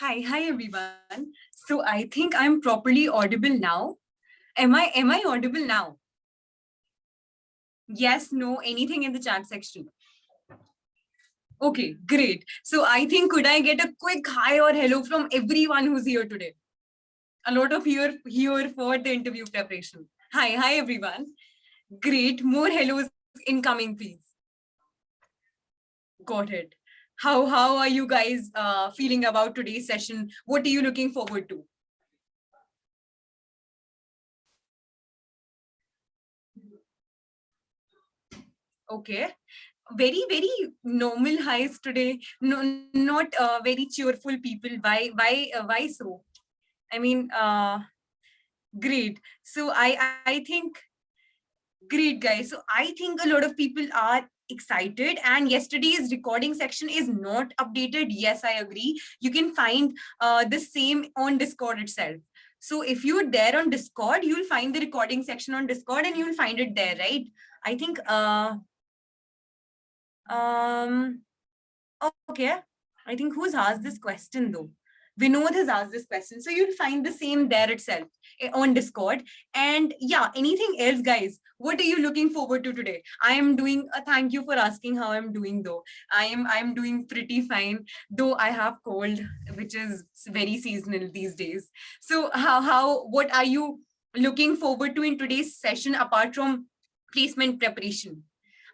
Hi everyone. So I think I'm properly audible now. Am I audible now? Yes, no, anything in the chat section. Okay, great. So I think could I get a quick hi or hello from everyone who's here today? A lot of here for the interview preparation. Hi everyone. Great. More hellos incoming, please. Got it. How are you guys feeling about today's session? What are you looking forward to? Okay, very normal highs today. No, not very cheerful people. Why so? I mean, great. So I think great, guys. So I think a lot of people are excited, and yesterday's recording section is not updated. Yes, I agree. You can find the same on Discord itself. So if you're there on Discord, you'll find the recording section on Discord and you'll find it there, right? I think um okay. I think who's asked this question though? Vinod has asked this question. So you'll find the same there itself on Discord. And yeah, anything else, guys? What are you looking forward to today? I am doing thank you for asking how I'm doing though. I'm doing pretty fine, though I have cold, which is very seasonal these days. So how what are you looking forward to in today's session apart from placement preparation?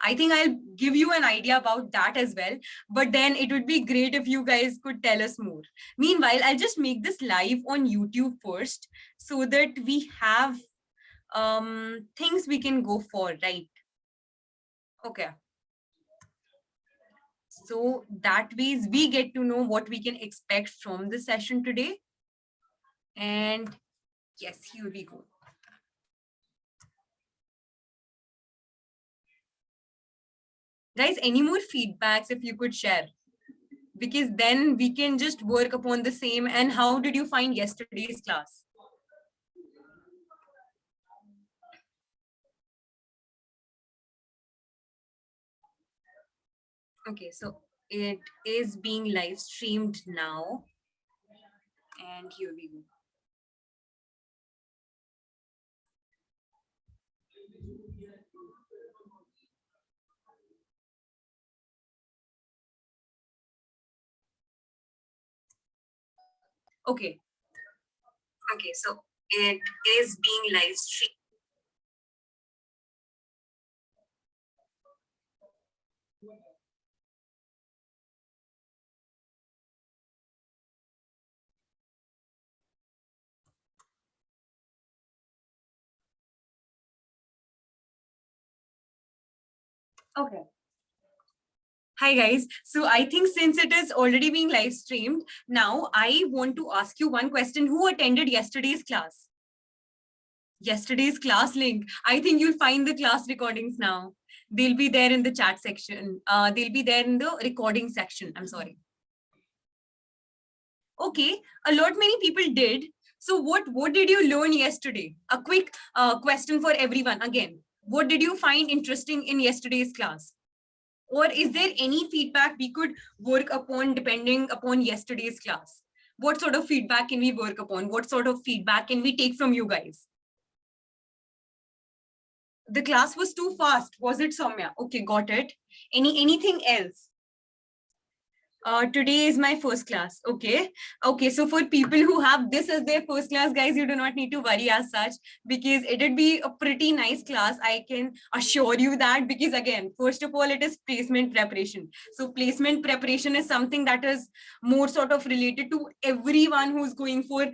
I think I'll give you an idea about that as well. But then it would be great if you guys could tell us more. Meanwhile, I'll just make this live on YouTube first so that we have things we can go for, right? Okay. So that ways we get to know what we can expect from the session today. And yes, here we go. Guys, any more feedbacks if you could share? Because then we can just work upon the same. And how did you find yesterday's class? Okay, so it is being live streamed now. And here we go. Okay. Okay, so it is being live streamed. Okay. Hi guys. So I think since it is already being live streamed, now I want to ask you one question. Who attended yesterday's class? Yesterday's class link. I think you'll find the class recordings now. They'll be there in the chat section. They'll be there in the recording section. I'm sorry. Okay, a lot many people did. So what did you learn yesterday? A quick question for everyone again. What did you find interesting in yesterday's class? Or is there any feedback we could work upon depending upon yesterday's class? What sort of feedback can we work upon? What sort of feedback can we take from you guys? The class was too fast. Was it, Soumya? Okay, got it. Anything else? Today is my first class. Okay, so for people who have this as their first class, guys, you do not need to worry as such, because it would be a pretty nice class. I can assure you that, because again, first of all, it is placement preparation. So placement preparation is something that is more sort of related to everyone who's going for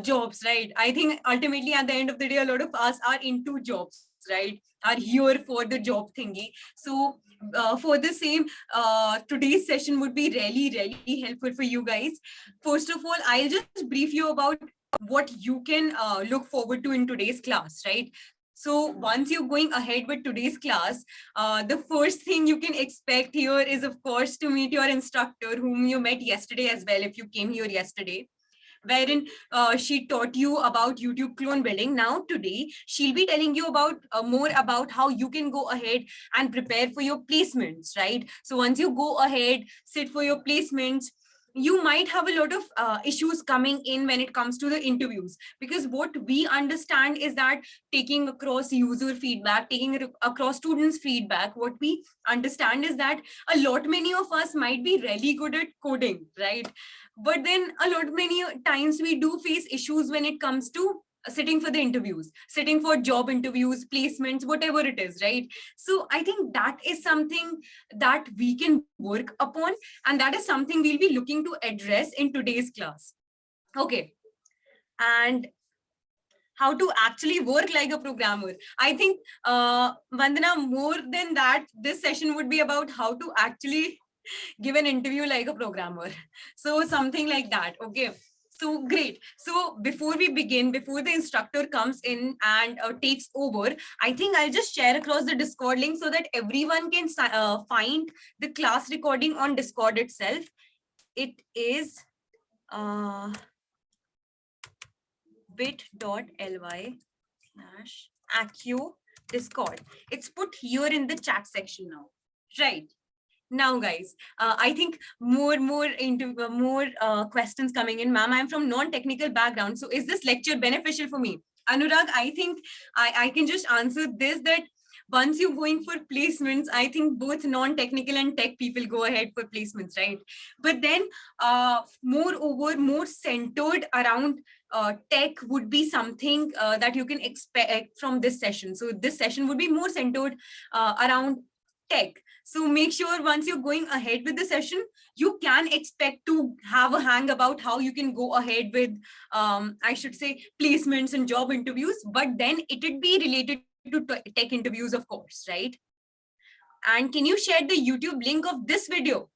jobs, right? I think ultimately at the end of the day, a lot of us are into jobs, right? Are here for the job thingy. So for the same, today's session would be really helpful for you guys. First of all, I'll just brief you about what you can look forward to in today's class, right? So once you're going ahead with today's class, the first thing you can expect here is, of course, to meet your instructor whom you met yesterday as well, if you came here yesterday, wherein she taught you about YouTube clone building. Now today, she'll be telling you about more about how you can go ahead and prepare for your placements, right? So once you go ahead, sit for your placements, you might have a lot of issues coming in when it comes to the interviews, because what we understand is that taking across user feedback, across students feedback, what we understand is that a lot many of us might be really good at coding, right? But then a lot many times we do face issues when it comes to sitting for the interviews, sitting for job interviews, placements, whatever it is, right? So I think that is something that we can work upon, and that is something we'll be looking to address in today's class. Okay. And how to actually work like a programmer. I think, Vandana, more than that, this session would be about how to actually give an interview like a programmer. So something like that. Okay. So great. So before we begin, before the instructor comes in and takes over, I think I'll just share across the Discord link so that everyone can find the class recording on Discord itself. It is bit.ly/Accio Discord. It's put here in the chat section now. Right. Now, guys, I think more questions coming in. Ma'am, I'm from non-technical background. So is this lecture beneficial for me? Anurag, I think I can just answer this, that once you're going for placements, I think both non-technical and tech people go ahead for placements, right? But then moreover, more centered around tech would be something that you can expect from this session. So this session would be more centered around tech. So make sure once you're going ahead with the session, you can expect to have a hang about how you can go ahead with, I should say, placements and job interviews, but then it would be related to tech interviews, of course, right? And can you share the YouTube link of this video?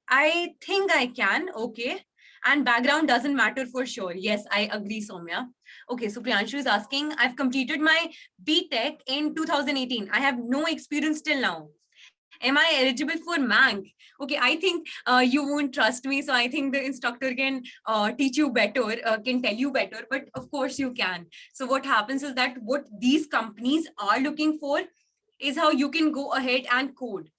I think I can. Okay. And background doesn't matter for sure. Yes, I agree, Soumya. Okay, so Priyanshu is asking, I've completed my BTech in 2018. I have no experience till now. Am I eligible for MAANG? Okay, I think you won't trust me. So I think the instructor can teach you better, can tell you better, but of course you can. So what happens is that what these companies are looking for is how you can go ahead and code.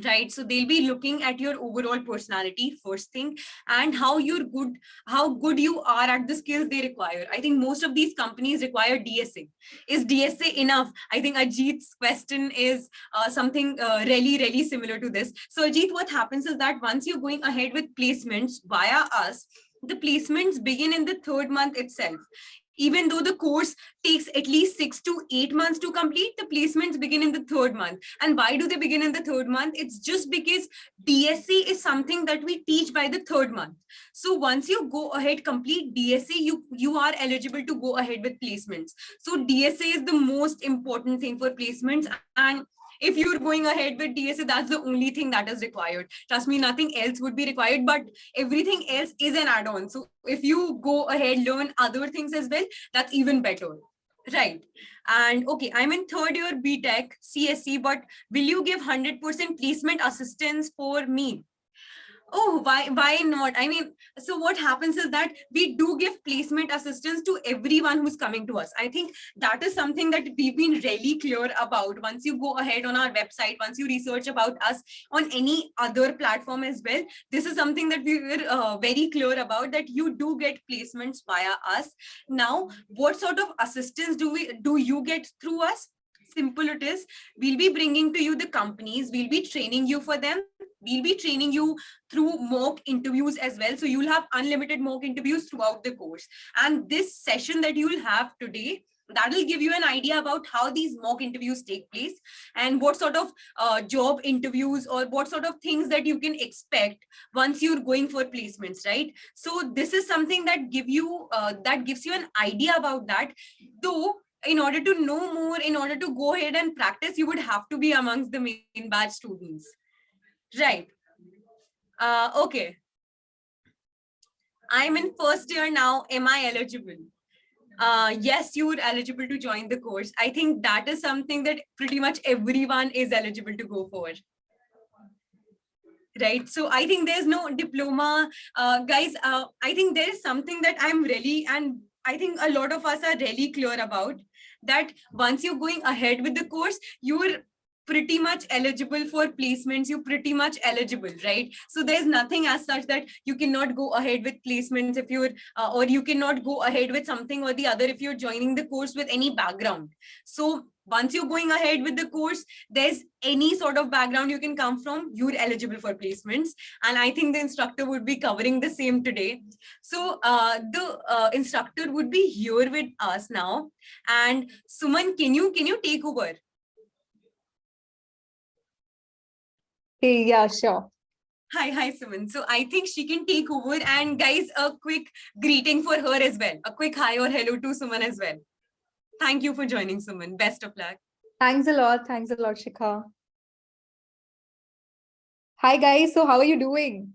Right, so they'll be looking at your overall personality first thing, and how good you are at the skills they require. I think most of these companies require DSA. Is DSA enough? I think Ajit's question is something really similar to this. So Ajit, what happens is that once you're going ahead with placements via us, the placements begin in the 3rd month itself. Even though the course takes at least 6 to 8 months to complete, the placements begin in the 3rd month. And why do they begin in the 3rd month? It's just because DSC is something that we teach by the 3rd month. So once you go ahead, complete DSC, you are eligible to go ahead with placements. So DSA is the most important thing for placements. And if you're going ahead with DSA, that's the only thing that is required. Trust me, nothing else would be required, but everything else is an add-on. So if you go ahead, learn other things as well, that's even better. Right. And okay, I'm in 3rd year BTech CSC, but will you give 100% placement assistance for me? Oh, why not? I mean, so what happens is that we do give placement assistance to everyone who's coming to us. I think that is something that we've been really clear about. Once you go ahead on our website, once you research about us on any other platform as well, this is something that we were very clear about, that you do get placements via us. Now, what sort of assistance do you get through us? Simple it is. We'll be bringing to you the companies, we'll be training you for them, we'll be training you through mock interviews as well. So you'll have unlimited mock interviews throughout the course. And this session that you'll have today, that will give you an idea about how these mock interviews take place and what sort of job interviews or what sort of things that you can expect once you're going for placements, right? So this is something that gives you an idea about that. Though in order to know more, in order to go ahead and practice, you would have to be amongst the main batch students. Right. Okay. I'm in 1st year now. Am I eligible? Yes, you are eligible to join the course. I think that is something that pretty much everyone is eligible to go for. Right. So I think there's no diploma. Guys, I think there is something that I'm really, and I think a lot of us are really clear about, that once you're going ahead with the course, you're pretty much eligible for placements, you're pretty much eligible, right? So there's nothing as such that you cannot go ahead with placements if you're or you cannot go ahead with something or the other if you're joining the course with any background. So once you're going ahead with the course, there's any sort of background you can come from, you're eligible for placements. And I think the instructor would be covering the same today. So the instructor would be here with us now. And Suman, can you take over? Hey, yeah, sure. Hi, Suman. So I think she can take over. And guys, a quick greeting for her as well. A quick hi or hello to Suman as well. Thank you for joining, Suman. Best of luck. Thanks a lot. Thanks a lot, Shikha. Hi, guys. So how are you doing?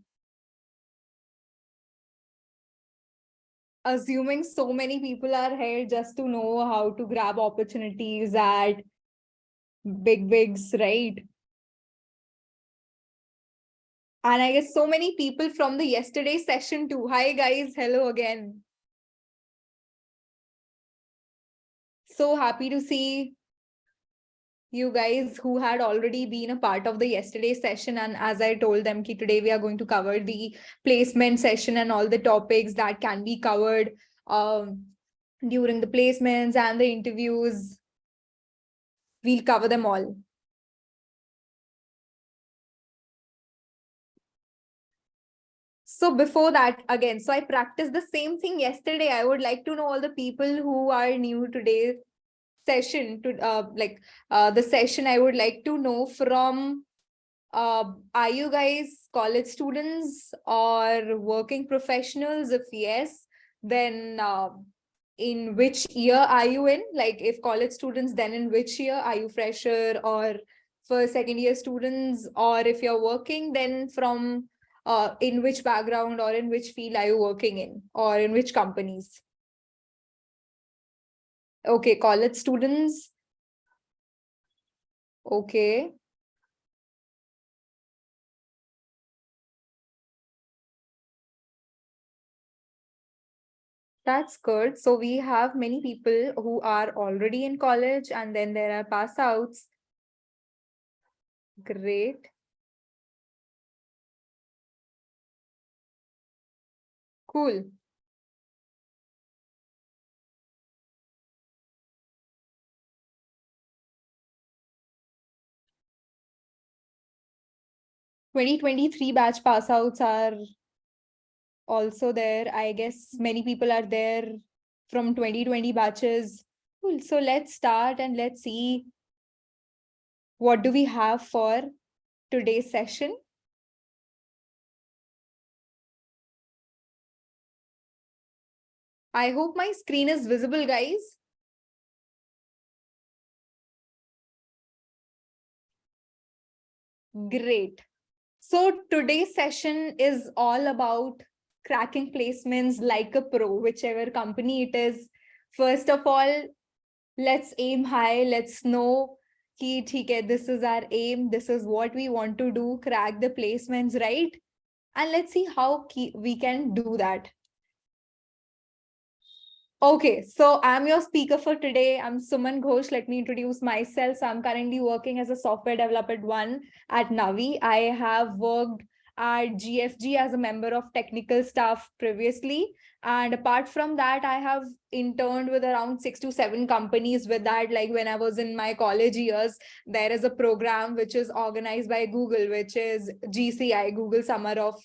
Assuming so many people are here just to know how to grab opportunities at big wigs, right? And I guess so many people from the yesterday session too. Hi, guys. Hello again. So happy to see you guys who had already been a part of the yesterday session. And as I told them, today we are going to cover the placement session and all the topics that can be covered during the placements and the interviews. We'll cover them all. So before that, again, so I practiced the same thing yesterday. I would like to know all the people who are new today session to the session. I would like to know from are you guys college students or working professionals? If yes, then in which year are you in? Like if college students, then in which year? Are you fresher or first, second year students? Or if you're working, then from in which background or in which field are you working in, or in which companies? Okay, college students. Okay. That's good. So we have many people who are already in college and then there are pass outs. Great. Cool. (2023) batch pass outs are also there. I guess many people are there from 2020 batches. Cool. So let's start and let's see what do we have for today's session. I hope my screen is visible, guys. Great. So today's session is all about cracking placements like a pro, whichever company it is. First of all, let's aim high. Let's know ki, this is our aim. This is what we want to do, crack the placements, right? And let's see how we can do that. Okay, so I'm your speaker for today. I'm Suman Ghosh. Let me introduce myself. So I'm currently working as a software developer one at Navi. I have worked at GFG as a member of technical staff previously. And apart from that, I have interned with around 6 to 7 companies with that. Like when I was in my college years, there is a program which is organized by Google, which is GCI, Google Summer of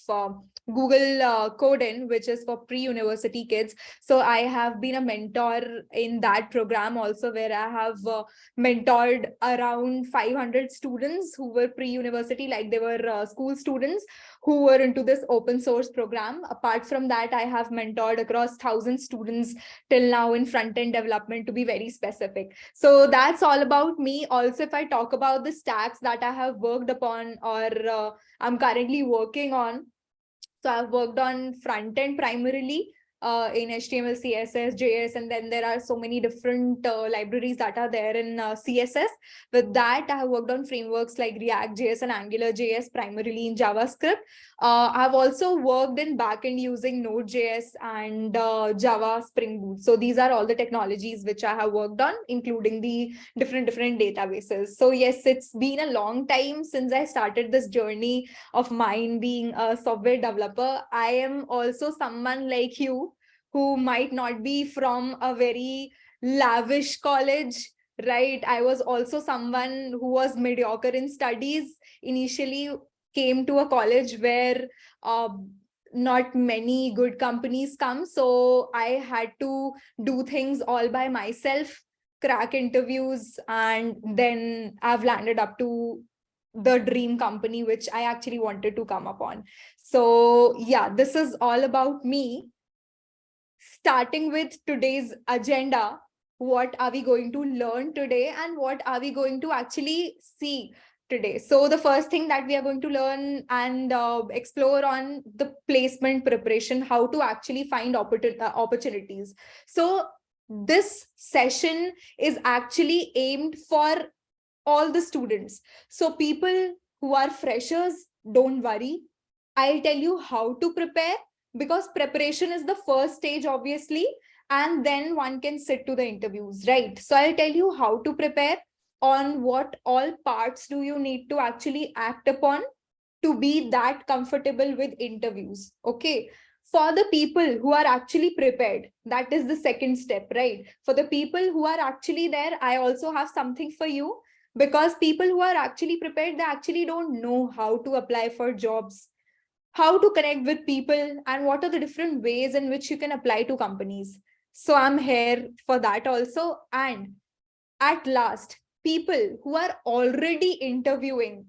Google Coding, which is for pre-university kids. So I have been a mentor in that program also, where I have mentored around 500 students who were pre-university, like they were school students who were into this open source program. Apart from that, I have mentored across 1,000 students till now in front-end development, to be very specific. So that's all about me. Also, if I talk about the stacks that I have worked upon or I'm currently working on, so I've worked on front end primarily. in HTML, CSS, JS, and then there are so many different libraries that are there in CSS. With that, I have worked on frameworks like React JS and Angular JS, primarily in JavaScript. I've also worked in backend using Node.js and Java Spring Boot. So these are all the technologies which I have worked on, including the different databases. So yes, it's been a long time since I started this journey of mine being a software developer. I am also someone like you who might not be from a very lavish college, right? I was also someone who was mediocre in studies. Initially came to a college where not many good companies come. So I had to do things all by myself, crack interviews, and then I've landed up to the dream company, which I actually wanted to come upon. So yeah, this is all about me. Starting with today's agenda, what are we going to learn today and what are we going to actually see today? So the first thing that we are going to learn and explore on the placement preparation, how to actually find opportunities. So this session is actually aimed for all the students. So people who are freshers, don't worry. I'll tell you how to prepare, because preparation is the first stage, obviously, and then one can sit to the interviews, right? So I'll tell you how to prepare, on what all parts do you need to actually act upon to be that comfortable with interviews. Okay. For the people who are actually prepared, that is the second step, right? For the people who are actually there, I also have something for you, because people who are actually prepared, they actually don't know how to apply for jobs, how to connect with people, and what are the different ways in which you can apply to companies. So I'm here for that also. And at last, people who are already interviewing,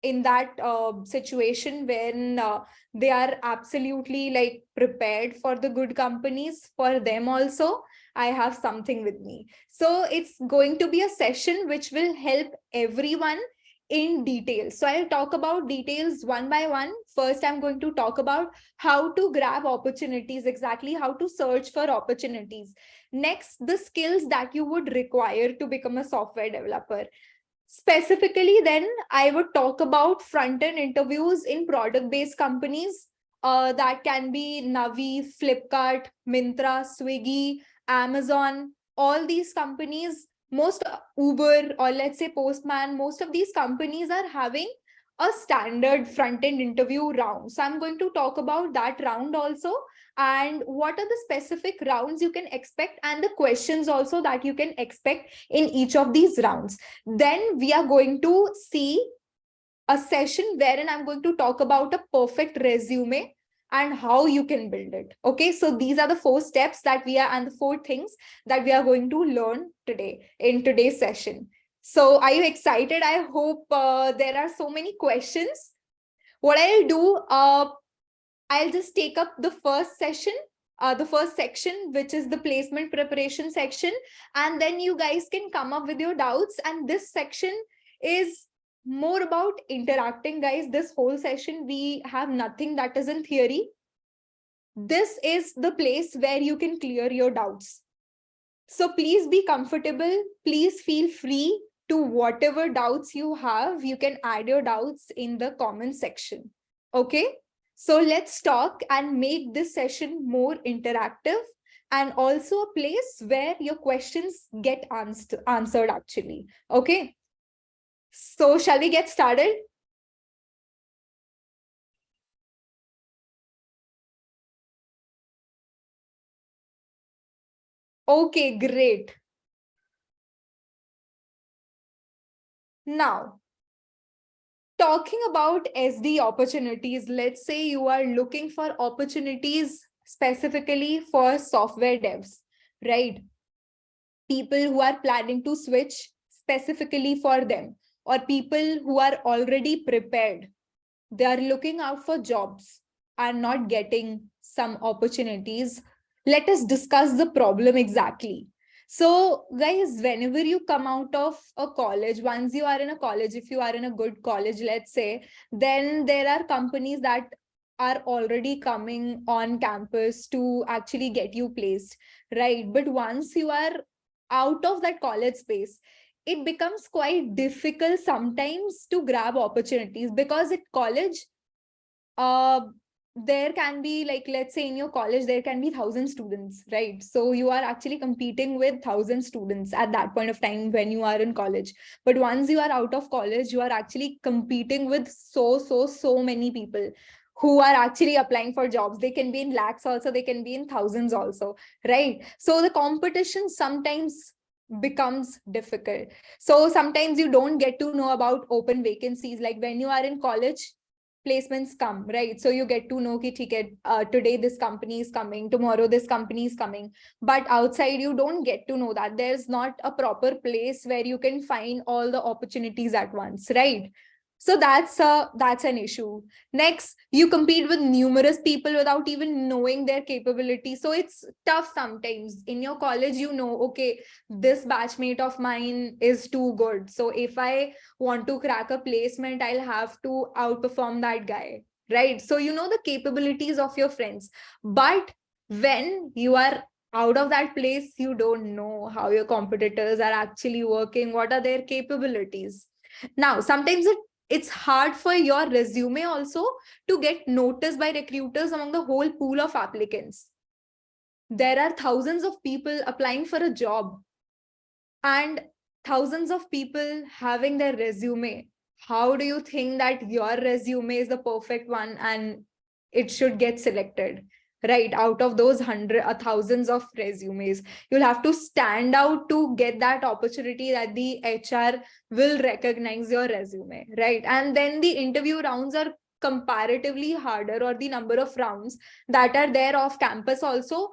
in that situation when they are absolutely like prepared for the good companies, for them also I have something with me. So it's going to be a session which will help everyone in detail. So I'll talk about details one by one. First, I'm going to talk about how to grab opportunities, exactly how to search for opportunities. Next, the skills that you would require to become a software developer. Specifically, then I would talk about front-end interviews in product-based companies. That can be Navi, Flipkart, Myntra, Swiggy, Amazon, all these companies, most Uber, or let's say Postman, most of these companies are having a standard front-end interview round. So I'm going to talk about that round also, and what are the specific rounds you can expect, and the questions also that you can expect in each of these rounds. Then we are going to see a session wherein I'm going to talk about a perfect resume and how you can build it. Okay, so these are the 4 steps that we are, and the 4 things that we are going to learn today in today's session. So are you excited? I hope there are so many questions. What I'll do, I'll just take up the first session, the first section, which is the placement preparation section, and then you guys can come up with your doubts. And this section is more about interacting, guys. This whole session, we have nothing that is in theory. This is the place where you can clear your doubts. So please be comfortable. Please feel free to whatever doubts you have. You can add your doubts in the comment section. Okay. So let's talk and make this session more interactive, and also a place where your questions get answered actually. Okay. So shall we get started? Okay, great. Now, talking about SD opportunities, let's say you are looking for opportunities specifically for software devs, right? People who are planning to switch specifically for them, or people who are already prepared. They are looking out for jobs and not getting some opportunities. Let us discuss the problem exactly. So guys, whenever you come out of a college, once you are in a college, if you are in a good college, let's say, then there are companies that are already coming on campus to actually get you placed, right? But once you are out of that college space, it becomes quite difficult sometimes to grab opportunities, because at college, uh there can be, like, let's say in your college there can be 1,000 students, right? So you are actually competing with 1,000 students at that point of time when you are in college. But once you are out of college, you are actually competing with so many people who are actually applying for jobs. They can be in lakhs also, they can be in thousands also, right? So the competition sometimes becomes difficult. So sometimes you don't get to know about open vacancies. Like when you are in college, placements come, right? So you get to know ki, today this company is coming, tomorrow this company is coming. But outside, you don't get to know that. There's not a proper place where you can find all the opportunities at once, right? So that's an issue. Next, you compete with numerous people without even knowing their capability. So it's tough sometimes. In your college, you know, okay, this batchmate of mine is too good. So if I want to crack a placement, I'll have to outperform that guy, right? So you know the capabilities of your friends. But when you are out of that place, you don't know how your competitors are actually working, what are their capabilities. Now, sometimes it's hard for your resume also to get noticed by recruiters among the whole pool of applicants. There are thousands of people applying for a job and thousands of people having their resume. How do you think that your resume is the perfect one and it should get selected, right? Out of those thousands of resumes, you'll have to stand out to get that opportunity that the HR will recognize your resume, right? And then the interview rounds are comparatively harder, or the number of rounds that are there off campus also,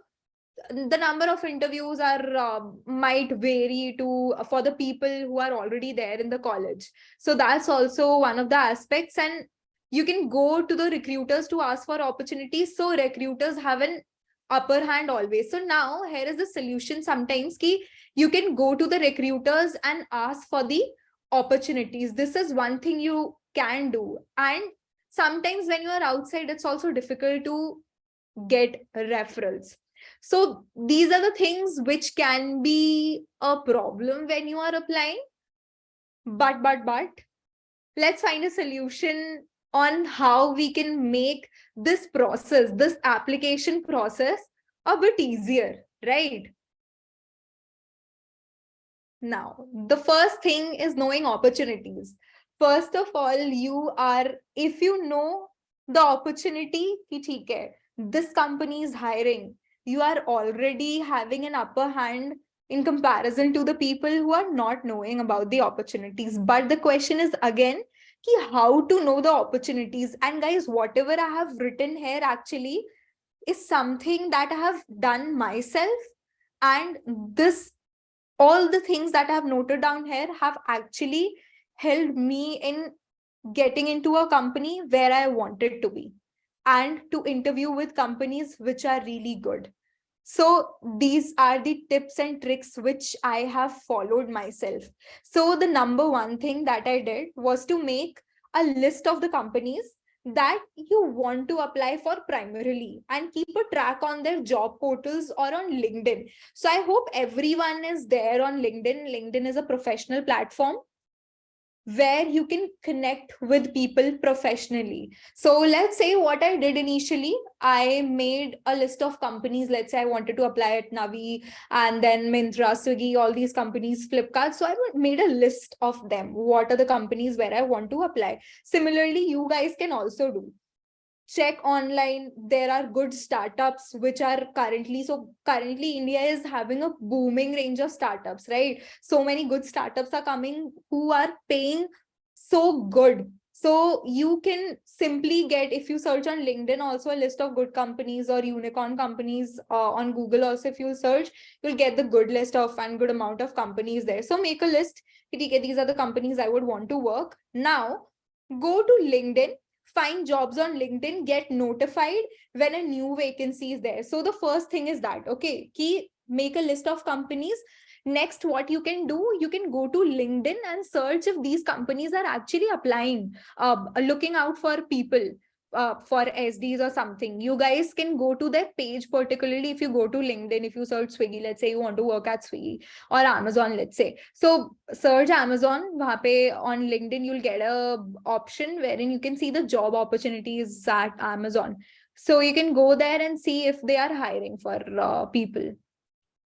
the number of interviews are might vary to for the people who are already there in the college. So that's also one of the aspects. And you can go to the recruiters to ask for opportunities, so recruiters have an upper hand always. So now here is the solution. Sometimes ki you can go to the recruiters and ask for the opportunities. This is one thing you can do. And sometimes when you are outside, it's also difficult to get referrals. So these are the things which can be a problem when you are applying. But let's find a solution on how we can make this process, this application process, a bit easier, right? Now, the first thing is knowing opportunities. First of all, if you know the opportunity, ki theek hai, this company is hiring, you are already having an upper hand in comparison to the people who are not knowing about the opportunities. But the question is again, ki how to know the opportunities. And guys, whatever I have written here actually is something that I have done myself. And this all the things that I've noted down here have actually helped me in getting into a company where I wanted to be, and to interview with companies which are really good. So these are the tips and tricks which I have followed myself. So the number one thing that I did was to make a list of the companies that you want to apply for primarily, and keep a track on their job portals or on LinkedIn. So I hope everyone is there on LinkedIn. LinkedIn is a professional platform where you can connect with people professionally. So let's say what I did initially, I made a list of companies. Let's say I wanted to apply at Navi, and then Myntra, Swiggy, all these companies, Flipkart. So I made a list of them. What are the companies where I want to apply? Similarly, you guys can also do. Check online. There are good startups which are currently India is having a booming range of startups, right? So many good startups are coming who are paying so good. So you can simply get, if you search on LinkedIn also, a list of good companies, or unicorn companies on Google also, if you search, you'll get the good list of and good amount of companies there. So make a list. These are the companies I would want to work. Now go to LinkedIn, find jobs on LinkedIn, get notified when a new vacancy is there. So the first thing is that, okay, make a list of companies. Next, what you can do, you can go to LinkedIn and search if these companies are actually applying, looking out for people for SDs or something, you guys can go to their page, particularly if you go to LinkedIn, if you search Swiggy, let's say you want to work at Swiggy or Amazon, let's say. So search Amazon, wahan pe on LinkedIn, you'll get a option wherein you can see the job opportunities at Amazon. So you can go there and see if they are hiring for people.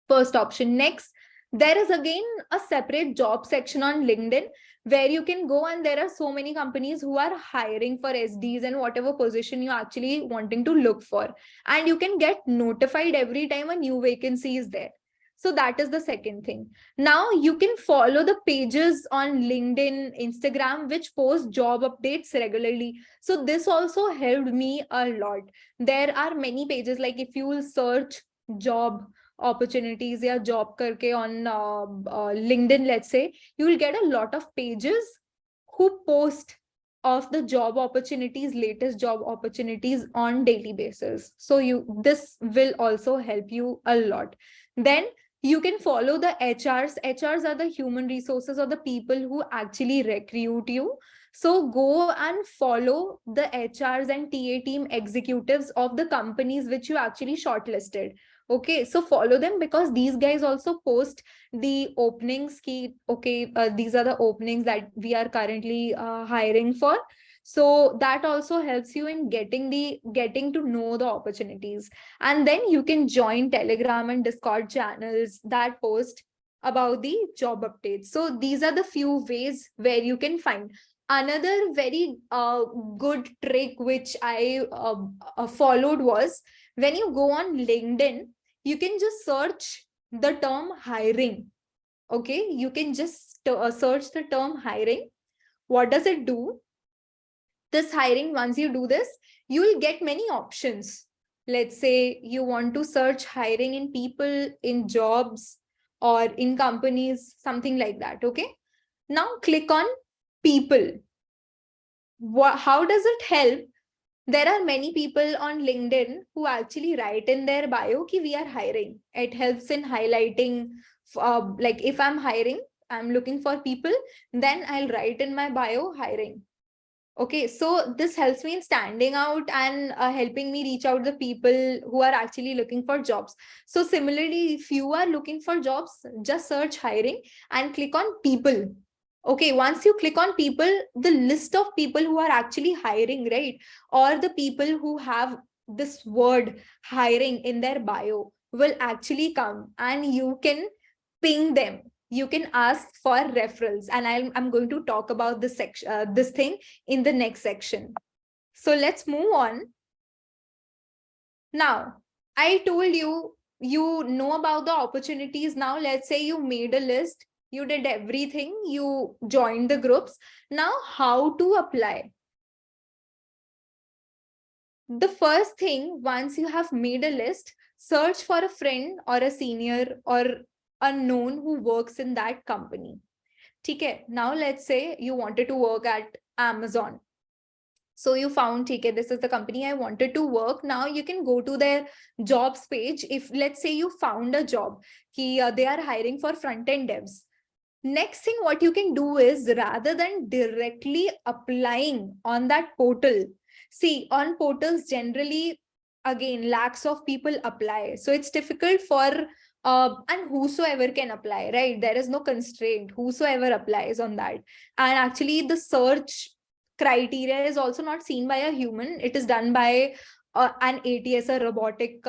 First option. Next, there is again a separate job section on LinkedIn where you can go, and there are so many companies who are hiring for SDs and whatever position you're actually wanting to look for. And you can get notified every time a new vacancy is there. So that is the second thing. Now you can follow the pages on LinkedIn, Instagram, which post job updates regularly. So this also helped me a lot. There are many pages, like if you will search job opportunities या job करके on LinkedIn, let's say, you will get a lot of pages who post of the job opportunities, latest job opportunities on daily basis. So this will also help you a lot. Then you can follow the HRs. HRs are the human resources, or the people who actually recruit you. So go and follow the HRs and TA team executives of the companies which you actually shortlisted. Okay, so follow them, because these guys also post the openings key. Okay, these are the openings that we are currently hiring for. So that also helps you in getting to know the opportunities. And then you can join Telegram and Discord channels that post about the job updates. So these are the few ways where you can find. Another very good trick which I followed was, when you go on LinkedIn, you can just search the term hiring. Okay, you can just search the term hiring. What does it do? This hiring, once you do this, you will get many options. Let's say you want to search hiring in people, in jobs, or in companies, something like that. Okay, now click on people. How does it help? There are many people on LinkedIn who actually write in their bio ki we are hiring. It helps in highlighting, like if I'm hiring, I'm looking for people, then I'll write in my bio hiring. Okay, so this helps me in standing out and helping me reach out the people who are actually looking for jobs. So similarly, if you are looking for jobs, just search hiring and click on people. Okay, once you click on people, the list of people who are actually hiring, right? Or the people who have this word hiring in their bio will actually come, and you can ping them. You can ask for referrals, and I'm going to talk about this section, this thing in the next section. So let's move on. Now, I told you, you know about the opportunities. Now, let's say you made a list, you did everything, you joined the groups. Now, how to apply? The first thing, once you have made a list, search for a friend or a senior or unknown who works in that company. Okay, now let's say you wanted to work at Amazon. So you found, okay, this is the company I wanted to work. Now you can go to their jobs page. If let's say you found a job, they are hiring for front-end devs. Next thing, what you can do is, rather than directly applying on that portal, see, on portals generally, again, lakhs of people apply. So it's difficult for, and whosoever can apply, right? There is no constraint. Whosoever applies on that. And actually the search criteria is also not seen by a human. It is done by an ATS, a robotic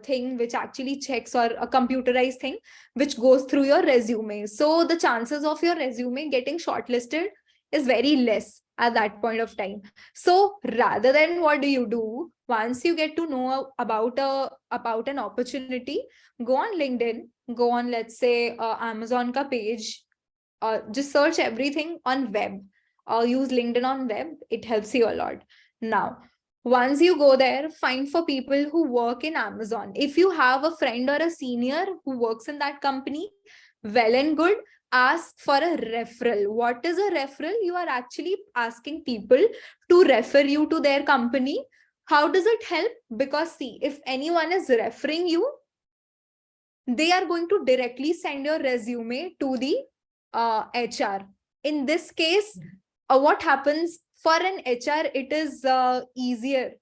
thing, which actually checks, or a computerized thing, which goes through your resume. So the chances of your resume getting shortlisted is very less at that point of time. So rather than, what do you do? Once you get to know about an opportunity, go on LinkedIn, go on, let's say, Amazon ka page, just search everything on web, use LinkedIn on web. It helps you a lot. Now, once you go there, find for people who work in Amazon. If you have a friend or a senior who works in that company, well and good. Ask for a referral. What is a referral? You are actually asking people to refer you to their company. How does it help? Because see, if anyone is referring you, they are going to directly send your resume to the HR. In this case, what happens? For an HR, it is easier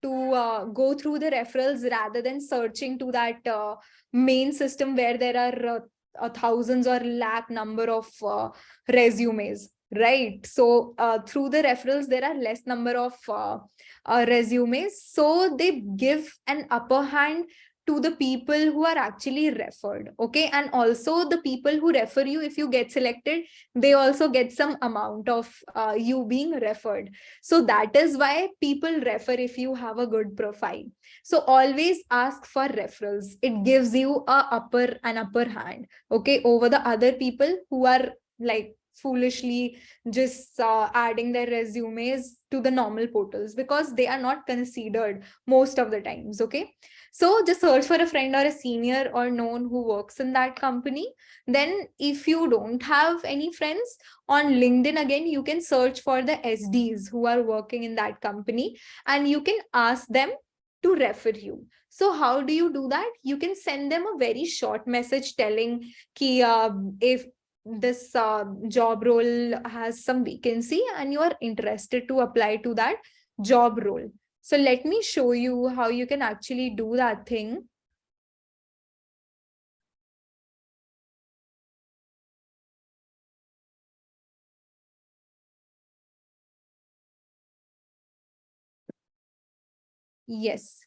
to go through the referrals rather than searching to that main system where there are thousands or lakh number of resumes, right? So through the referrals, there are less number of resumes. So they give an upper hand to the people who are actually referred. Okay. And also the people who refer you, if you get selected, they also get some amount of you being referred. So that is why people refer if you have a good profile. So always ask for referrals. It gives you an upper hand, okay, over the other people who are like foolishly just adding their resumes to the normal portals, because they are not considered most of the times. Okay. So just search for a friend or a senior or known who works in that company. Then if you don't have any friends, on LinkedIn, again, you can search for the SDs who are working in that company, and you can ask them to refer you. So how do you do that? You can send them a very short message telling ki, if this job role has some vacancy and you are interested to apply to that job role. So let me show you how you can actually do that thing. Yes.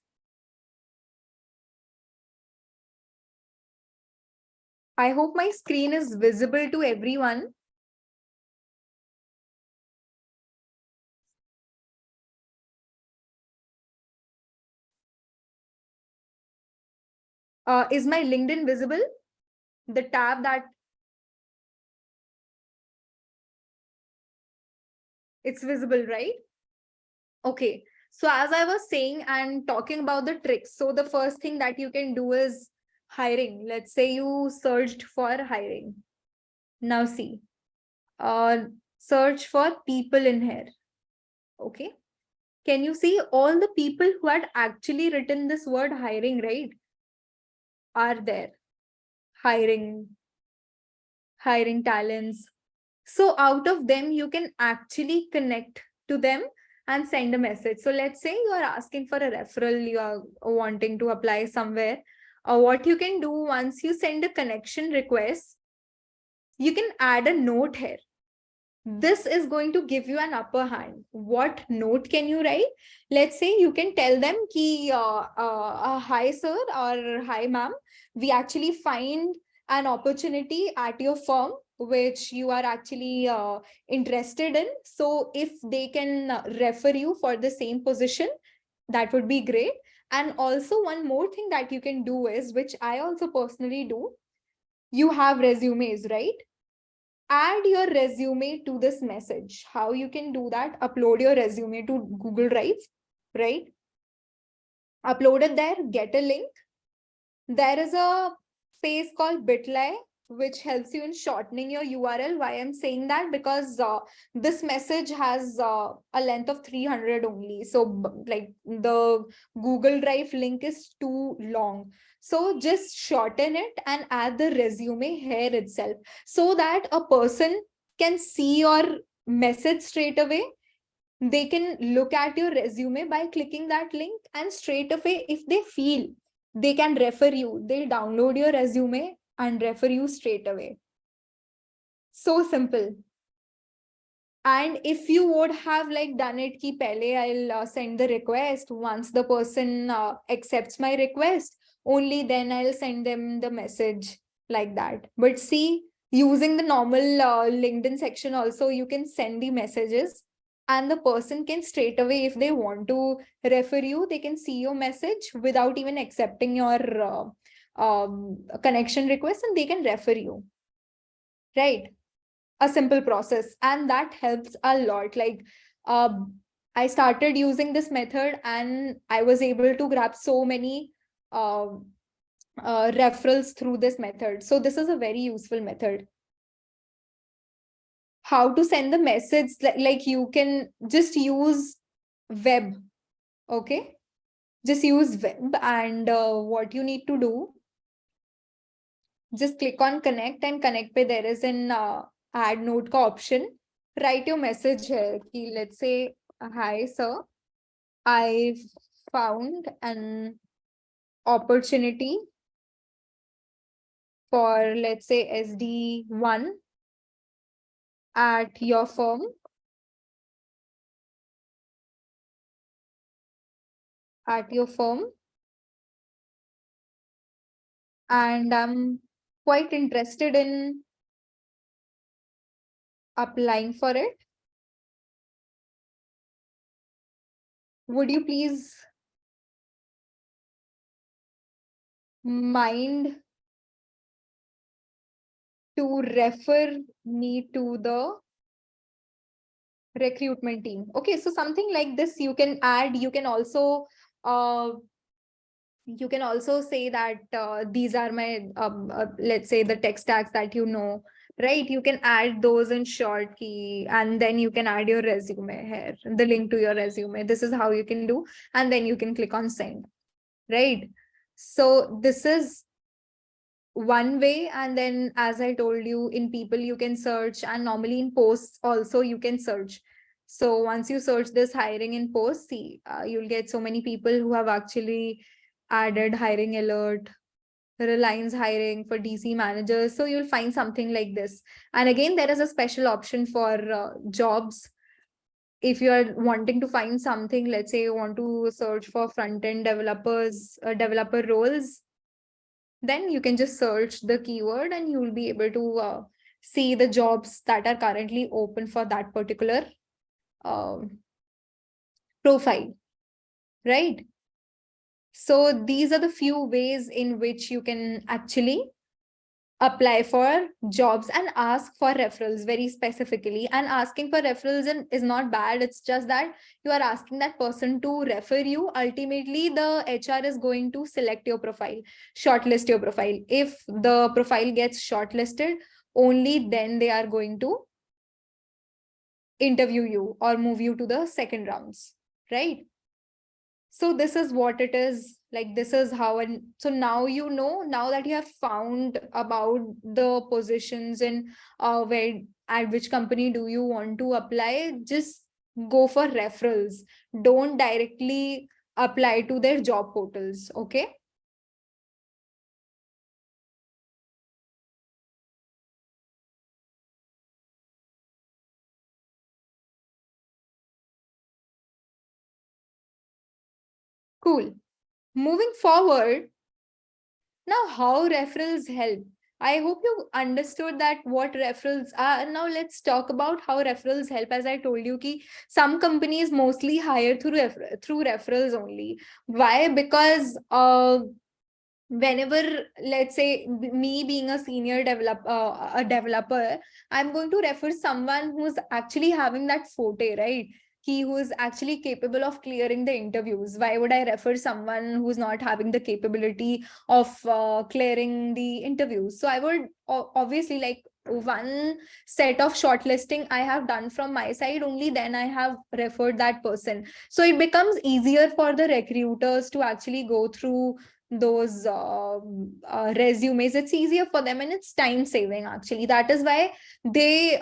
I hope my screen is visible to everyone. Is my LinkedIn visible? The tab that it's visible, right? Okay. So as I was saying and talking about the tricks, so the first thing that you can do is hiring. Let's say you searched for hiring. Now see, search for people in here. Okay. Can you see all the people who had actually written this word hiring, right? Are there. Hiring talents. So out of them, you can actually connect to them and send a message. So let's say you are asking for a referral, you are wanting to apply somewhere. What you can do once you send a connection request, you can add a note here. This is going to give you an upper hand. What note can you write? Let's say you can tell them ki, hi sir or hi ma'am, we actually find an opportunity at your firm which you are actually interested in. So if they can refer you for the same position, that would be great. And also one more thing that you can do is, which I also personally do, you have resumes, right? Add your resume to this message. How you can do that? Upload your resume to Google Drive, right? Upload it there, get a link. There is a space called bit.ly, which helps you in shortening your URL. Why I'm saying that? Because this message has a length of 300 only. So like the Google Drive link is too long. So just shorten it and add the resume here itself, so that a person can see your message straight away. They can look at your resume by clicking that link, and straight away, if they feel, they can refer you. They'll download your resume and refer you straight away. So simple. And if you would have like done it ki pehle I'll send the request, once the person accepts my request, only then I'll send them the message, like that. But see, using the normal LinkedIn section also, you can send the messages and the person can straight away, if they want to refer you, they can see your message without even accepting your connection request, and they can refer you, right? A simple process, and that helps a lot. Like I started using this method and I was able to grab so many uh, referrals through this method. So this is a very useful method. How to send the message, like you can just use web. Okay, just use web, and what you need to do, just click on connect, and connect pe there is an add note ka option. write your message here. Let's say, hi, sir. I found an opportunity for, let's say, SD1 at your firm. And I'm quite interested in applying for it. Would you please mind to refer me to the recruitment team? Okay, so something like this you can add. You can also say that these are my let's say the tech stacks that you know, right? You can add those in short key, and then you can add your resume here, the link to your resume. This is how you can do, and then you can click on send, right? So this is one way. And then, as I told you, in people you can search, and normally in posts also you can search. So once you search this hiring in posts, see, you'll get so many people who have actually added hiring alert, Reliance hiring for DC managers. So you'll find something like this. And again, there is a special option for jobs. If you are wanting to find something, let's say you want to search for front-end developers, developer roles, then you can just search the keyword and you will be able to see the jobs that are currently open for that particular profile, right? So these are the few ways in which you can actually apply for jobs and ask for referrals very specifically. And asking for referrals is not bad. It's just that you are asking that person to refer you. Ultimately, the HR is going to select your profile, shortlist your profile. If the profile gets shortlisted, only then they are going to interview you or move you to the second rounds, right? So this is what it is. Like, this is how. And so now you know, now that you have found about the positions and where, at which company do you want to apply, just go for referrals. Don't directly apply to their job portals. Okay. Cool. Moving forward, now, how referrals help? I hope you understood that what referrals are. Now let's talk about how referrals help. As I told you, ki some companies mostly hire through referrals only. Why? Because whenever, let's say, me being a senior a developer, I'm going to refer someone who's actually having that forte, right? He who is actually capable of clearing the interviews. Why would I refer someone who's not having the capability of clearing the interviews? So I would obviously, like, one set of shortlisting I have done from my side, only then I have referred that person. So it becomes easier for the recruiters to actually go through those resumes. It's easier for them and it's time saving. Actually, that is why they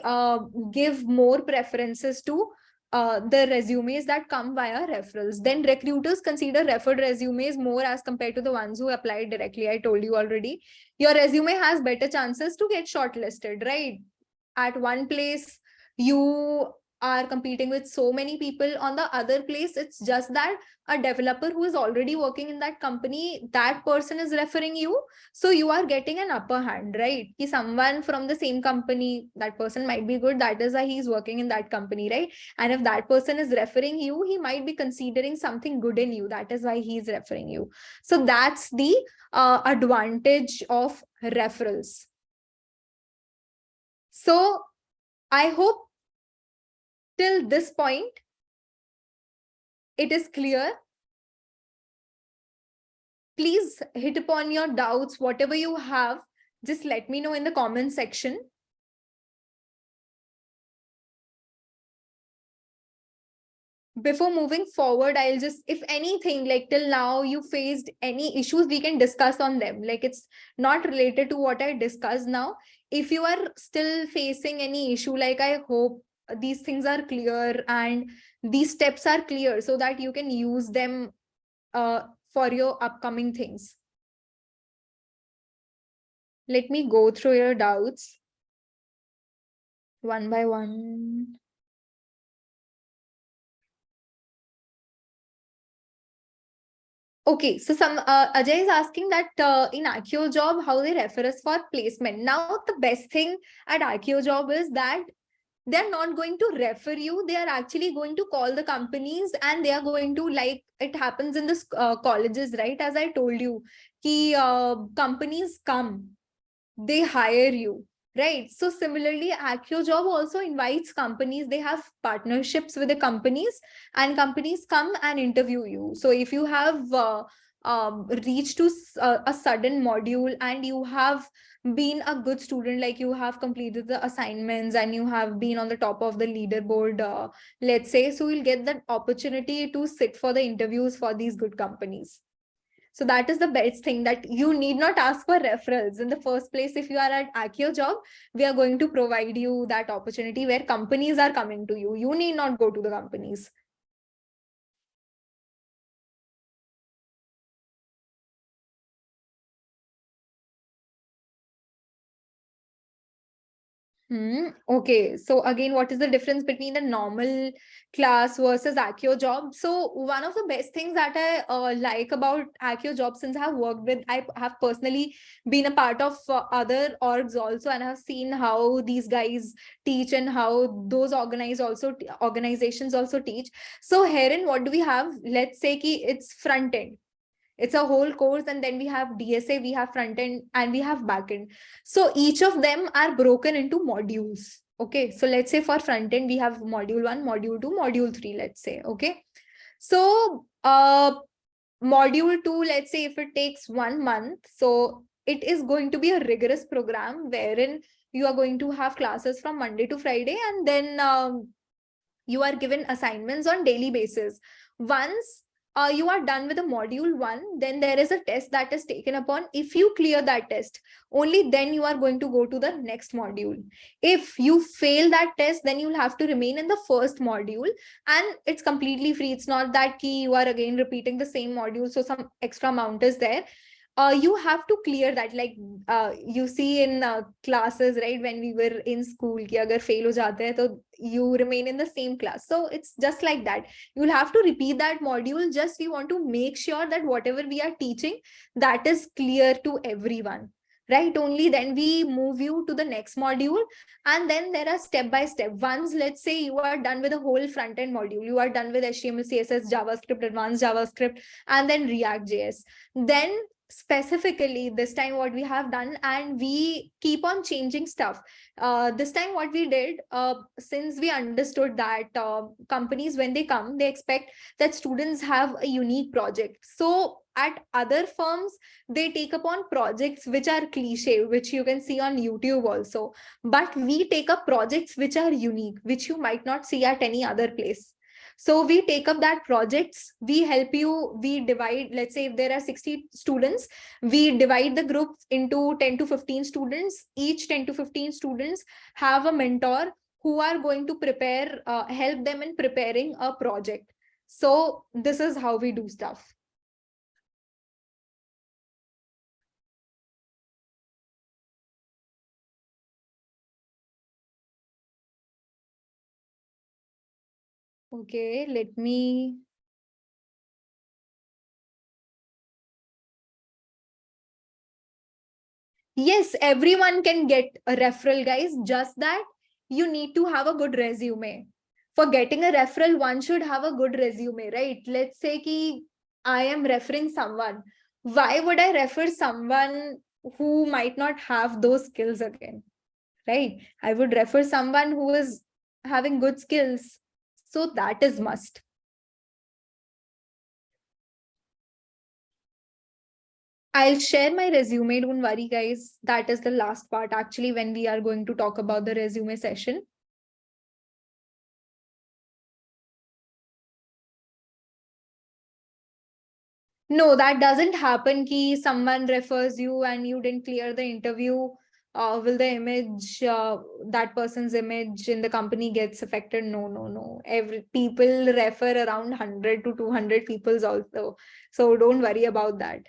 give more preferences to the resumes that come via referrals. Then recruiters consider referred resumes more as compared to the ones who applied directly. I told you already, your resume has better chances to get shortlisted, right? At one place you are competing with so many people, on the other place it's just that a developer who is already working in that company, that person is referring you. So you are getting an upper hand, right? Ki someone from the same company, that person might be good, that is why he's working in that company, right? And if that person is referring you, he might be considering something good in you, that is why he's referring you. So that's the advantage of referrals. So I hope till this point it is clear. Please hit upon your doubts, whatever you have, just let me know in the comment section. Before moving forward, I'll just, if anything, like till now you faced any issues, we can discuss on them. Like, it's not related to what I discussed now. If you are still facing any issue, like, I hope these things are clear and these steps are clear so that you can use them for your upcoming things. Let me go through your doubts one by one. Okay, so some Ajay is asking that in AccioJob, how they refer us for placement. Now, the best thing at AccioJob is that they're not going to refer you. They are actually going to call the companies and they are going to, like it happens in the colleges, right? As I told you, companies come, they hire you, right? So similarly, AccioJob also invites companies. They have partnerships with the companies and companies come and interview you. So if you have reached to a sudden module and you have been a good student, like you have completed the assignments and you have been on the top of the leaderboard, let's say, so you'll get that opportunity to sit for the interviews for these good companies. So that is the best thing, that you need not ask for referrals in the first place. If you are at AccioJob, we are going to provide you that opportunity where companies are coming to you. You need not go to the companies. Okay, so again, what is the difference between the normal class versus AccioJob? So one of the best things that I like about AccioJob, since I have personally been a part of other orgs also, and I have seen how these guys teach and how those organizations also teach. So herein, what do we have? Let's say ki it's front end. It's a whole course, and then we have DSA, we have front end, and we have back end. So each of them are broken into modules. Okay, so let's say for front end, we have module 1, module 2, module 3, let's say. Okay, so module 2, let's say if it takes 1 month, so it is going to be a rigorous program wherein you are going to have classes from Monday to Friday, and then you are given assignments on daily basis. Once you are done with the module 1, then there is a test that is taken upon. If you clear that test, only then you are going to go to the next module. If you fail that test, then you'll have to remain in the first module, and it's completely free. It's not that key you are again repeating the same module, so some extra amount is there. You have to clear that, like you see in classes, right, when we were in school ki agar fail ho jate hai, so you remain in the same class. So it's just like that. You'll have to repeat that module. Just we want to make sure that whatever we are teaching, that is clear to everyone, right? Only then we move you to the next module, and then there are step by step. Once, let's say, you are done with the whole front end module, you are done with HTML, CSS, JavaScript, advanced JavaScript, and then React JS. Then specifically this time what we have done, and we keep on changing stuff. This time what we did, since we understood that companies, when they come, they expect that students have a unique project. So at other firms, they take upon projects which are cliche, which you can see on YouTube also, but we take up projects which are unique, which you might not see at any other place. So we take up that projects, we help you, we divide, let's say if there are 60 students, we divide the group into 10 to 15 students. Each 10 to 15 students have a mentor who are going to help them in preparing a project. So this is how we do stuff. Okay, let me. Yes, everyone can get a referral, guys. Just that you need to have a good resume. For getting a referral, one should have a good resume, right? Let's say ki I am referring someone. Why would I refer someone who might not have those skills again, right? I would refer someone who is having good skills. So that is must. I'll share my resume. Don't worry, guys. That is the last part, actually, when we are going to talk about the resume session. No, that doesn't happen. Ki someone refers you and you didn't clear the interview. will the image, that person's image in the company gets affected? No. Every people refer around 100 to 200 peoples also. So don't worry about that.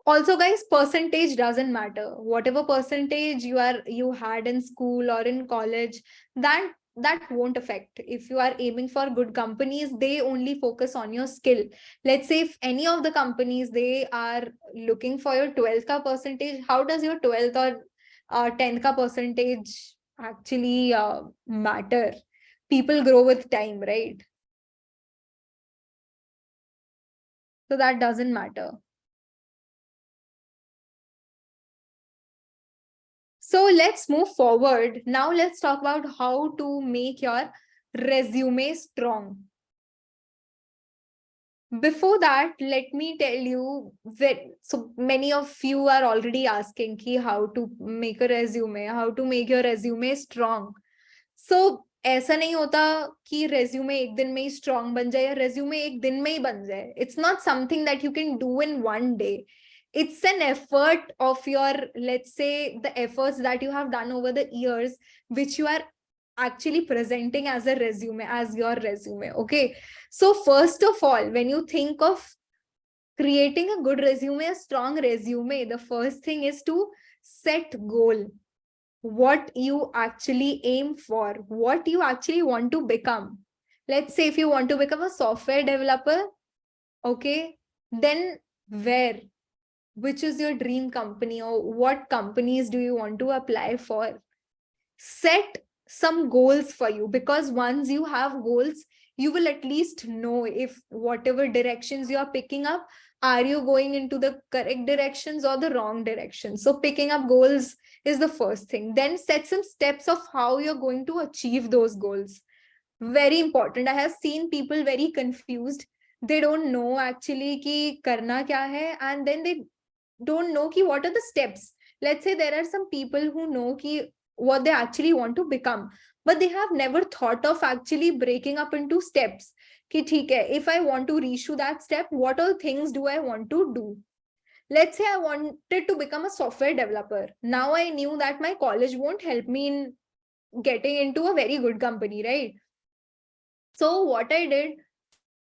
Also, guys, percentage doesn't matter. Whatever percentage you had in school or in college, that won't affect. If you are aiming for good companies, they only focus on your skill. Let's say if any of the companies, they are looking for your 12th ka percentage, how does your 12th or 10th ka percentage actually matter? People grow with time, right? So that doesn't matter. So let's move forward. Now let's talk about how to make your resume strong. Before that, let me tell you that so many of you are already asking ki how to make a resume, how to make your resume strong. So ऐसा नहीं होता कि resume एक दिन में ही strong बन जाए या resume एक दिन में ही बन जाए. It's not something that you can do in one day. It's an effort of your, let's say, the efforts that you have done over the years, which you are actually presenting as a resume, as your resume. Okay. So first of all, when you think of creating a good resume, a strong resume, the first thing is to set goal. What you actually aim for, what you actually want to become. Let's say if you want to become a software developer, okay, then where? Which is your dream company, or what companies do you want to apply for? Set some goals for you, because once you have goals, you will at least know if whatever directions you are picking up, are you going into the correct directions or the wrong directions. So picking up goals is the first thing. Then set some steps of how you're going to achieve those goals. Very important. I have seen people very confused. They don't know actually ki karna kya hai, and then they don't know ki what are the steps. Let's say there are some people who know ki what they actually want to become, but they have never thought of actually breaking up into steps. Ki theek hai, if I want to reach to that step, what all things do I want to do? Let's say I wanted to become a software developer. Now I knew that my college won't help me in getting into a very good company, right? So what I did,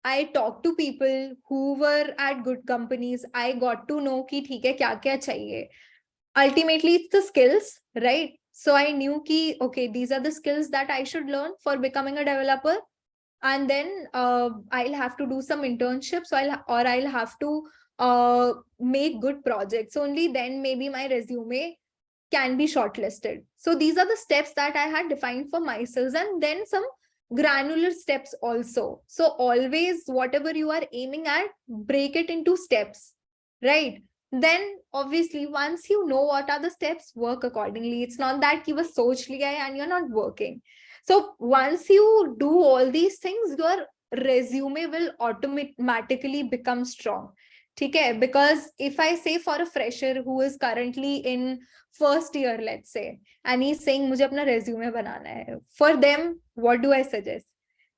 I talked to people who were at good companies. I got to know ki theek hai kya kya chahiye. Ultimately, it's the skills, right? So I knew ki okay, these are the skills that I should learn for becoming a developer, and then I'll have to do some internships. I'll have to make good projects. Only then maybe my resume can be shortlisted. So these are the steps that I had defined for myself, and then some granular steps also. So always whatever you are aiming at, break it into steps, right? Then obviously once you know what are the steps, work accordingly. It's not that you were soch liya hai and you're not working. So once you do all these things, your resume will automatically become strong. Okay, because if I say for a fresher who is currently in first year, let's say, and he's saying mujhe apna resume banana hai, for them, what do I suggest?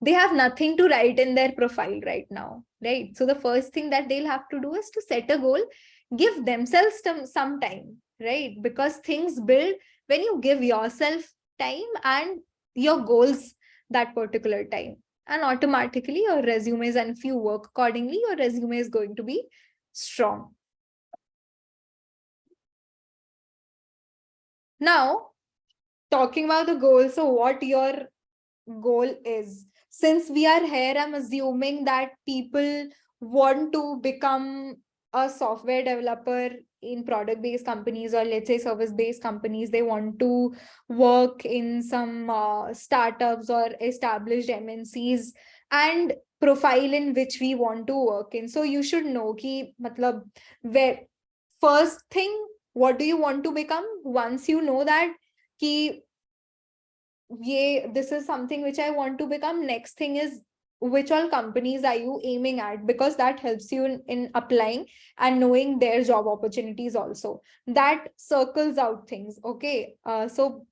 They have nothing to write in their profile right now, right? So the first thing that they'll have to do is to set a goal, give themselves some time, right? Because things build when you give yourself time and your goals that particular time, and automatically your resumes, and if you work accordingly, your resume is going to be strong. Now, talking about the goal, so what your goal is. Since we are here, I'm assuming that people want to become a software developer in product-based companies, or let's say service-based companies. They want to work in some startups or established MNCs, and profile in which we want to work in. So you should know ki matlab, where first thing, what do you want to become? Once you know that ki this is something which I want to become, next thing is which all companies are you aiming at, because that helps you in applying and knowing their job opportunities also. That circles out things. Okay. So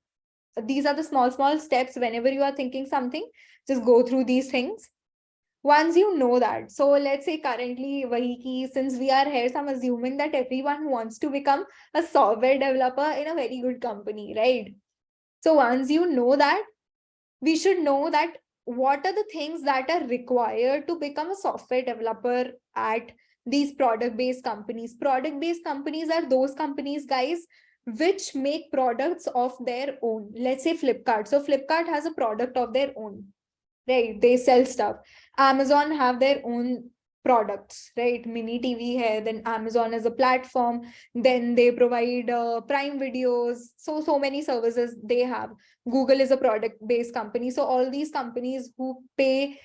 these are the small steps. Whenever you are thinking something, just go through these things. Once you know that, so let's say currently since we are here, so I'm assuming that everyone wants to become a software developer in a very good company, right? So once you know that, we should know that what are the things that are required to become a software developer at these product-based companies. Product-based companies are those companies, guys, which make products of their own. Let's say Flipkart. So Flipkart has a product of their own, right? They sell stuff. Amazon have their own products, right? Mini TV hai, then Amazon as a platform, then they provide Prime videos, so many services they have. Google is a product based company. So all these companies who pay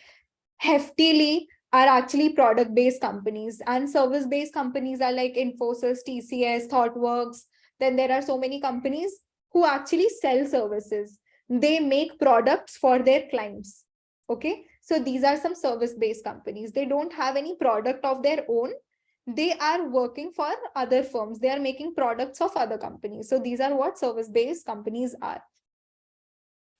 heftily are actually product based companies, and service based companies are like Infosys, TCS, ThoughtWorks. Then there are so many companies who actually sell services. They make products for their clients. Okay, so these are some service based companies. They don't have any product of their own. They are working for other firms. They are making products of other companies. So these are what service based companies are.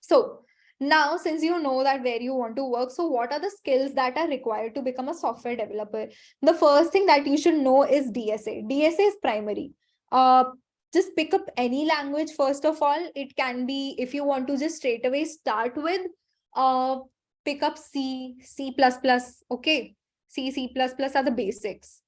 So now, since you know that where you want to work, so what are the skills that are required to become a software developer? The first thing that you should know is DSA. DSA is primary. Just pick up any language first of all. It can be, if you want to just straight away start with, pick up C, C++. Okay, C++ are the basics.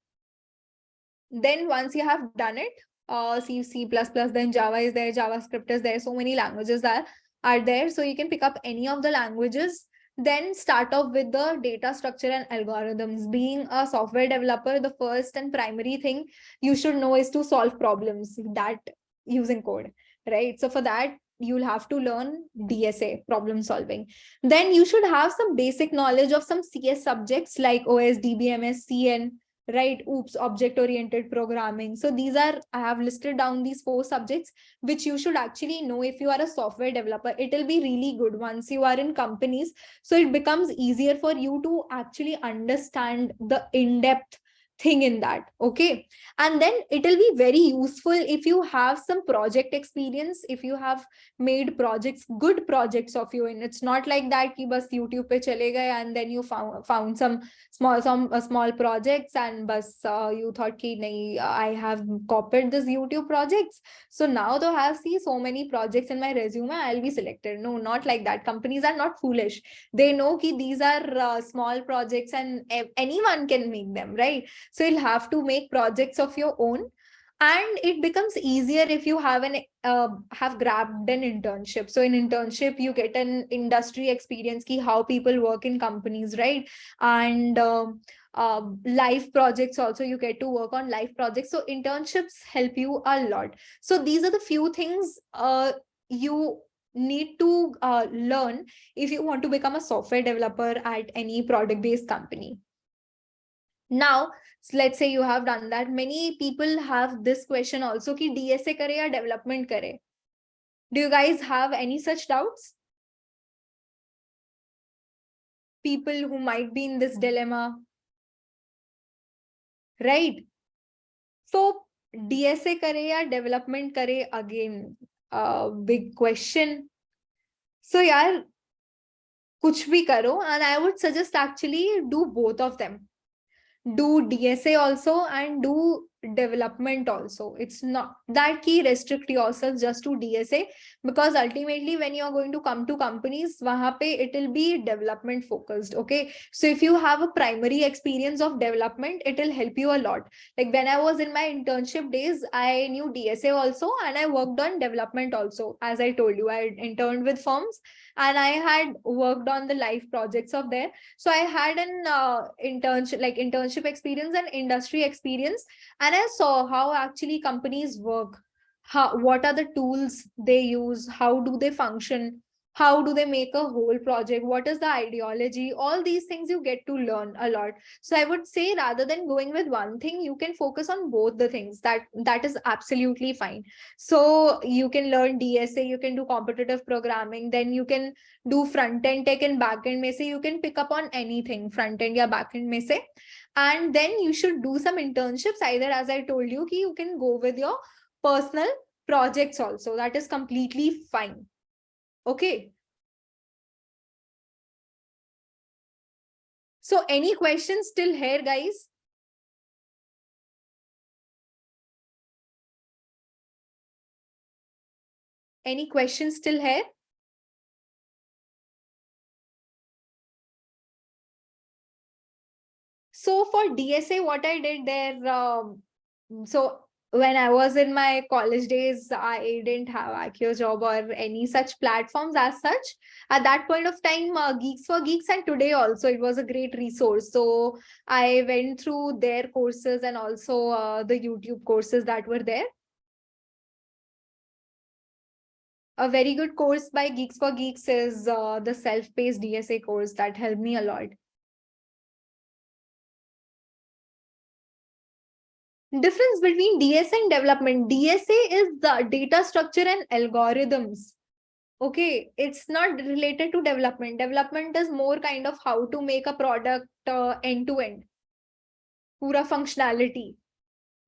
Then once you have done it, C, C++, then Java is there, JavaScript is there. So many languages are there. So you can pick up any of the languages, then start off with the data structure and algorithms. Being a software developer, the first and primary thing you should know is to solve problems that using code, right? So for that, you'll have to learn DSA, problem solving. Then you should have some basic knowledge of some CS subjects like OS, DBMS, CN, right? Oops, object oriented programming. So these are, I have listed down these 4 subjects which you should actually know if you are a software developer. It will be really good once you are in companies. So it becomes easier for you to actually understand the in-depth thing in that. Okay, and then it will be very useful if you have some project experience, if you have made projects, good projects of you. And it's not like that ki bas YouTube pe chale gaye and then you found some small projects and bas you thought ki nahi, I have copied this YouTube projects, so now though I have seen so many projects in my resume, I'll be selected. No, not like that. Companies are not foolish. They know ki these are small projects and anyone can make them, right? So you'll have to make projects of your own, and it becomes easier if you have grabbed an internship. So in internship you get an industry experience ki how people work in companies, right? And live projects also, you get to work on live projects. So internships help you a lot. So these are the few things you need to learn if you want to become a software developer at any product based company. Now, let's say you have done that. Many people have this question also ki DSA kare ya development kare. Do you guys have any such doubts? People who might be in this dilemma, right? So DSA kare ya development kare, again, big question. So yaar, kuch bhi karo, and I would suggest actually do both of them. Do DSA also and do development also. It's not that key restrict yourself just to DSA, because ultimately when you're going to come to companies, wahan pe it will be development focused. Okay, so if you have a primary experience of development, it will help you a lot. Like when I was in my internship days, I knew DSA also and I worked on development also. As I told you, I interned with firms and I had worked on the live projects of there. So I had an internship experience and industry experience, and I saw how actually companies work, what are the tools they use, how do they function, how do they make a whole project, what is the ideology. All these things you get to learn a lot. So I would say rather than going with one thing, you can focus on both the things. That is absolutely fine. So you can learn DSA, you can do competitive programming, then you can do front end tech and back end mein se. You can pick up on anything front end ya back end mein se. And then you should do some internships, either as I told you ki you can go with your personal projects also. That is completely fine. Okay, So any questions still here, guys? Any questions still here? So for DSA, what I did there, so when I was in my college days, I didn't have AccioJob or any such platforms as such. At that point of time, Geeks for Geeks, and today also, it was a great resource. So I went through their courses and also the YouTube courses that were there. A very good course by Geeks for Geeks is the self-paced DSA course that helped me a lot. Difference between DSA and development. DSA is the data structure and algorithms. Okay, it's not related to development. Development is more kind of how to make a product end to end, pura functionality.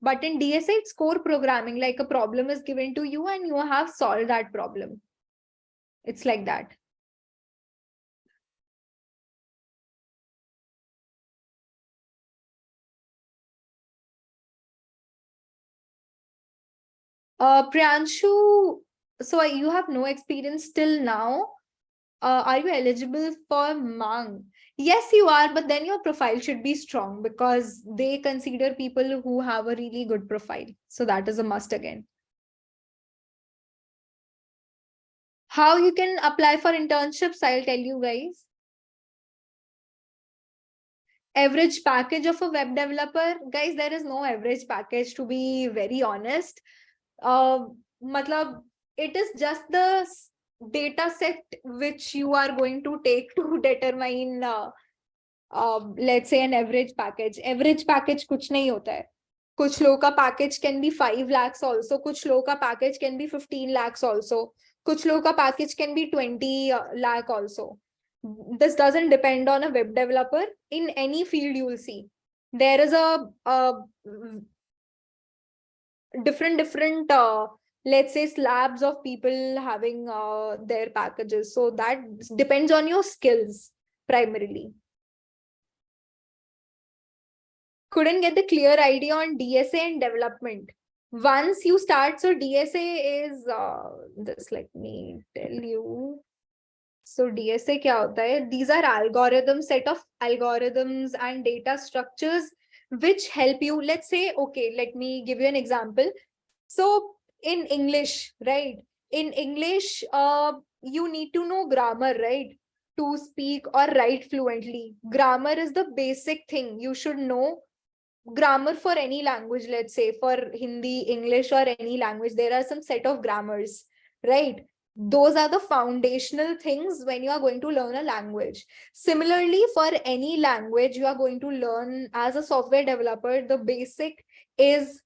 But in DSA, it's core programming, like a problem is given to you and you have solved that problem. It's like that. Priyanshu, so you have no experience till now. Are you eligible for MAANG? Yes, you are, but then your profile should be strong because they consider people who have a really good profile. So that is a must again. How you can apply for internships, I'll tell you guys. Average package of a web developer, guys, there is no average package, to be very honest. Matlab, it is just the data set which you are going to take to determine let's say an average package. Average package कुछ नहीं होता है. कुछ लोगों का package can be 5 lakhs also. कुछ लोगों का package can be 15 lakhs also. कुछ लोगों का package can be 20 lakh also. This doesn't depend on a web developer. In any field you will see there is a different let's say slabs of people having their packages. So that depends on your skills primarily. Couldn't get the clear idea on DSA and development. Once you start, so DSA is this, let me tell you. So DSA kya hota hai? These are algorithms, set of algorithms and data structures which help you. Let's say, okay, let me give you an example. So in English, right? In English, you need to know grammar, right? To speak or write fluently. Grammar is the basic thing. You should know grammar for any language. Let's say for Hindi, English, or any language, there are some set of grammars, right? Those are the foundational things when you are going to learn a language. Similarly, for any language you are going to learn as a software developer, the basic is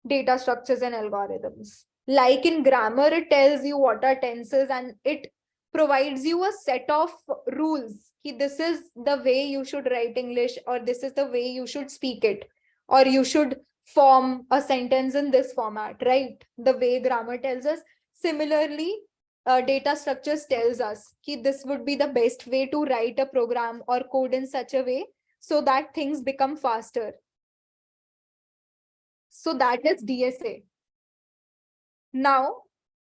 data structures and algorithms. Like in grammar, it tells you what are tenses and it provides you a set of rules. This is the way you should write English, or this is the way you should speak it, or you should form a sentence in this format, right? The way grammar tells us. Similarly, data structures tells us this would be the best way to write a program or code in such a way so that things become faster. So that is DSA. Now,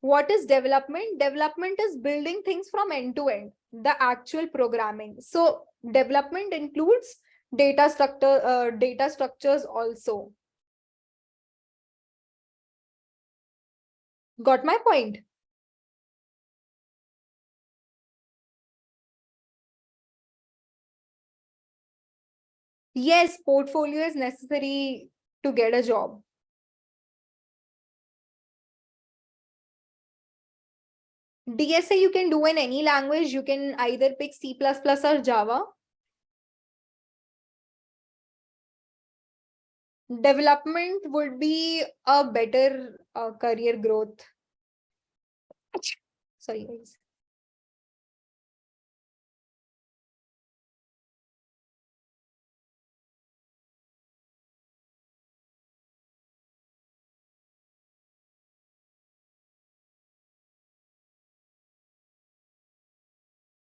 what is development? Development is building things from end to end, the actual programming. So development includes data structures also. Got my point? Yes, portfolio is necessary to get a job. DSA you can do in any language. You can either pick C++ or Java. Development would be a better career growth. Sorry, guys.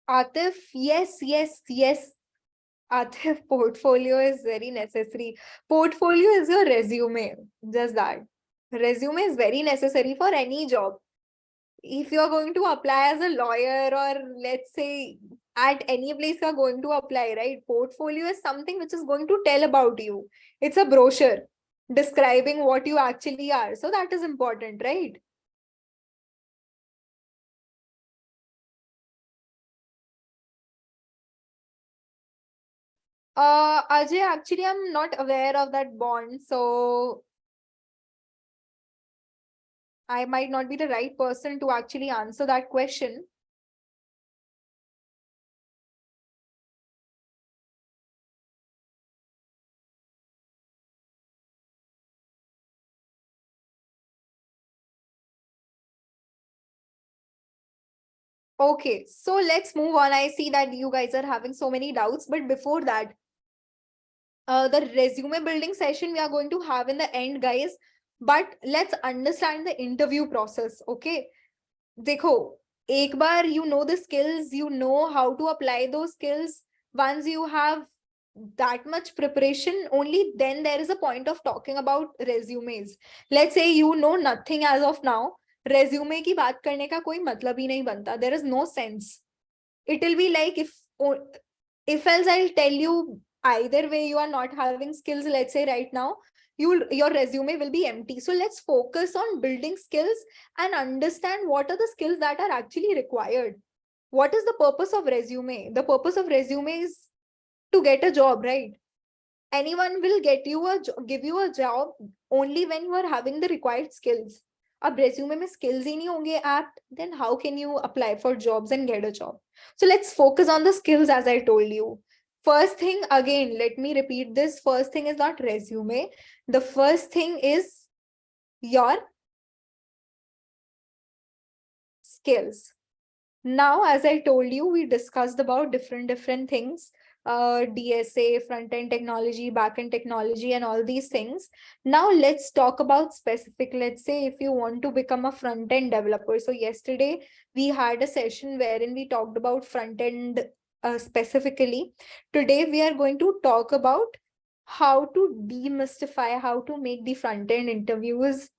Atif, yes. Atif, portfolio is very necessary. Portfolio is your resume. Just that. Resume is very necessary for any job. If you're going to apply as a lawyer, or let's say at any place you're going to apply, right? Portfolio is something which is going to tell about you. It's a brochure describing what you actually are. So that is important, right? Ajay, actually, I'm not aware of that bond, so I might not be the right person to actually answer that question. Okay, so let's move on. I see that you guys are having so many doubts, but before that, the resume building session we are going to have in the end, guys. But let's understand the interview process. Okay, देखो, एक बार you know the skills, you know how to apply those skills. Once you have that much preparation, only then there is a point of talking about resumes. Let's say you know nothing as of now. Resume की बात करने का कोई मतलब ही नहीं बनता. There is no sense. It will be like if else I'll tell you either way you are not having skills, let's say right now, your resume will be empty. So let's focus on building skills and understand what are the skills that are actually required. What is the purpose of resume? The purpose of resume is to get a job, right? Anyone will give you a job only when you are having the required skills. अब resume में skills ही नहीं होंगे apt, then how can you apply for jobs and get a job? So let's focus on the skills as I told you. First thing, again, let me repeat this. First thing is not resume. The first thing is your skills. Now, as I told you, we discussed about different things, DSA, front-end technology, back-end technology, and all these things. Now, let's talk about specific. Let's say if you want to become a front-end developer. So yesterday, we had a session wherein we talked about front-end specifically. Today, we are going to talk about how to demystify, how to make the front-end interviews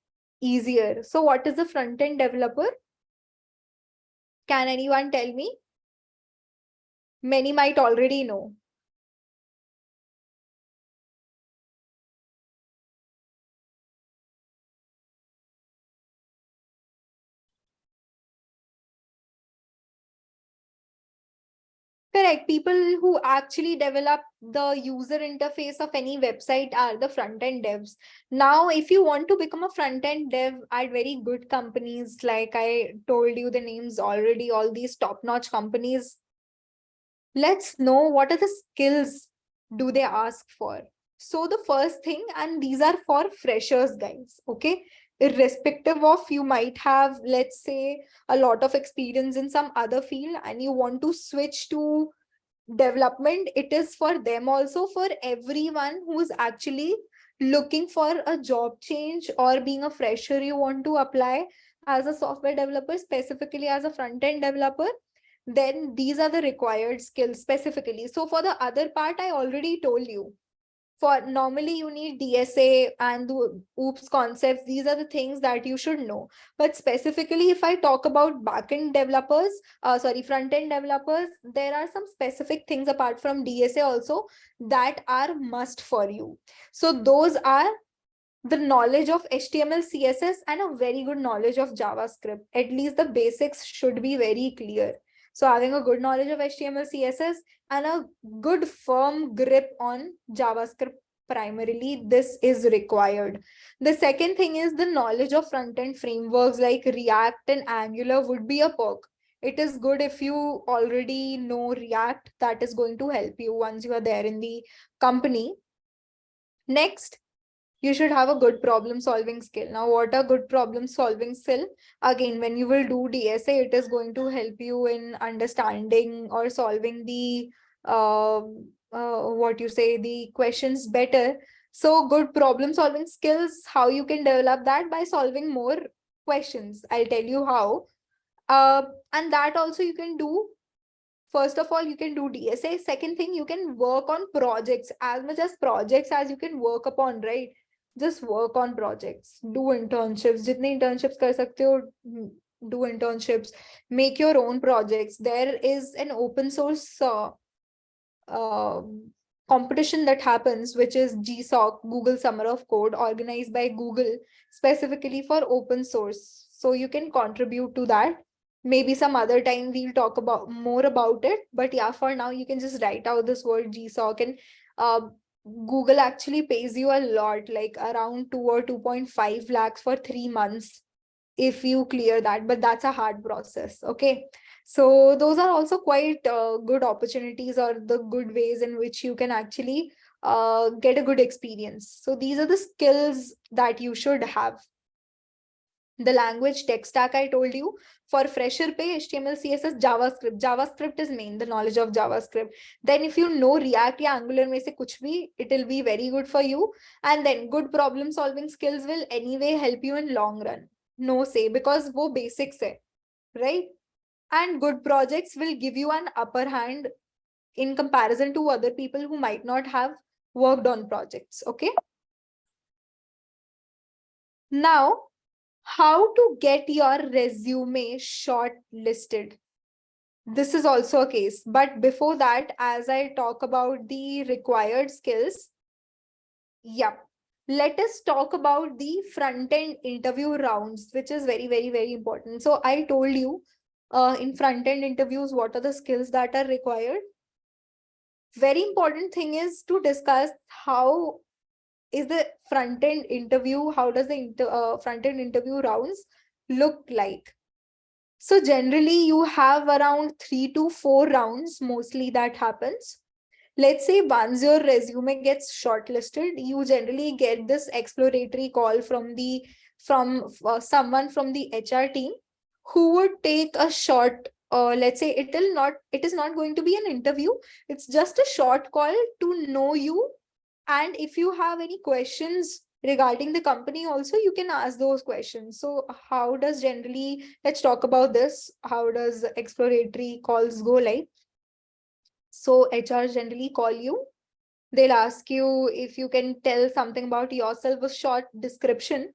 easier. So what is a front-end developer? Can anyone tell me? Many might already know. Correct. People who actually develop the user interface of any website are the front-end devs. Now, if you want to become a front-end dev at very good companies, like I told you the names already, all these top-notch companies, let's know what are the skills do they ask for. So the first thing, and these are for freshers, guys, okay? Irrespective of you might have, let's say, a lot of experience in some other field and you want to switch to development, it is for them also. For everyone who's actually looking for a job change or being a fresher, you want to apply as a software developer, specifically as a front-end developer, then these are the required skills specifically. So for the other part, I already told you. For normally you need DSA and the OOPS concepts. These are the things that you should know. But specifically, if I talk about backend developers, front-end developers, there are some specific things apart from DSA also that are must for you. So those are the knowledge of HTML, CSS, and a very good knowledge of JavaScript. At least the basics should be very clear. So having a good knowledge of HTML, CSS, and a good firm grip on JavaScript primarily, this is required. The second thing is the knowledge of front-end frameworks like React and Angular would be a perk. It is good if you already know React. That is going to help you once you are there in the company. Next, you should have a good problem solving skill. Now, what a good problem solving skill? Again, when you will do DSA, it is going to help you in understanding or solving the what you say, the questions better. So good problem solving skills, how you can develop that by solving more questions. I'll tell you how. And that also you can do First of all, you can do DSA. Second thing, you can work on projects, as much as projects as you can work upon, right? Just work on projects, do internships. Jitne internships kar sakte ho, do internships, make your own projects. There is an open source uh, competition that happens, which is GSOC, Google Summer of Code, organized by Google specifically for open source. So you can contribute to that. Maybe some other time we'll talk about more about it. But yeah, for now, you can just write out this word GSOC, and uh, Google actually pays you a lot, like around 2 or 2.5 lakhs for 3 months if you clear that, but that's a hard process. Okay. So those are also quite good opportunities, or the good ways in which you can actually get a good experience. So these are the skills that you should have. The language tech stack I told you, for fresher pay, HTML, CSS, JavaScript. JavaScript is main, the knowledge of JavaScript. Then if you know React या Angular में से कुछ भी, it will be very good for you. And then good problem solving skills will anyway help you in long run. No say, because वो basics है, right? And good projects will give you an upper hand in comparison to other people who might not have worked on projects. Okay. Now, how to get your resume shortlisted. This is also a case. But before that, as I talk about the required skills, let us talk about the front-end interview rounds, which is very, very, very important. So I told you in front-end interviews, what are the skills that are required. Very important thing is to discuss how is the front-end interview, how does the front-end interview rounds look like. So generally you have around 3 to 4 rounds mostly that happens. Let's say once your resume gets shortlisted, you generally get this exploratory call from someone from the HR team who would take a short, let's say it is not going to be an interview. It's just a short call to know you. And if you have any questions regarding the company also, you can ask those questions. So how does generally, let's talk about this. How does exploratory calls go like? So HR generally call you. They'll ask you if you can tell something about yourself, a short description.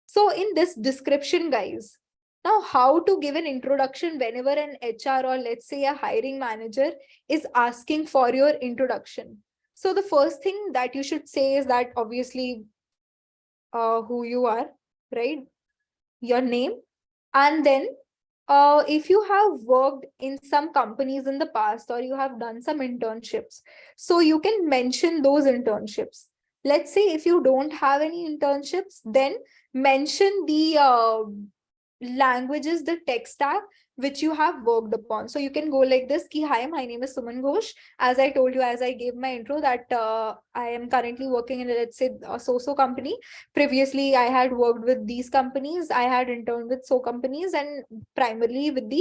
So in this description, guys, now how to give an introduction whenever an HR or let's say a hiring manager is asking for your introduction. So the first thing that you should say is that obviously who you are, right? Your name. And then if you have worked in some companies in the past, or you have done some internships, so you can mention those internships. Let's say if you don't have any internships, then mention the languages, the tech stack which you have worked upon. So you can go like this ki, hi, my name is Suman Ghosh. As I told you, as I gave my intro, that I am currently working in, let's say, a so company. Previously I had worked with these companies, I had interned with so companies, and primarily with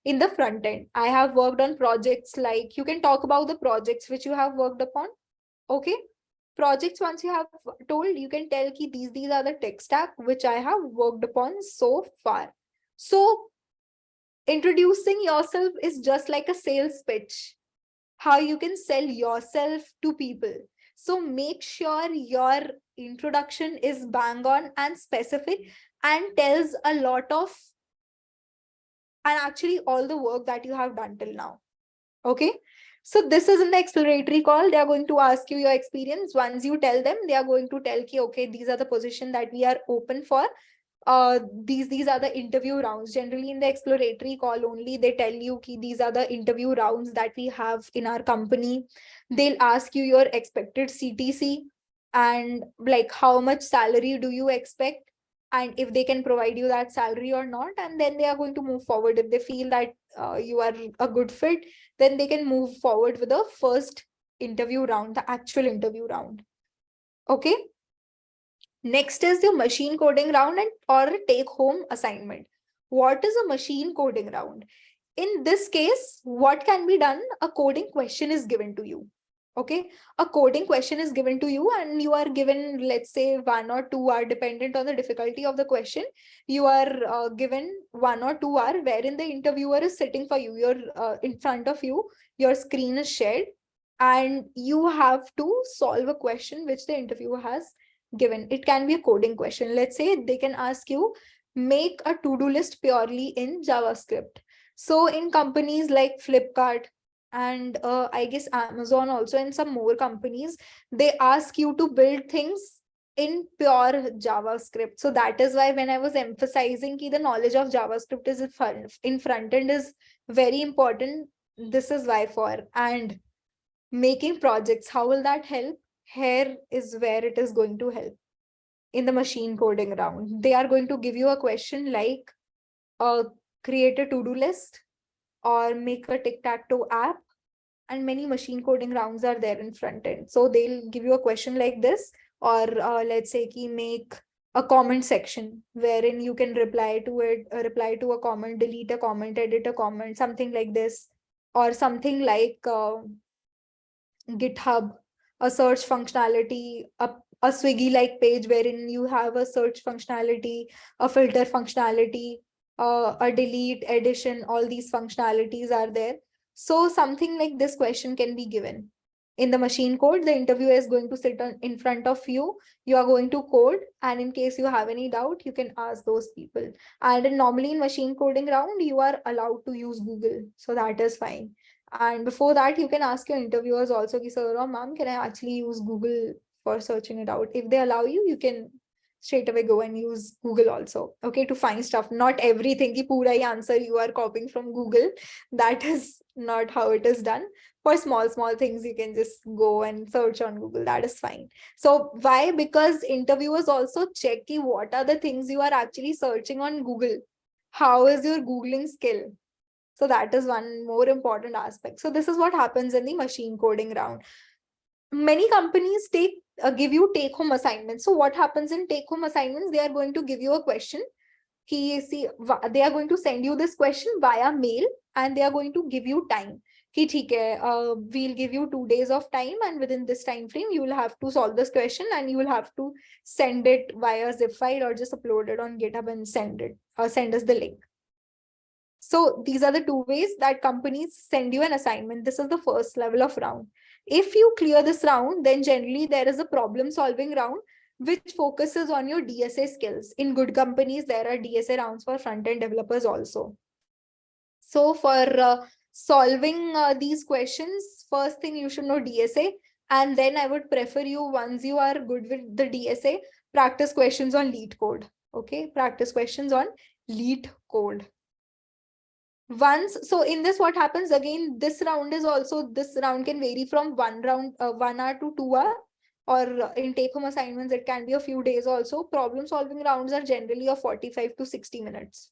in the front end I have worked on projects. Like, you can talk about the projects which you have worked upon. Okay. Projects, once you have told, you can tell ki these are the tech stack which I have worked upon so far. So introducing yourself is just like a sales pitch, how you can sell yourself to people. So make sure your introduction is bang on and specific and tells a lot of, and actually all the work that you have done till now. Okay. So this is in the exploratory call. They are going to ask you your experience. Once you tell them, they are going to tell you, okay, these are the positions that we are open for. These are the interview rounds. Generally in the exploratory call only, they tell you ki these are the interview rounds that we have in our company. They'll ask you your expected CTC and like how much salary do you expect, and if they can provide you that salary or not. And then they are going to move forward. If they feel that you are a good fit, then they can move forward with the first interview round, the actual interview round. Okay. Next is the machine coding round or a take home assignment. What is a machine coding round? In this case, what can be done? A coding question is given to you. Okay, a coding question is given to you and you are given, let's say 1 or 2 are dependent on the difficulty of the question. You are given 1 or 2 hour wherein the interviewer is sitting for you. You're in front of you, your screen is shared, and you have to solve a question which the interviewer has given. It can be a coding question. Let's say they can ask you, make a to-do list purely in JavaScript. So in companies like Flipkart, and I guess Amazon also, and some more companies, they ask you to build things in pure JavaScript. So that is why when I was emphasizing the knowledge of JavaScript is in front end is very important. This is why for. And making projects, how will that help? Here is where it is going to help. In the machine coding round, they are going to give you a question like, create a to-do list or make a tic-tac-toe app, and many machine coding rounds are there in front end. So they'll give you a question like this, or let's say make a comment section wherein you can reply to it, reply to a comment, delete a comment, edit a comment, something like this, or something like GitHub, a search functionality, a Swiggy like page wherein you have a search functionality, a filter functionality, a delete, addition, all these functionalities are there. So something like this question can be given. In the machine code, the interviewer is going to sit in front of you. You are going to code, and in case you have any doubt, you can ask those people. And normally in machine coding round, you are allowed to use Google, so that is fine. And before that, you can ask your interviewers also, sir or ma'am, can I actually use Google for searching it out? If they allow you, you can straight away go and use Google also, okay, to find stuff. Not everything ki pura hi answer you are copying from Google. That is not how it is done. For small things, you can just go and search on Google. That is fine. So why? Because interviewers also check ki what are the things you are actually searching on Google. How is your Googling skill? So that is one more important aspect. So this is what happens in the machine coding round. Many companies give you take home assignments. So what happens in take home assignments? They are going to give you a question. They are going to send you this question via mail, and they are going to give you time. We'll give you 2 days of time, and within this time frame, you will have to solve this question, and you will have to send it via zip file or just upload it on GitHub and send us the link. So these are the 2 ways that companies send you an assignment. This is the first level of round. If you clear this round, then generally there is a problem solving round which focuses on your DSA skills. In good companies, there are DSA rounds for front-end developers also. So for solving these questions, first thing you should know DSA, and then I would prefer you, once you are good with the DSA, practice questions on lead code. Okay, practice questions on lead code. So in this, what happens again, this round can vary from 1 hour to 2 hour, or in take home assignments it can be a few days also. Problem solving rounds are generally of 45 to 60 minutes.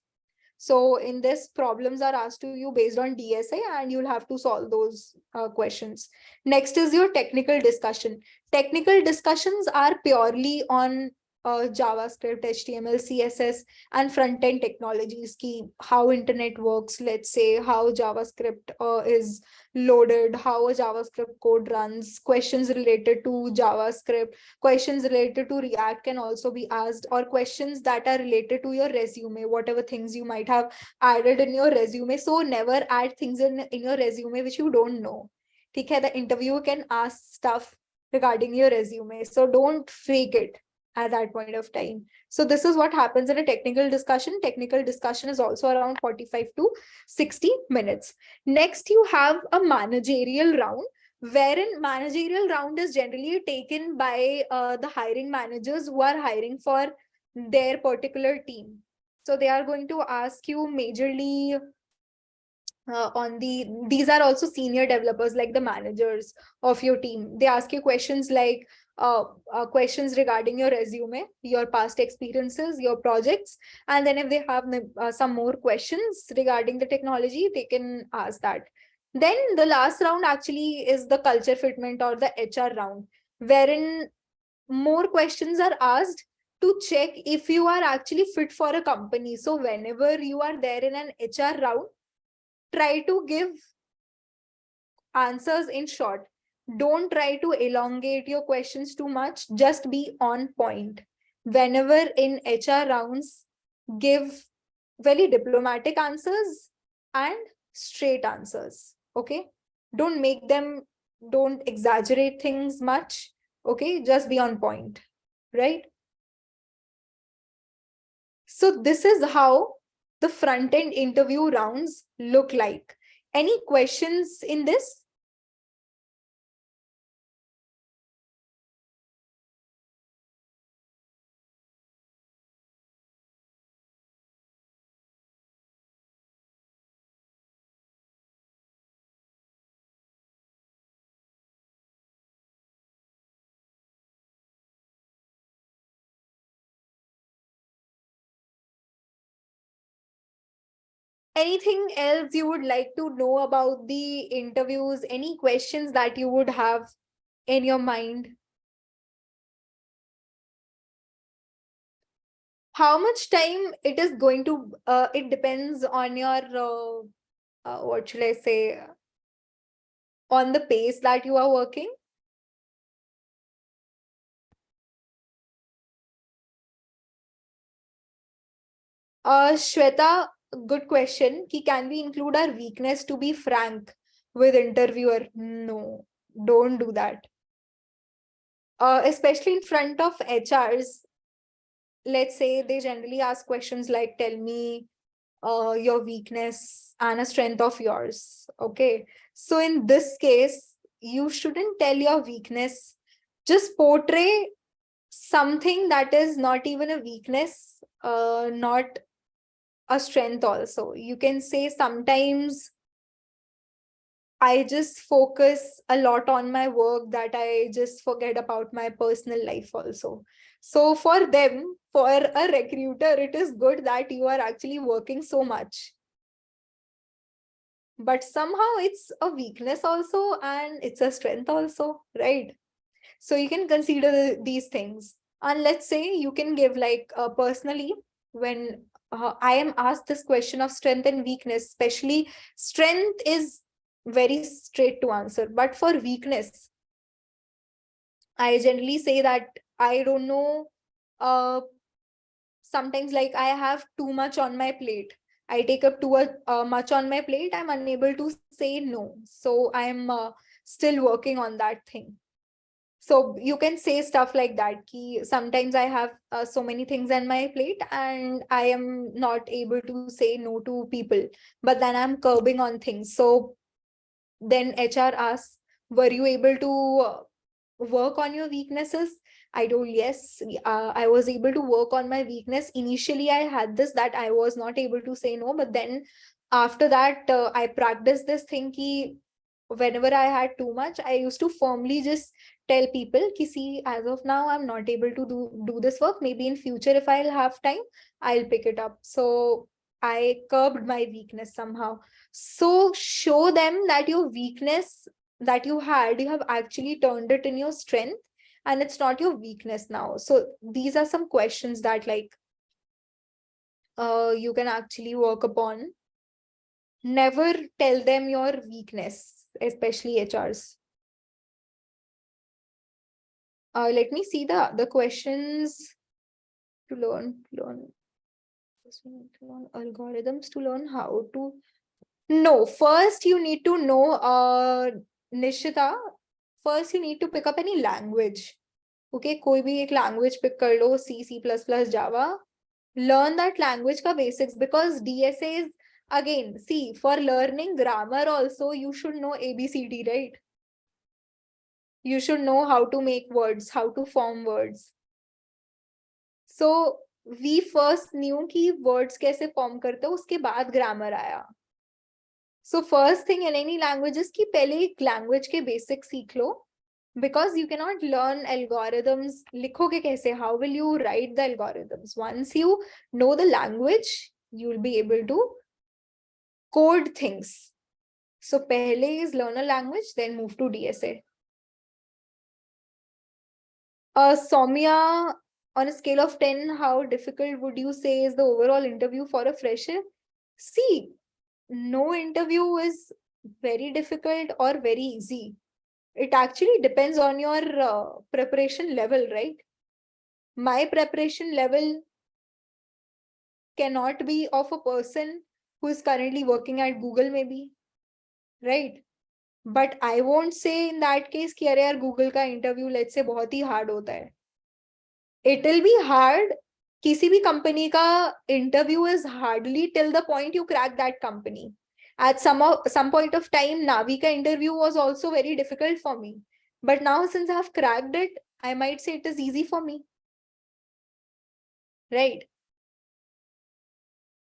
So in this, problems are asked to you based on DSA, and you'll have to solve those questions. Next is your technical discussion. Technical discussions are purely on JavaScript, HTML, CSS, and front-end technologies, how internet works, let's say how JavaScript is loaded, how a JavaScript code runs, questions related to JavaScript, questions related to React can also be asked, or questions that are related to your resume, whatever things you might have added in your resume. So never add things in your resume which you don't know. Okay, the interviewer can ask stuff regarding your resume, so don't fake it at that point of time. So this is what happens in a technical discussion. Technical discussion is also around 45 to 60 minutes. Next, you have a managerial round, wherein managerial round is generally taken by the hiring managers who are hiring for their particular team. So they are going to ask you majorly these are also senior developers, like the managers of your team. They ask you questions like questions regarding your resume, your past experiences, your projects, and then if they have some more questions regarding the technology, they can ask that. Then the last round actually is the culture fitment, or the HR round, wherein more questions are asked to check if you are actually fit for a company. So whenever you are there in an HR round, try to give answers in short. Don't try to elongate your questions too much. Just be on point. Whenever in HR rounds, give very diplomatic answers and straight answers. Okay. Don't make them, don't exaggerate things much. Okay. Just be on point. Right. So this is how the front end interview rounds look like. Any questions in this? Anything else you would like to know about the interviews? Any questions that you would have in your mind? How much time it is going to, it depends on your, what should I say, on the pace that you are working. Shweta, good question. Can we include our weakness to be frank with interviewer? No, don't do that. Especially in front of HRs, let's say they generally ask questions like, tell me your weakness and a strength of yours. Okay. So in this case, you shouldn't tell your weakness. Just portray something that is not even a weakness, not a strength also. You can say sometimes I just focus a lot on my work that I just forget about my personal life also. So for them, for a recruiter, it is good that you are actually working so much. But somehow it's a weakness also and it's a strength also, right? So you can consider these things. And let's say you can give like personally, when I am asked this question of strength and weakness, especially strength is very straight to answer. But for weakness, I generally say that I don't know. Sometimes like I have too much on my plate. I take up too much on my plate. I'm unable to say no. So I'm still working on that thing. So you can say stuff like that. Ki sometimes I have so many things on my plate and I am not able to say no to people, but then I'm curbing on things. So then HR asks, were you able to work on your weaknesses? I told yes, I was able to work on my weakness. Initially, I had this that I was not able to say no, but then after that, I practiced this thing ki whenever I had too much, I used to firmly just tell people ki see, as of now, I'm not able to do this work. Maybe in future, if I'll have time, I'll pick it up. So I curbed my weakness somehow. So show them that your weakness that you had, you have actually turned it in your strength and it's not your weakness now. So these are some questions that like you can actually work upon. Never tell them your weakness, especially HRs. Let me see the other questions. To learn algorithms, to learn how to. No, first you need to know, Nishita, first you need to pick up any language. Okay, कोई भी एक language pick कर लो, C, C++, Java. Learn that language ka basics, because DSAs, again, see, for learning grammar also, you should know ABCD, right? You should know how to make words, how to form words. So we first knew कि words कैसे form करते हैं, उसके बाद grammar आया. So first thing in any language is कि पहले एक language के basics सीख लो, because you cannot learn algorithms. लिखोगे कैसे? How will you write the algorithms? Once you know the language, you will be able to code things. So पहले is learn a language, then move to DSA. Soumya, on a scale of 10, how difficult would you say is the overall interview for a fresher? See, no interview is very difficult or very easy. It actually depends on your preparation level, right? My preparation level cannot be of a person who is currently working at Google, maybe, right? But I won't say in that case कि अरे यार Google का interview let's say बहुत ही hard होता है. It will be hard. किसी भी company का interview is hardly till the point you crack that company. At some point of time, Navi ka interview was also very difficult for me. But now since I have cracked it, I might say it is easy for me. Right?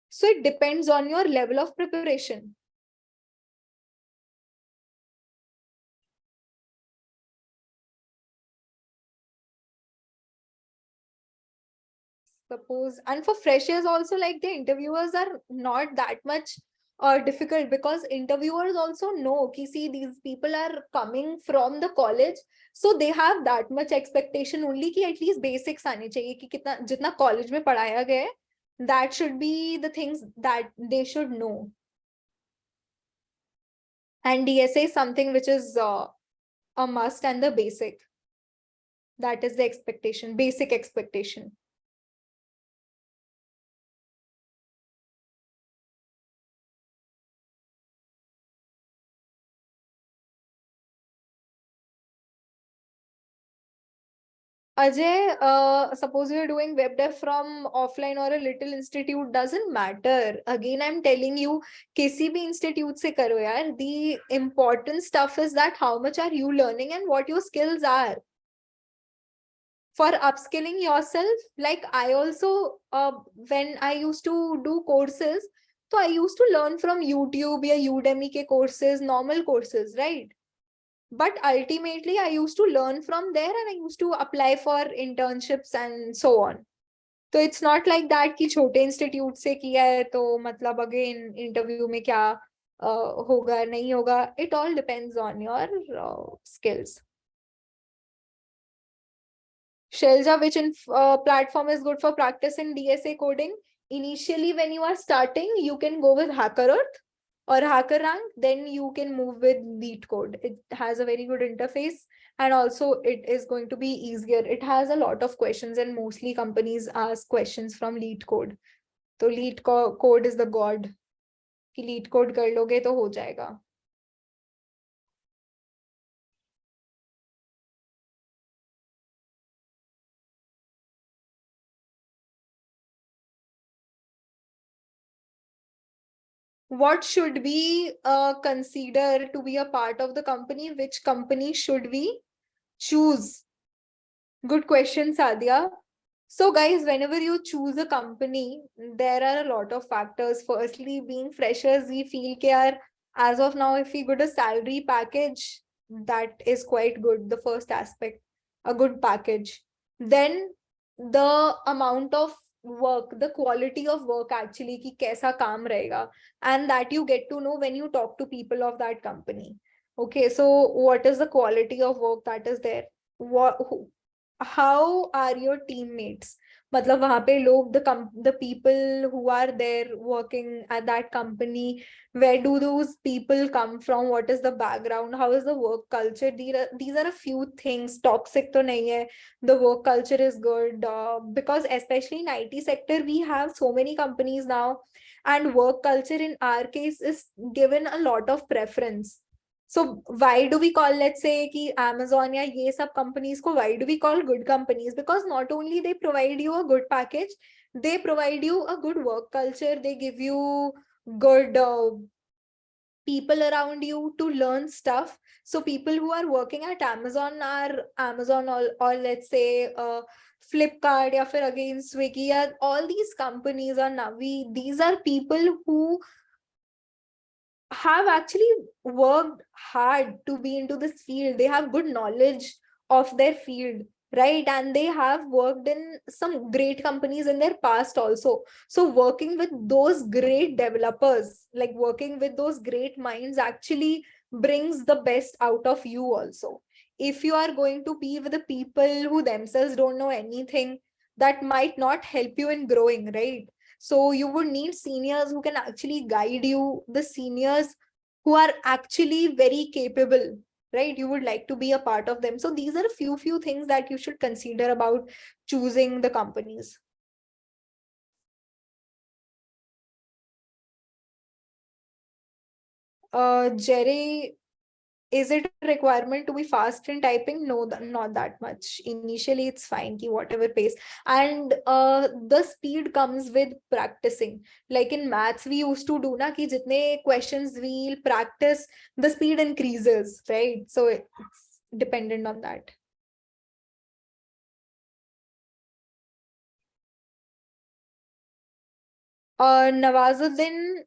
So it depends on your level of preparation. Suppose, and for freshers also, like the interviewers are not that much difficult, because interviewers also know कि see these people are coming from the college, so they have that much expectation only कि at least basics आने चाहिए कि कितना जितना college में पढ़ाया गया है, that should be the things that they should know. And DSA is something which is a must and the basic. That is the expectation, basic expectation. Ajay, suppose you're doing web dev from offline or a little institute, doesn't matter. Again, I'm telling you, किसी भी institute से करो यार. The important stuff is that how much are you learning and what your skills are. For upskilling yourself, like I also, when I used to do courses, so I used to learn from YouTube या Udemy के courses, normal courses, right? But ultimately I used to learn from there and I used to apply for internships and so on. So it's not like that कि छोटे institute से किया है तो मतलब again interview में क्या होगा नहीं होगा. It all depends on your skills. Shelja, which platform is good for practice in DSA coding? Initially, when you are starting, you can go with HackerEarth or HackerRank, then you can move with LeetCode. It has a very good interface and also it is going to be easier. It has a lot of questions and mostly companies ask questions from LeetCode. So LeetCode is the god. कि LeetCode कर लोगे तो हो जाएगा. What should we consider to be a part of the company? Which company should we choose? Good question, Sadia. So guys, whenever you choose a company, there are a lot of factors. Firstly, being freshers, we feel that as of now, if we get a salary package, that is quite good. The first aspect, a good package. Then the amount of work, the quality of work actually, कि कैसा काम रहेगा, and that you get to know when you talk to people of that company. Okay, so what is the quality of work that is there? How are your teammates? मतलब वहां पे लोग, the people who are there working at that company, where do those people come from? What is the background? How is the work culture? These are a few things. Toxic to nahi hai. The work culture is good, because especially in IT sector we have so many companies now, and work culture in our case is given a lot of preference. So why do we call, let's say, कि Amazon या ये सब companies को, why do we call good companies? Because not only they provide you a good package, they provide you a good work culture. They give you good people around you to learn stuff. So people who are working at Amazon are Amazon, or let's say Flipkart या फिर again Swiggy, all these companies are Navi. These are people who have actually worked hard to be into this field. They have good knowledge of their field, right? And they have worked in some great companies in their past also. So working with those great developers, like working with those great minds, actually brings the best out of you also. If you are going to be with the people who themselves don't know anything, that might not help you in growing, right? So you would need seniors who can actually guide you, the seniors who are actually very capable, right? You would like to be a part of them. So these are a few things that you should consider about choosing the companies. Jerry, is it a requirement to be fast in typing? No, not that much. Initially, it's fine, ki whatever pace. And the speed comes with practicing. Like in maths, we used to do na ki jitne questions we'll practice, the speed increases, right? So it's dependent on that. Nawazuddin,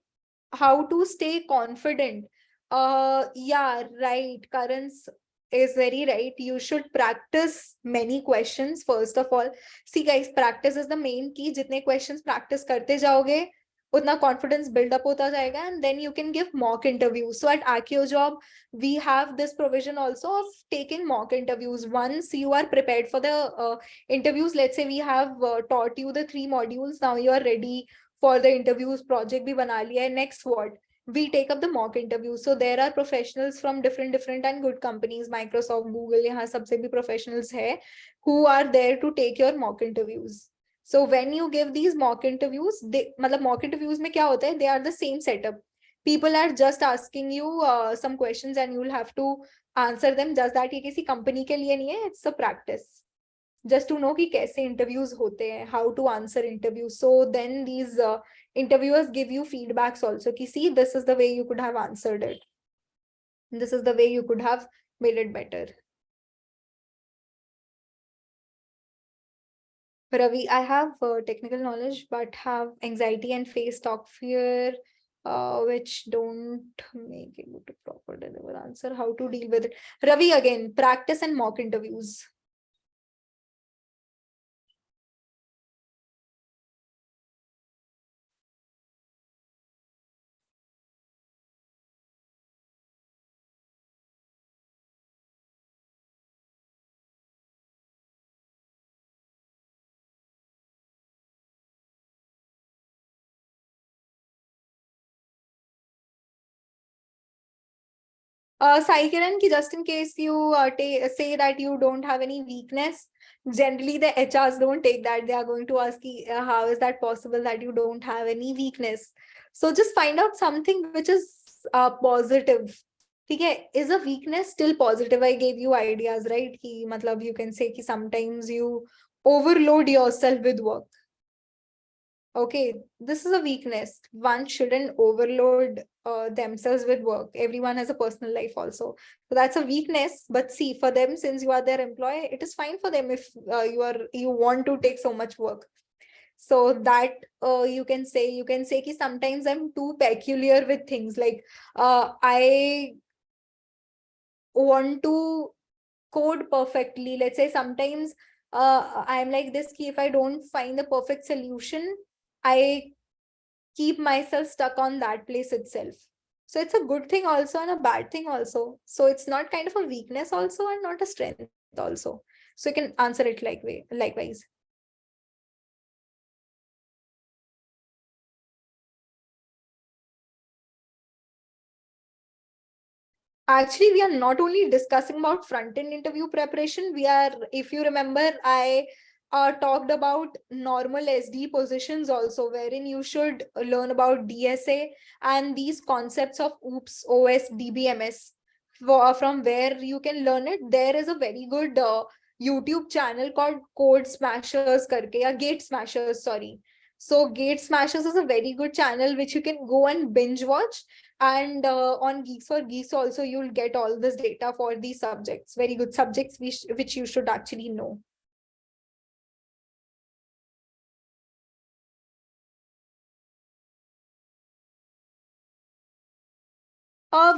how to stay confident? Yeah, right. Karan's is very right. You should practice many questions first of all. See guys, practice is the main key. Jitne questions practice karte jaoge, utna confidence build up hota jayega, and then you can give mock interviews. So at AccioJob, we have this provision also of taking mock interviews. Once you are prepared for the interviews, let's say we have taught you the 3 modules, now you are ready for the interviews, project bhi bana liya hai, next what? We take up the mock interviews. So there are professionals from different and good companies, Microsoft, Google, yahan sabse bhi professionals hai who are there to take your mock interviews. So when you give these mock interviews, they, matlab mock interviews mein kya hota hai, they are the same setup. People are just asking you some questions and you will have to answer them. Just that ye kisi company ke liye nahi hai, it's a practice. Just to know कि कैसे interviews होते हैं, how to answer interviews. So then these interviewers give you feedbacks also कि see, this is the way you could have answered it. This is the way you could have made it better. Ravi, I have technical knowledge, but have anxiety and face talk fear, which don't make able to proper deliver answer. How to deal with it? Ravi, again, practice and mock interviews. Sai Kiran, ki just in case you say that you don't have any weakness, generally the HRs don't take that. They are going to ask you, how is that possible that you don't have any weakness? So just find out something which is positive. Okay, is a weakness still positive? I gave you ideas, right? Ki, matlab, you can say ki sometimes you overload yourself with work. Okay, this is a weakness. One shouldn't overload themselves with work. Everyone has a personal life also. So that's a weakness. But see, for them, since you are their employee, it is fine for them if you want to take so much work. So that you can say ki sometimes I'm too peculiar with things. Like I want to code perfectly. Let's say sometimes I'm like this ki if I don't find the perfect solution, I keep myself stuck on that place itself. So it's a good thing also and a bad thing also. So it's not kind of a weakness also and not a strength also. So you can answer it likewise. Actually, we are not only discussing about front-end interview preparation. We are, if you remember, I talked about normal SD positions also, wherein you should learn about DSA and these concepts of OOPS, OS, DBMS. From where you can learn it, there is a very good YouTube channel called Code Smashers karke, ya Gate Smashers, sorry. So Gate Smashers is a very good channel which you can go and binge watch. And on Geeks for Geeks also, you'll get all this data for these subjects, very good subjects which you should actually know.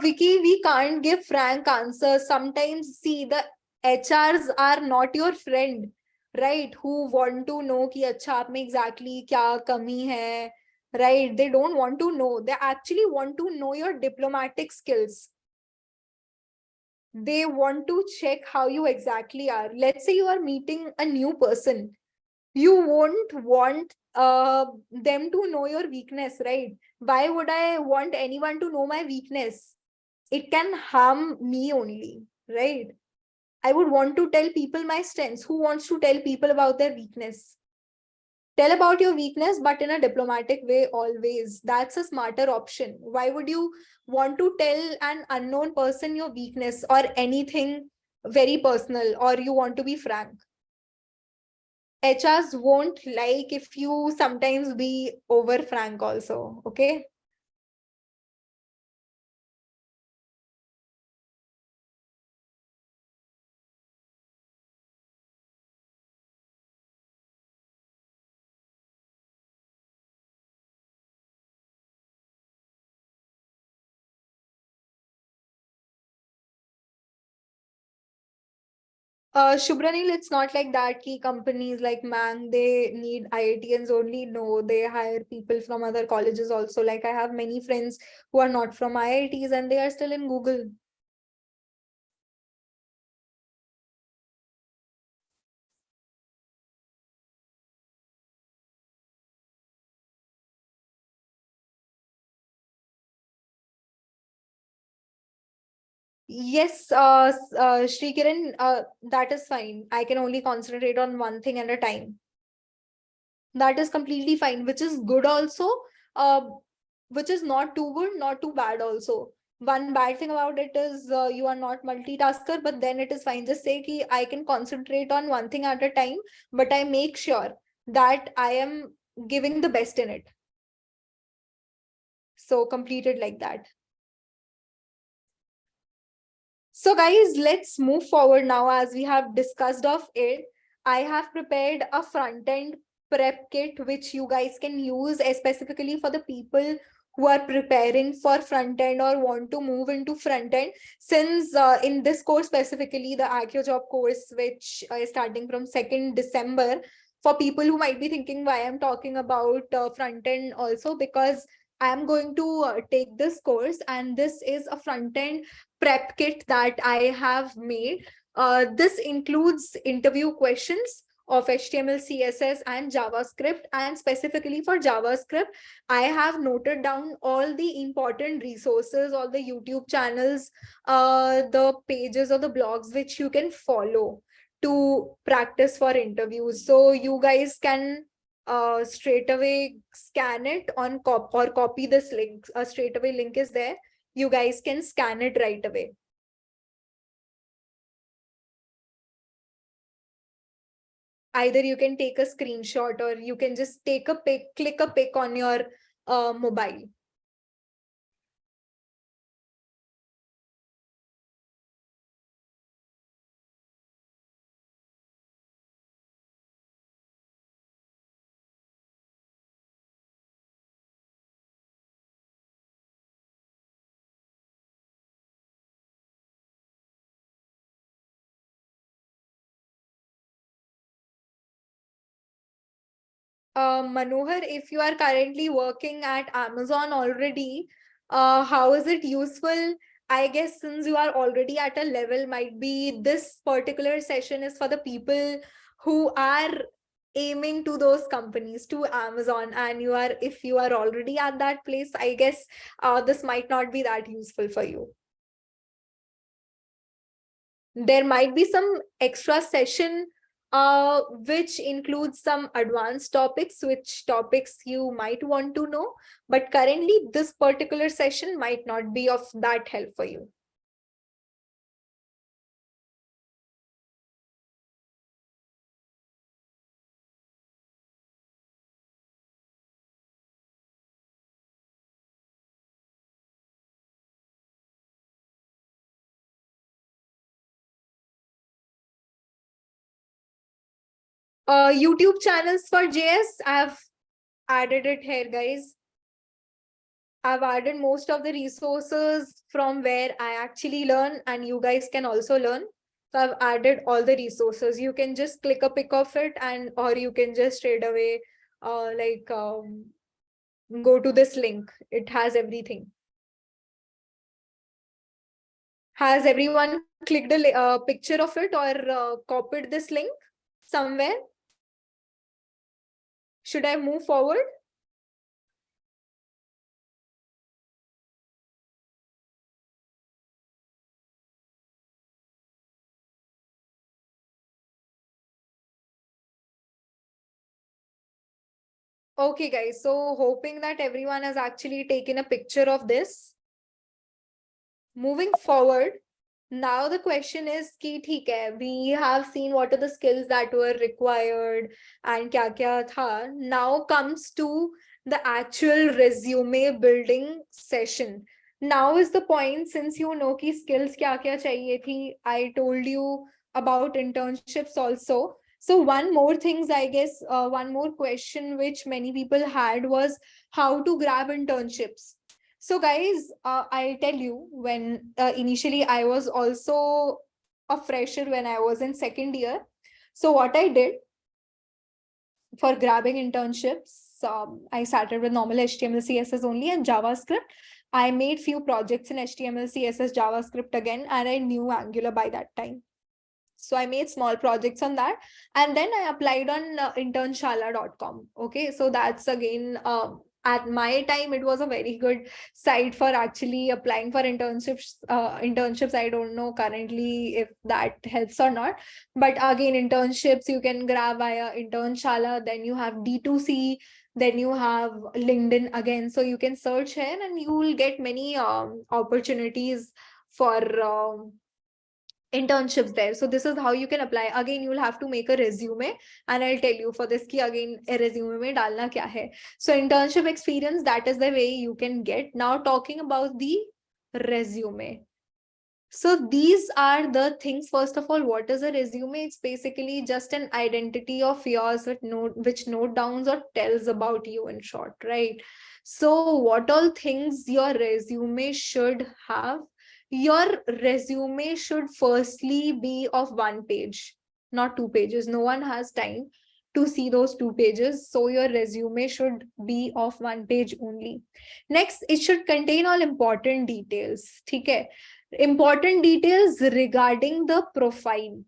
Vicky, we can't give frank answers. Sometimes, see, the HRs are not your friend, right? Who want to know कि अच्छा आप में exactly क्या कमी है, right? They don't want to know. They actually want to know your diplomatic skills. They want to check how you exactly are. Let's say you are meeting a new person. You won't want them to know your weakness, right? Why would I want anyone to know my weakness? It can harm me only, right? I would want to tell people my strengths. Who wants to tell people about their weakness? Tell about your weakness, but in a diplomatic way always. That's a smarter option. Why would you want to tell an unknown person your weakness or anything very personal, or you want to be frank? HRs won't like if you sometimes be over frank also, okay? Shubranil, it's not like that. Key companies like MAANG, they need IITians only. No, they hire people from other colleges also. Like I have many friends who are not from IITs and they are still in Google. Yes, Srikiran, that is fine. I can only concentrate on one thing at a time. That is completely fine, which is good also, uh, which is not too good, not too bad also. One bad thing about it is you are not multitasker, but then it is fine. Just say ki I can concentrate on one thing at a time, but I make sure that I am giving the best in it. So complete it like that. So guys, let's move forward now. As we have discussed of it, I have prepared a front end prep kit which you guys can use specifically for the people who are preparing for front end or want to move into front end. Since in this course specifically, the AccioJob course, which is starting from 2nd December, for people who might be thinking why I'm talking about front end also, because I'm going to take this course, and this is a front end prep kit that I have made. This includes interview questions of HTML, CSS, and JavaScript. And specifically for JavaScript, I have noted down all the important resources, all the YouTube channels, the pages or the blogs which you can follow to practice for interviews. So you guys can straight away scan it on or copy this link. A straight away link is there. You guys can scan it right away. Either you can take a screenshot or you can just take a pic, click a pic on your mobile. Manohar, if you are currently working at Amazon already, how is it useful? I guess since you are already at a level, might be this particular session is for the people who are aiming to those companies, to Amazon, and you are, if you are already at that place, I guess this might not be that useful for you. There might be some extra session which includes some advanced topics, which topics you might want to know, but currently this particular session might not be of that help for you. YouTube channels for JS, I've added it here, guys. I've added most of the resources from where I actually learn, and you guys can also learn. So I've added all the resources. You can just click a pic of it, and or you can just straight away go to this link. It has everything. Has everyone clicked a picture of it or copied this link somewhere? Should I move forward? Okay, guys. So hoping that everyone has actually taken a picture of this. Moving forward, now the question is कि ठीक है, we have seen what are the skills that were required and क्या क्या था. Now comes to the actual resume building session. Now is the point, since you know कि skills क्या क्या चाहिए थी. I told you about internships also. So one more things, I guess, one more question which many people had was how to grab internships. So guys, I'll tell you, when initially I was also a fresher when I was in second year. So what I did for grabbing internships, I started with normal HTML, CSS only and JavaScript. I made few projects in HTML, CSS, JavaScript again, and I knew Angular by that time. So I made small projects on that. And then I applied on internshala.com. Okay. So that's again, at my time, it was a very good site for actually applying for internships. I don't know currently if that helps or not. But again, internships you can grab via Internshala. Then you have D2C. Then you have LinkedIn again. So you can search here and you will get many opportunities for internships there. So this is how you can apply. Again, you'll have to make a resume, and I'll tell you for this ki again a resume mein dalna kya hai. So internship experience, that is the way you can get. Now talking about the resume. So these are the things. First of all, what is a resume? It's basically just an identity of yours which note downs or tells about you in short, right? So what all things your resume should have? Your resume should firstly be of 1 page, not 2 pages. No one has time to see those 2 pages. So your resume should be of 1 page only. Next, it should contain all important details. Okay? Important details regarding the profile.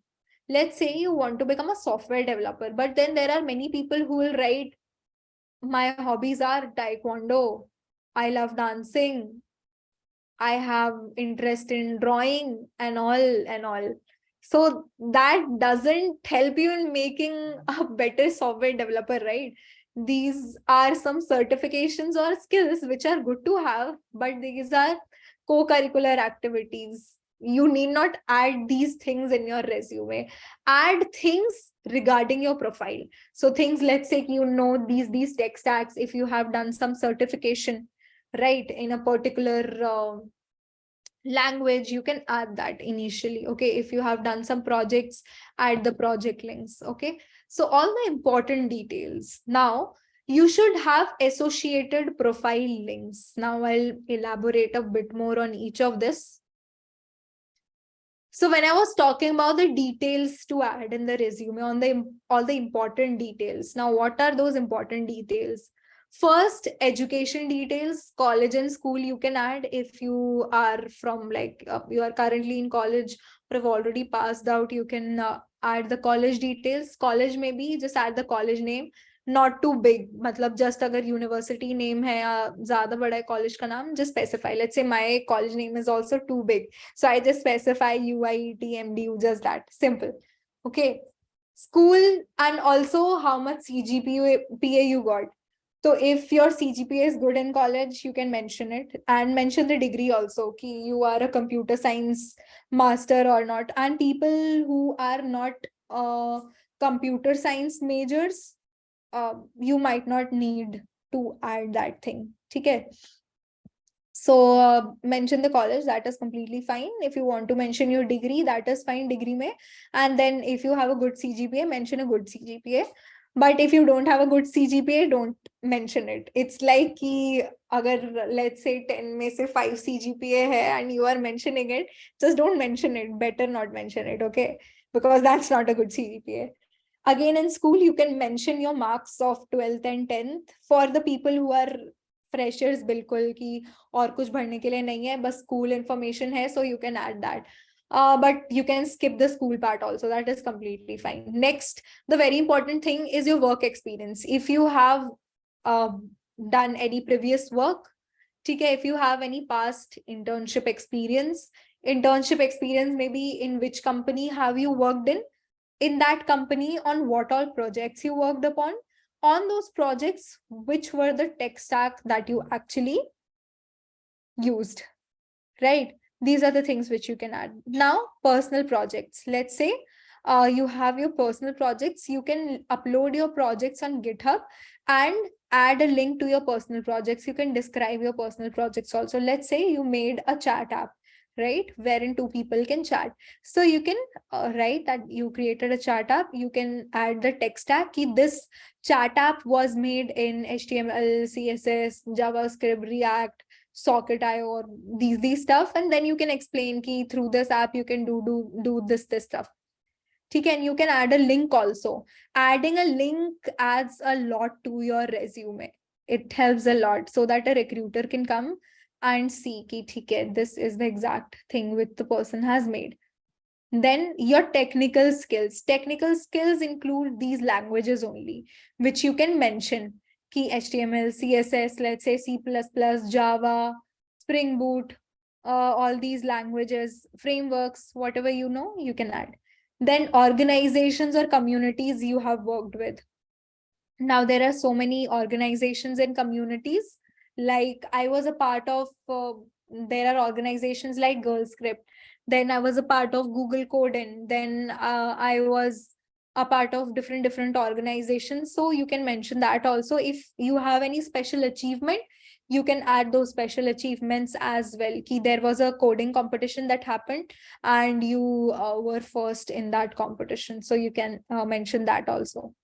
Let's say you want to become a software developer, but then there are many people who will write, my hobbies are taekwondo, I love dancing, I have interest in drawing and all. So that doesn't help you in making a better software developer, right? These are some certifications or skills which are good to have, but these are co-curricular activities. You need not add these things in your resume. Add things regarding your profile. So things, let's say, you know, these tech stacks, if you have done some certification, right, in a particular language, you can add that initially. Okay, if you have done some projects, add the project links. Okay, so all the important details. Now you should have associated profile links. Now I'll elaborate a bit more on each of this. So when I was talking about the details to add in the resume, on the all the important details, now what are those important details? First, education details, college and school you can add. If you are from you are currently in college or have already passed out, you can add the college details. College, maybe just add the college name, not too big. मतलब just अगर university name है या ज़्यादा बड़ा है college का नाम, just specify. Let's say my college name is also too big, so I just specify UIET MDU, just that, simple. Okay, school, and also how much CGPA you got. So if your CGPA is good in college, you can mention it, and mention the degree also, ki you are a computer science master or not. And people who are not computer science majors, you might not need to add that thing. Okay. So mention the college, that is completely fine. If you want to mention your degree, that is fine, degree mein. And then if you have a good CGPA, mention a good CGPA. But if you don't have a good CGPA, don't mention it. It's like ki, agar, let's say 10 mein se 5 CGPA hai and you are mentioning it, just don't mention it. Better not mention it, okay? Because that's not a good CGPA. Again, in school, you can mention your marks of 12th and 10th. For the people who are freshers, बिल्कुल कि और कुछ भरने के लिए नहीं है, बस school information है, so you can add that. But you can skip the school part also. That is completely fine. Next, the very important thing is your work experience. If you have done any previous work, okay, if you have any past internship experience maybe in which company have you worked in that company, on what all projects you worked upon, on those projects, which were the tech stack that you actually used, right? These are the things which you can add. Now, personal projects. Let's say you have your personal projects. You can upload your projects on GitHub and add a link to your personal projects. You can describe your personal projects also. Let's say you made a chat app, right, wherein two people can chat. So you can write that you created a chat app. You can add the tech stack. This chat app was made in HTML, CSS, JavaScript, React, Socket.io, or these stuff, and then you can explain key through this app you can do this stuff. Okay, and you can add a link also. Adding a link adds a lot to your resume. It helps a lot so that a recruiter can come and see ki, okay, this is the exact thing which the person has made. Then your technical skills. Technical skills include these languages only, which you can mention. Key HTML, CSS, let's say C++, Java, Spring Boot, all these languages, frameworks, whatever you know, you can add. Then organizations or communities you have worked with. Now there are so many organizations and communities. Like I was a part of, there are organizations like Girl Script. Then I was a part of Google Code, and then I was a part of different organizations. So you can mention that also. If you have any special achievement, you can add those special achievements as well. Ki there was a coding competition that happened and you were first in that competition. So you can mention that also.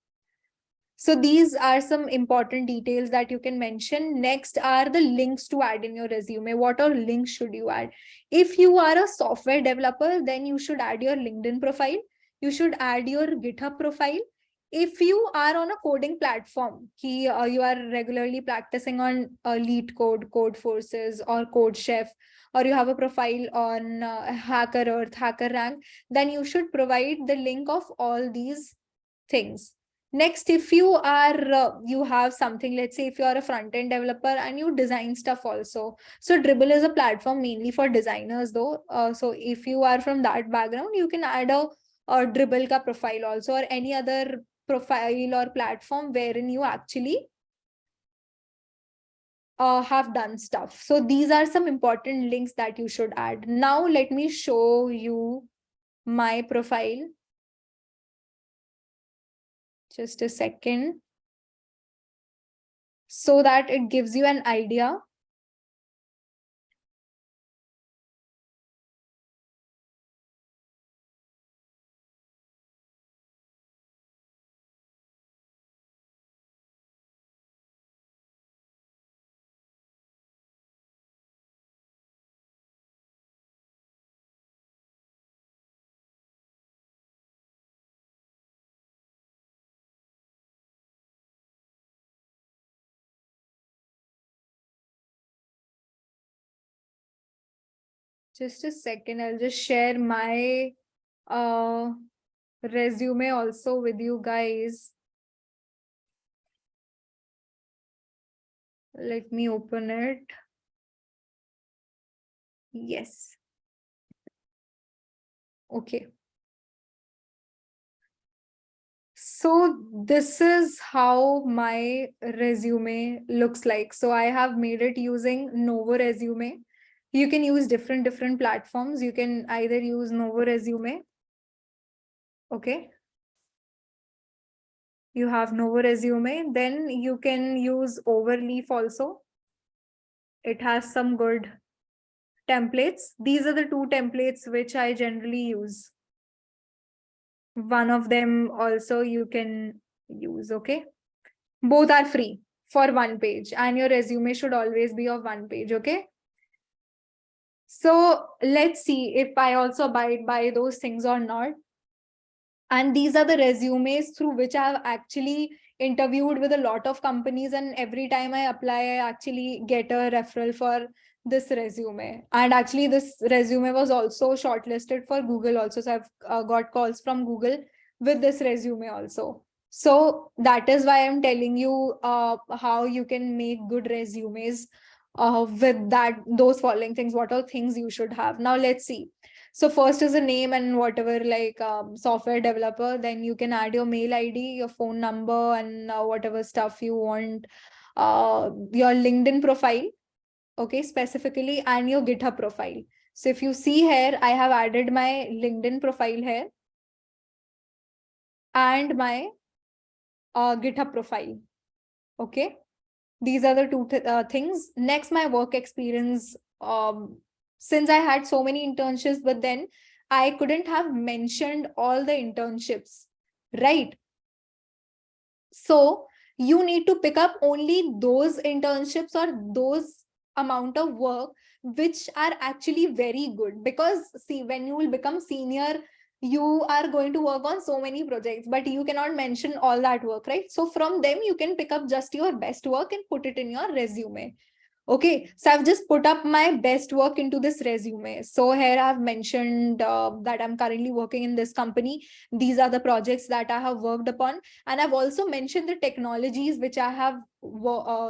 So these are some important details that you can mention. Next are the links to add in your resume. What all links should you add? If you are a software developer, then you should add your LinkedIn profile. You should add your GitHub profile. If you are on a coding platform, you are regularly practicing on Lead Code, Code Forces, or Code Chef, or you have a profile on Hacker Earth, Hacker Rank, then you should provide the link of all these things. Next, if you are, you have something, let's say if you are a front-end developer and you design stuff also. So Dribble is a platform mainly for designers though. So if you are from that background, you can add a Dribble ka profile also, or any other profile or platform wherein you actually have done stuff. So these are some important links that you should add. Now let me show you my profile. Just a second. So that it gives you an idea. Just a second, I'll just share my resume also with you guys. Let me open it. Yes. Okay. So this is how my resume looks like. So I have made it using Novo Resume. You can use different platforms. You can either use Novo Resume. Okay. You have Novo Resume. Then you can use Overleaf also. It has some good templates. These are the two templates which I generally use. One of them also you can use. Okay. Both are free for one page, and your resume should always be of one page. Okay. So let's see if I also abide by those things or not. And these are the resumes through which I have actually interviewed with a lot of companies, and every time I apply, I actually get a referral for this resume. And actually this resume was also shortlisted for Google also. So I've got calls from Google with this resume also. So that is why I'm telling you how you can make good resumes with those following things. What are things you should have? Now let's see. So first is a name and whatever, like software developer. Then you can add your mail ID, your phone number, and whatever stuff you want. Your LinkedIn profile, okay, specifically, and your GitHub profile. So if you see here, I have added my LinkedIn profile here and my GitHub profile. Okay, these are the two things. Next, my work experience. Since I had so many internships, but then I couldn't have mentioned all the internships, right? So you need to pick up only those internships or those amount of work which are actually very good. Because see, when you will become senior, you are going to work on so many projects, but you cannot mention all that work, right? So from them you can pick up just your best work and put it in your resume. Okay, so I've just put up my best work into this resume. So here I've mentioned that I'm currently working in this company. These are the projects that I have worked upon. And I've also mentioned the technologies which I have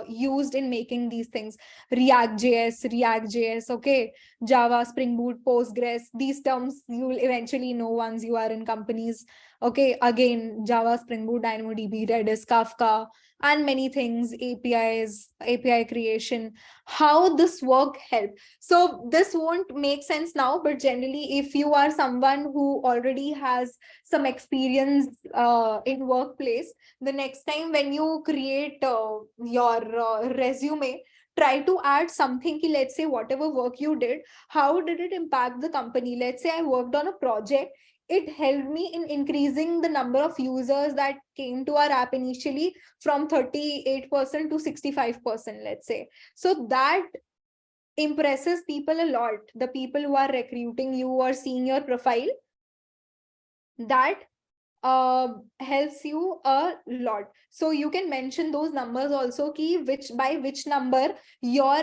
used in making these things. React.js, okay, Java, Spring Boot, Postgres. These terms you will eventually know once you are in companies. Okay, again, Java, Spring Boot, DynamoDB, Redis, Kafka, and many things, APIs, API creation, how this work help. So this won't make sense now, but generally, if you are someone who already has some experience in workplace, the next time when you create your resume, try to add something. Let's say whatever work you did, how did it impact the company? Let's say I worked on a project, it helped me in increasing the number of users that came to our app initially from 38% to 65%, let's say. So that impresses people a lot. The people who are recruiting you or seeing your profile, that helps you a lot. So you can mention those numbers also, key which by which number your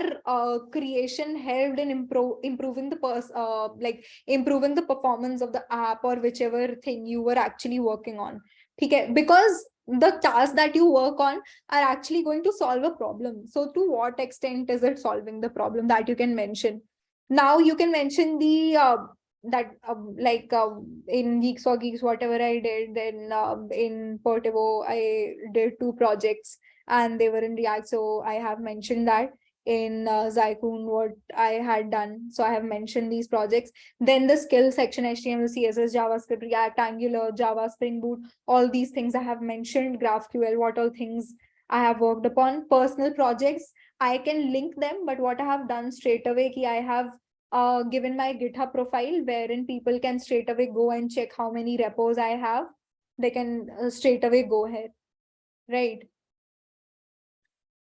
creation helped in improving the like improving the performance of the app or whichever thing you were actually working on. Okay, because the tasks that you work on are actually going to solve a problem. So to what extent is it solving the problem, that you can mention. Now you can mention the that in Geeks for Geeks, whatever I did, then in Portivo, I did 2 projects and they were in React. So I have mentioned that in Zycoon, what I had done. So I have mentioned these projects. Then the skill section, HTML, CSS, JavaScript, React, Angular, Java, Spring Boot, all these things I have mentioned. GraphQL, what all things I have worked upon. Personal projects, I can link them, but what I have done straight away, I have given my GitHub profile wherein people can straight away go and check how many repos I have. They can straight away go ahead, right?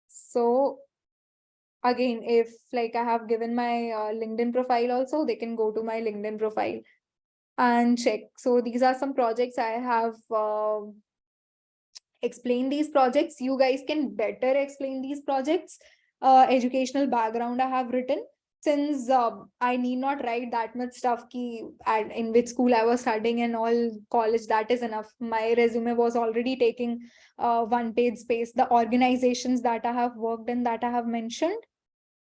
So again, if like I have given my LinkedIn profile also, they can go to my LinkedIn profile and check. So these are some projects I have explained. These projects, you guys can better explain these projects. Educational background I have written, since I need not write that much stuff in which school I was studying and all, college, that is enough. My resume was already taking 1 page space. The organizations that I have worked in, that I have mentioned,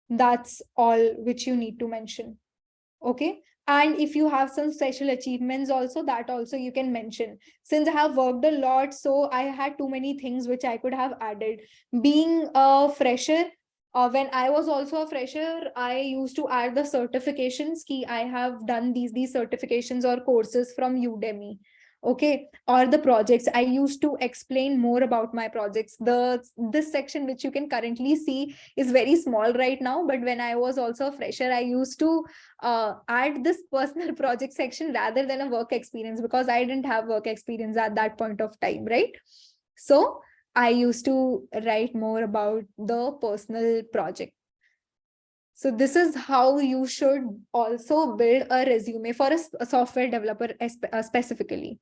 that's all which you need to mention. Okay, and if you have some special achievements also, that also you can mention. Since I have worked a lot, so I had too many things which I could have added. Being a fresher, when I was also a fresher, I used to add the certifications. Key, I have done these certifications or courses from Udemy. Okay, or the projects, I used to explain more about my projects. This section which you can currently see is very small right now, but when I was also a fresher, I used to add this personal project section rather than a work experience, because I didn't have work experience at that point of time, right? So I used to write more about the personal project. So this is how you should also build a resume for a software developer specifically.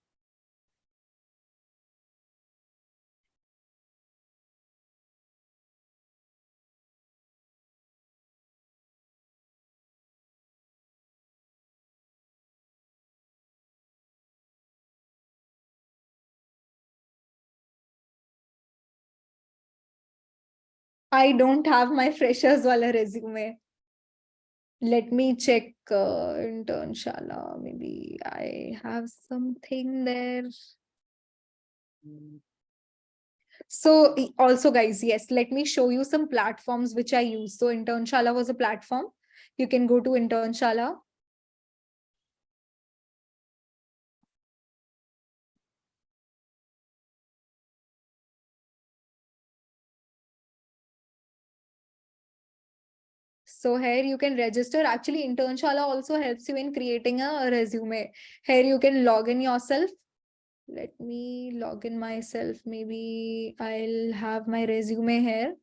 I don't have my freshers wala resume. Let me check internshala. Maybe I have something there. So also guys, yes, let me show you some platforms which I use. So internshala was a platform. You can go to internshala. So here you can register. Actually, internshala also helps you in creating a resume. Here you can log in yourself. Let me log in myself. Maybe I'll have my resume here.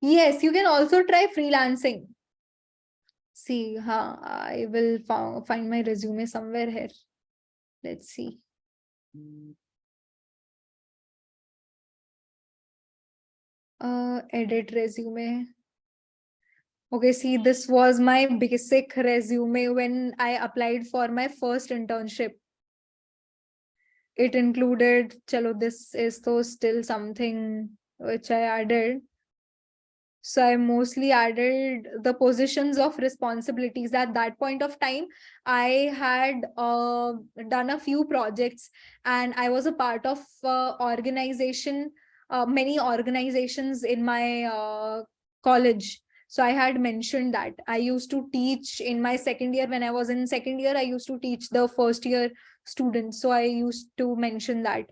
Yes, you can also try freelancing. See, I will find my resume somewhere here. Let's see. Edit resume. Okay, see, this was my basic resume when I applied for my first internship. It included, chalo, this is though still something which I added. So I mostly added the positions of responsibilities. At that point of time, I had done a few projects and I was a part of many organizations in my college. So I had mentioned that I used to teach in my second year. When I was in second year, I used to teach the first year students. So I used to mention that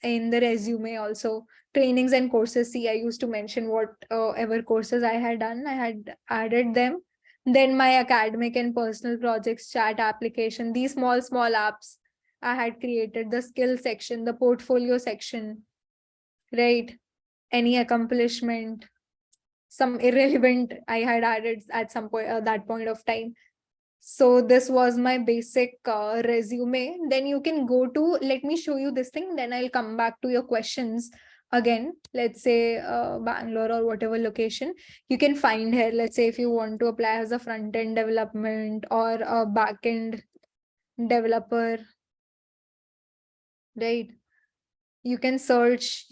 in the resume also. Trainings and courses, see, I used to mention whatever courses I had done, I had added them. Then my academic and personal projects, chat application, these small apps I had created, the skill section, the portfolio section, right? Any accomplishment, some irrelevant I had added at some point, that point of time. So this was my basic resume. Then you can go to, let me show you this thing, then I'll come back to your questions again. Let's say Bangalore or whatever location you can find here. Let's say if you want to apply as a front-end development or a back-end developer, right? You can search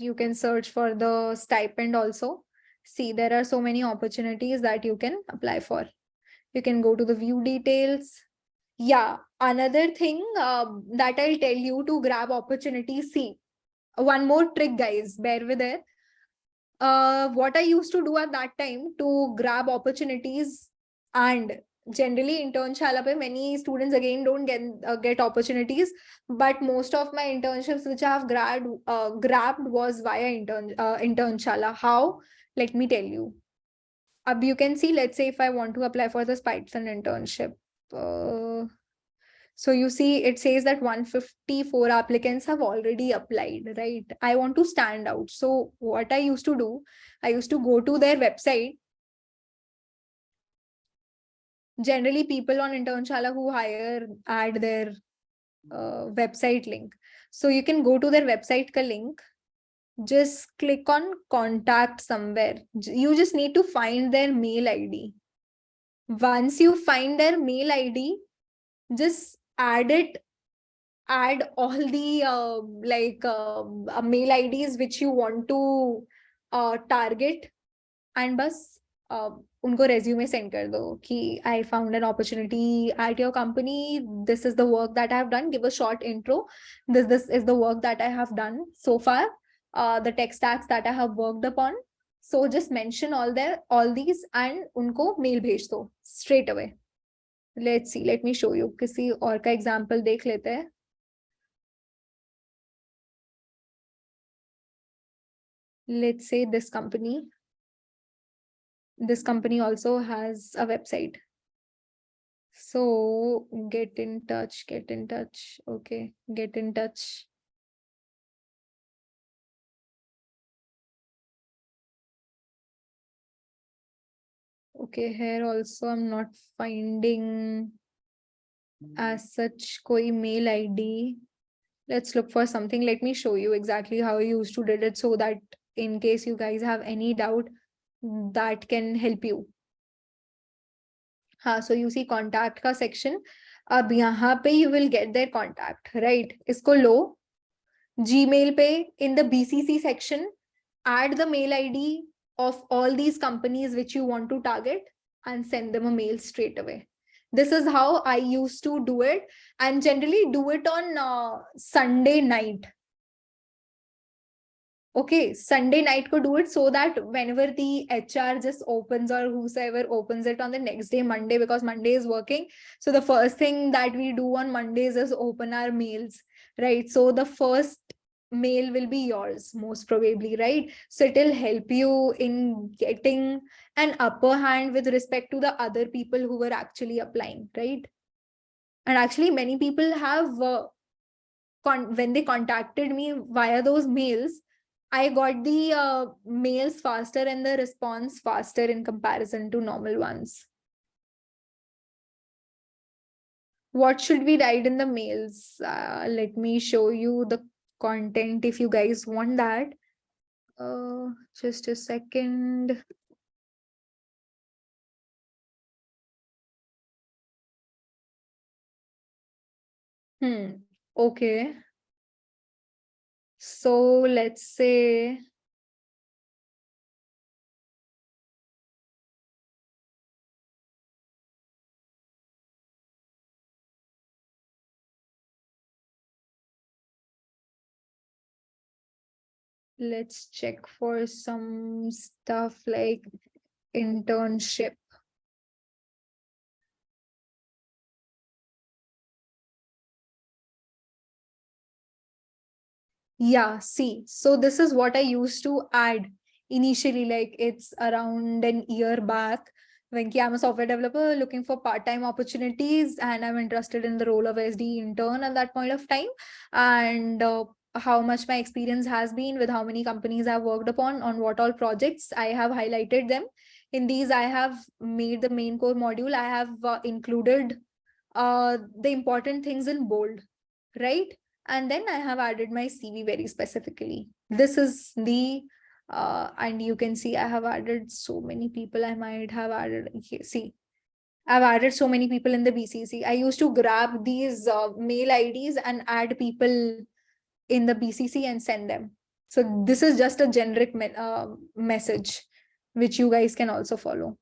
for the stipend also. See, there are so many opportunities that you can apply for. You can go to the view details. Yeah, another thing that I'll tell you to grab opportunities. See, one more trick, guys, bear with it. What I used to do at that time to grab opportunities, and generally internshala pe many students again don't get opportunities, but most of my internships which I have grabbed was via internshala. How? Let me tell you. You can see, let's say if I want to apply for this Python internship. So you see, it says that 154 applicants have already applied, right? I want to stand out. So what I used to do, I used to go to their website. Generally, people on Internshala who hire add their website link. So you can go to their website ka link. Just click on contact somewhere. You just need to find their mail ID. Once you find their mail ID, just add all the mail IDs which you want to target, and bas unko resume send kar do ki I found an opportunity at your company. This is the work that I have done. Give a short intro. This is the work that I have done so far. The tech stacks that I have worked upon. So just mention all these and unko mail bhej do straight away. Let's see. Let me show you. किसी और का example देख लेते हैं. Let's say this company also has a website. So get in touch. Okay, get in touch. Okay, here also I'm not finding as such koi mail ID. Let's look for something. Let me show you exactly how I used to did it, so that in case you guys have any doubt, that can help you. So you see contact का section. अब यहाँ पे you will get their contact, right? इसको लो. Gmail पे in the BCC section, add the mail ID of all these companies which you want to target and send them a mail straight away. This is how I used to do it, and generally do it on Sunday night. Okay, Sunday night could do it, so that whenever the HR just opens or whosoever opens it on the next day, Monday, because Monday is working. So the first thing that we do on Mondays is open our mails, right? So the first mail will be yours, most probably, right? So it will help you in getting an upper hand with respect to the other people who were actually applying, right? And actually, many people have, when they contacted me via those mails, I got the mails faster and the response faster in comparison to normal ones. What should we write in the mails? Let me show you the content if you guys want that. Just a second. Okay. So let's say, let's check for some stuff like internship. Yeah, see, so this is what I used to add initially, like it's around an year back, when I'm a software developer looking for part-time opportunities, and I'm interested in the role of SD intern at that point of time, and how much my experience has been with how many companies I've worked upon, on what all projects I have highlighted them. In these, I have made the main core module. I have included the important things in bold, right? And then I have added my CV very specifically. This is the, and you can see I have added so many people. I might have added, see, I've added so many people in the BCC. I used to grab these mail IDs and add people in the BCC and send them. So this is just a generic message, which you guys can also follow.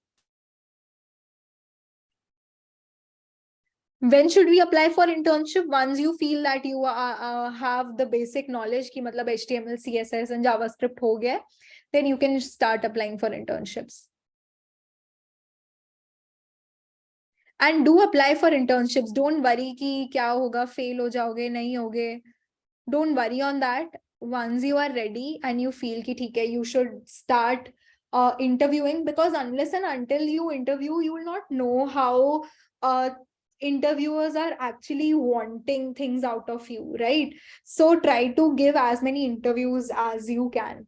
When should we apply for internship? Once you feel that you have the basic knowledge ki matlab HTML, CSS and JavaScript ho gaya, then you can start applying for internships. And do apply for internships. Don't worry ki kya hoga, fail ho jaoge, nahi hoge. Don't worry on that. Once you are ready and you feel ki theek hai, you should start interviewing, because unless and until you interview, you will not know how interviewers are actually wanting things out of you, right? So try to give as many interviews as you can.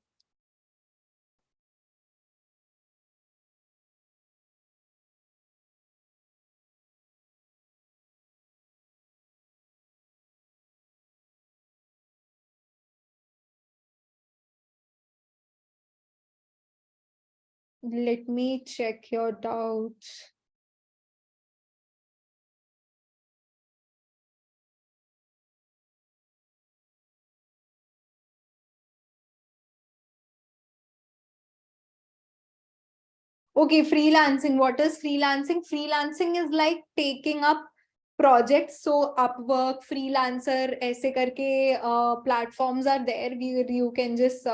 Let me check your doubts. Okay, freelancing. What is freelancing? Freelancing is like taking up projects. So Upwork, Freelancer, aise karke platforms are there where you can just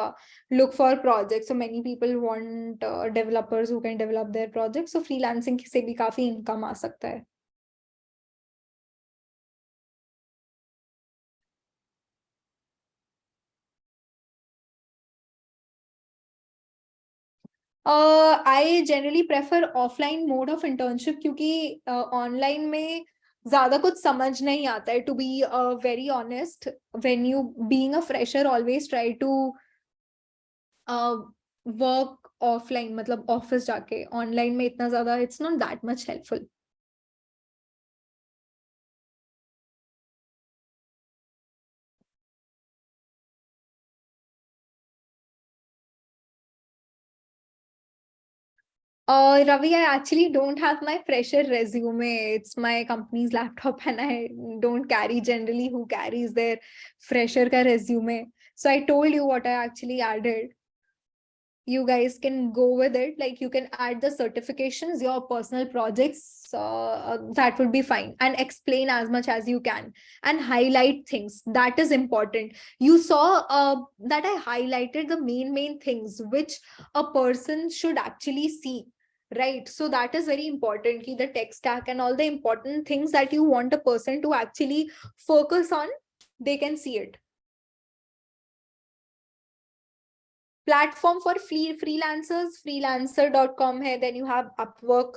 look for projects. So many people want developers who can develop their projects. So freelancing se bhi kafi income aa sakta hai. I generally prefer offline mode of internship, क्योंकि online में ज़्यादा कुछ समझ नहीं आता है. To be very honest, when you being a fresher, always try to work offline, मतलब office जाके. Online में इतना ज़्यादा it's not that much helpful. Ravi, I actually don't have my fresher resume. It's my company's laptop, and I don't carry generally who carries their fresher ka resume. So I told you what I actually added. you guys can go with it. Like you can add the certifications, your personal projects, that would be fine, and explain as much as you can and highlight things. That is important. You saw that I highlighted the main things which a person should actually see, right? So that is very important. Ki the tech stack and all the important things that you want a person to actually focus on, they can see it. Platform for freelancers, freelancer.com hai, then you have Upwork.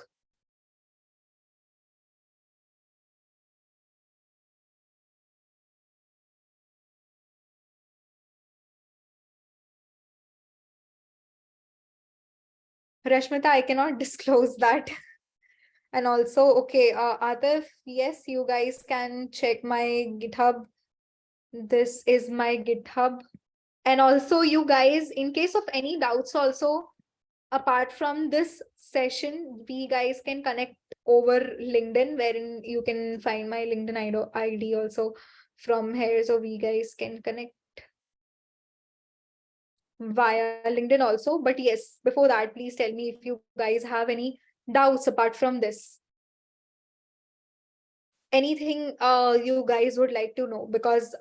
Rashmita, I cannot disclose that. And also, okay, Atif, yes, you guys can check my GitHub. This is my GitHub. And also, you guys, in case of any doubts also, apart from this session, we guys can connect over LinkedIn, wherein you can find my LinkedIn ID also from here. So we guys can connect via LinkedIn also. But yes, before that, please tell me if you guys have any doubts apart from this. Anything you guys would like to know, because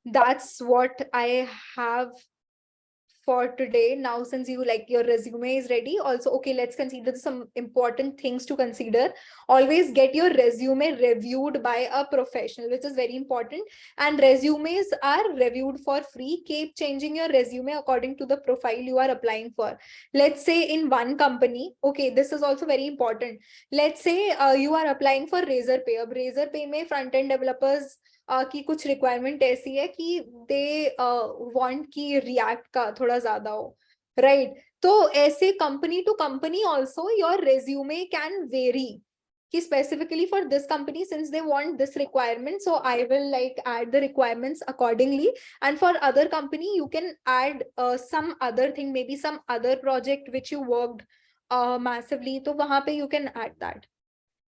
that's what I have for today. Now, since you like your resume is ready, also, okay, let's consider some important things to consider. Always get your resume reviewed by a professional, which is very important. And resumes are reviewed for free. Keep changing your resume according to the profile you are applying for. Let's say in one company, okay, this is also very important. Let's say you are applying for Razorpay. Ab Razorpay mein front-end developers की कुछ requirement ऐसी है कि they want कि react का थोड़ा ज्यादा हो, राइट? तो ऐसे company to company also your resume can vary कि specifically for this company, since they want this requirement, so I will like add the requirements accordingly. And for other company, you can add some other thing, maybe some other project which you worked massively, तो वहां पे you can add that.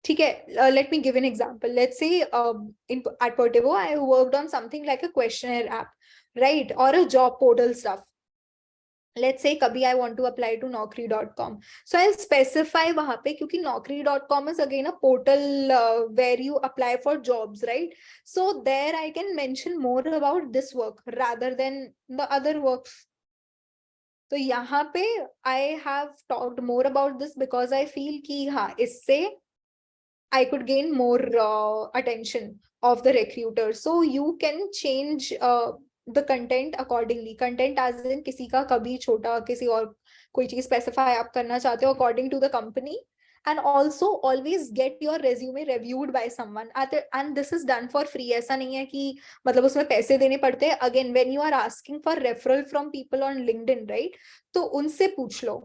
ठीक है, let me give an example. Let's say at Portivo, I worked on something like a questionnaire app, right? Or a job portal stuff. Let's say kabhi I want to apply to naukri.com. So I'll specify wahan pe, kyunki naukri.com is again a portal where you apply for jobs, right? So there I can mention more about this work rather than the other works. So yahan pe I have talked more about this because I feel ki ha, isse I could gain more attention of the recruiter. So you can change the content accordingly. Content as in किसी का कभी छोटा किसी और कोई चीज specify आप करना चाहते हो according to the company. And also always get your resume reviewed by someone. And this is done for free. ऐसा नहीं है कि मतलब उसमें पैसे देने पड़ते हैं. Again, when you are asking for referral from people on LinkedIn, right? तो उनसे पूछ लो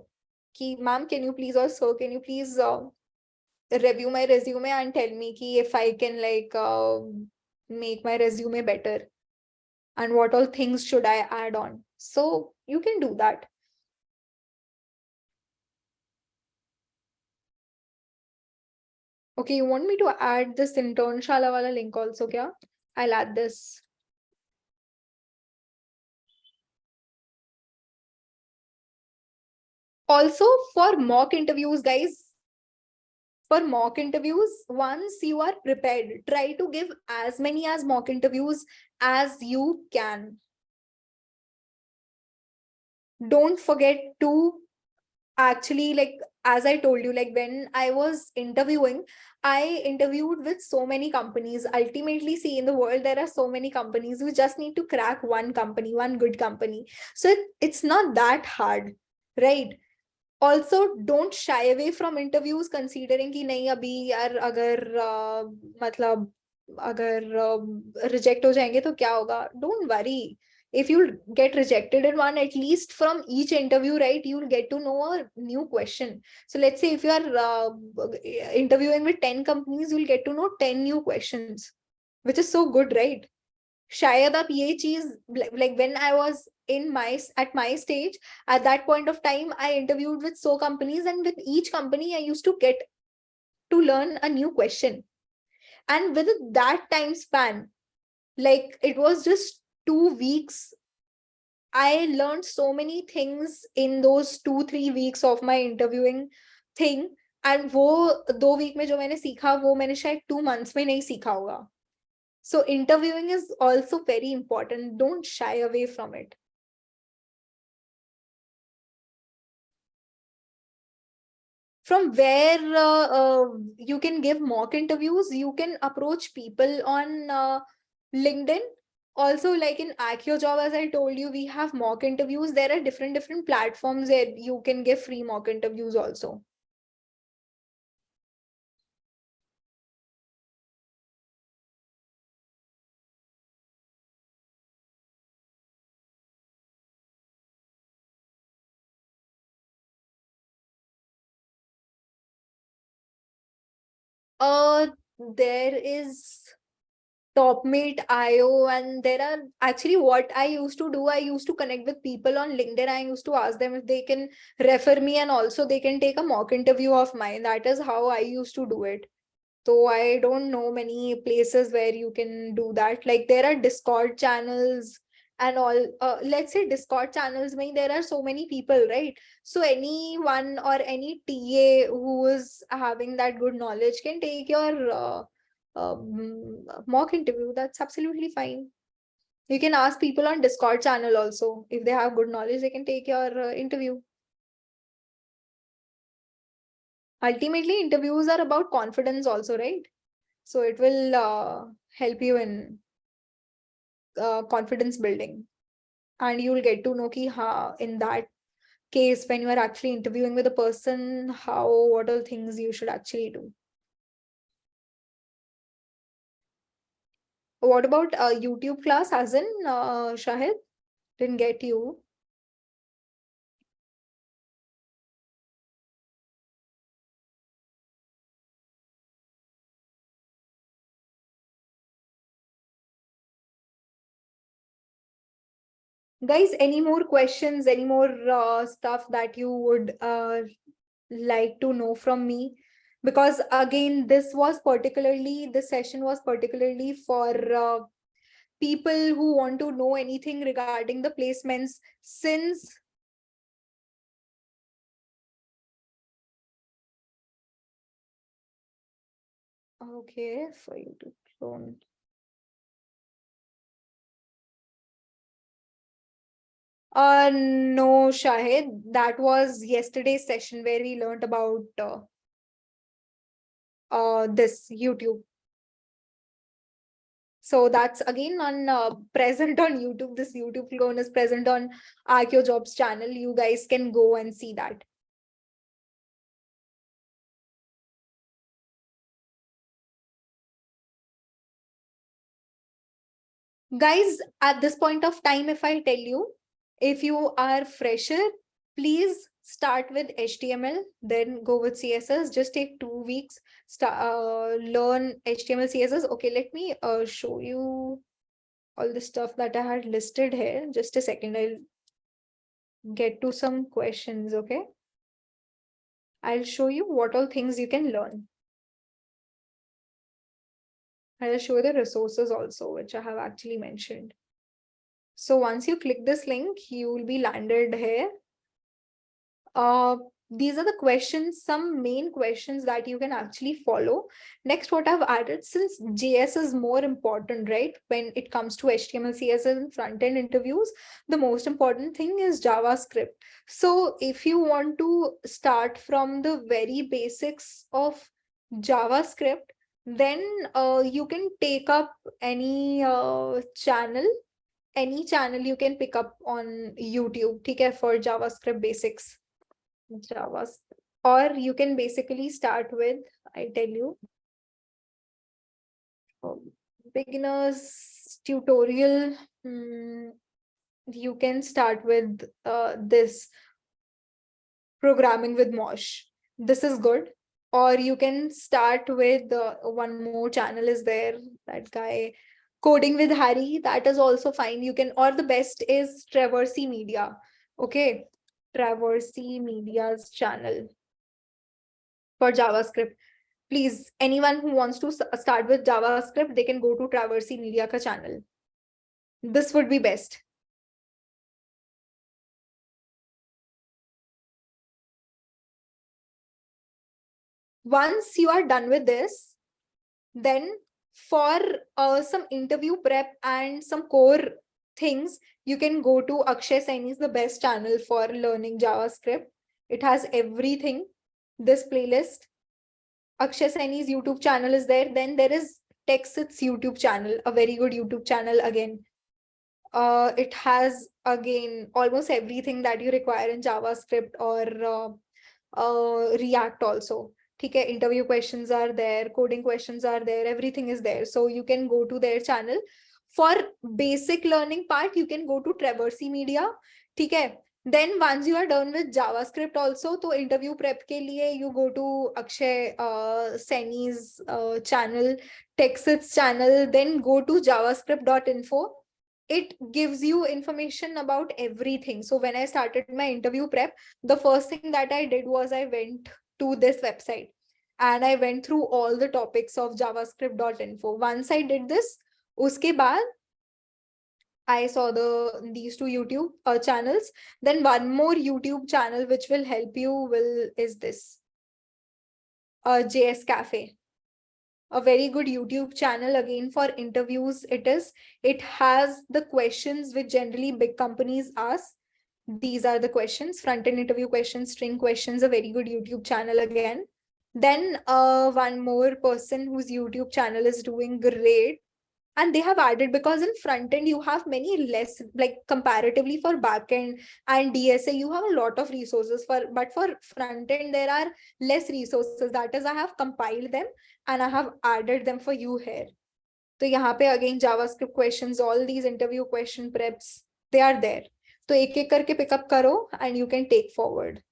कि ma'am, can you please, or sir, can you please review my resume and tell me ki if I can like make my resume better and what all things should I add on. So you can do that. Okay, you want me to add this internshala wala link also kya? I'll add this. Also for mock interviews, guys, for mock interviews, once you are prepared, try to give as many as mock interviews as you can. Don't forget to actually, like, as I told you, like when I was interviewing, I interviewed with so many companies. Ultimately, see, in the world there are so many companies. You just need to crack one company, one good company. So it's not that hard, right? Also, don't shy away from interviews, considering कि नहीं अभी यार अगर मतलब अगर reject हो जाएंगे तो क्या होगा. Don't worry. If you get rejected in one, at least from each interview, right, you'll get to know a new question. So let's say if you are interviewing with 10 companies, you'll get to know 10 new questions, which is so good, right? शायद आप ये चीज, like when I was at my stage, at that point of time, I interviewed with so companies, and with each company I used to get to learn a new question. And with that time span, like it was just 2 weeks, I learned so many things in those 2-3 weeks of my interviewing thing. And वो 2 week में जो मैंने सीखा वो मैंने शायद 2 months में नहीं सीखा होगा. So interviewing is also very important. Don't shy away from it. From where you can give mock interviews, you can approach people on LinkedIn. Also, like in AccioJob, as I told you, we have mock interviews. There are different platforms where you can give free mock interviews also. There is Topmate.io, and there are actually what I used to do. I used to connect with people on LinkedIn. I used to ask them if they can refer me, and also they can take a mock interview of mine. That is how I used to do it. So I don't know many places where you can do that. Like there are Discord channels and all. Let's say Discord channels, mean there are so many people, right? So anyone or any TA who is having that good knowledge can take your mock interview. That's absolutely fine. You can ask people on Discord channel also. If they have good knowledge, they can take your interview. Ultimately, interviews are about confidence also, right? So it will help you in confidence building. And you will get to know ki, in that case, when you are actually interviewing with a person, what are things you should actually do. What about YouTube class, as in Shahid? Didn't get you. Guys, any more questions, any more stuff that you would like to know from me? Because again, this session was particularly for people who want to know anything regarding the placements, since okay, for you to clone. No, Shahid, that was yesterday's session where we learned about this YouTube. So that's again on present on YouTube. This YouTube clone is present on AccioJob's channel. You guys can go and see that. Guys, at this point of time, if I tell you, if you are fresher, please start with HTML, then go with CSS. Just take 2 weeks, learn HTML, CSS. Okay, let me show you all the stuff that I had listed here. Just a second, I'll get to some questions, okay? I'll show you what all things you can learn. I'll show you the resources also, which I have actually mentioned. So once you click this link, you will be landed here. These are the questions, some main questions that you can actually follow. Next, what I've added, since JS is more important, right? When it comes to HTML, CSS and front-end interviews, the most important thing is JavaScript. So if you want to start from the very basics of JavaScript, then you can take up any channel you can pick up on YouTube, okay, for JavaScript basics. JavaScript. Or you can basically start with, I tell you, beginners tutorial. You can start with this programming with Mosh. This is good. Or you can start with one more channel is there, that guy Coding with Harry. That is also fine. You can, or the best is Traversy Media. Okay, Traversy Media's channel for JavaScript. Please, anyone who wants to start with JavaScript, they can go to Traversy Media ka channel. This would be best. Once you are done with this, then for some interview prep and some core things, you can go to Akshay Saini is the best channel for learning JavaScript. It has everything. This playlist, Akshay Saini's YouTube channel is there. Then there is Texit's YouTube channel, a very good YouTube channel again. It has again almost everything that you require in JavaScript or React also. Okay, interview questions are there, coding questions are there, everything is there. So you can go to their channel. For basic learning part, you can go to Traversy Media. Okay. Then once you are done with JavaScript also, to interview prep ke liye, you go to Akshay Saini's channel, Texit's channel, then go to javascript.info. It gives you information about everything. So when I started my interview prep, the first thing that I did was I went to this website and I went through all the topics of javascript.info. Once I did this, uske baad I saw these two YouTube channels. Then one more YouTube channel which will help you is this JS Cafe. A very good YouTube channel again for interviews. It has the questions which generally big companies ask. These are the questions, front-end interview questions, string questions, a very good YouTube channel again. Then one more person whose YouTube channel is doing great. And they have added, because in front end you have many less, like comparatively for back end and DSA, you have a lot of resources but for front end there are less resources. That is, I have compiled them and I have added them for you here. So यहाँ पे again JavaScript questions, all these interview question preps, they are there. So एक एक करके pick up करो and you can take forward.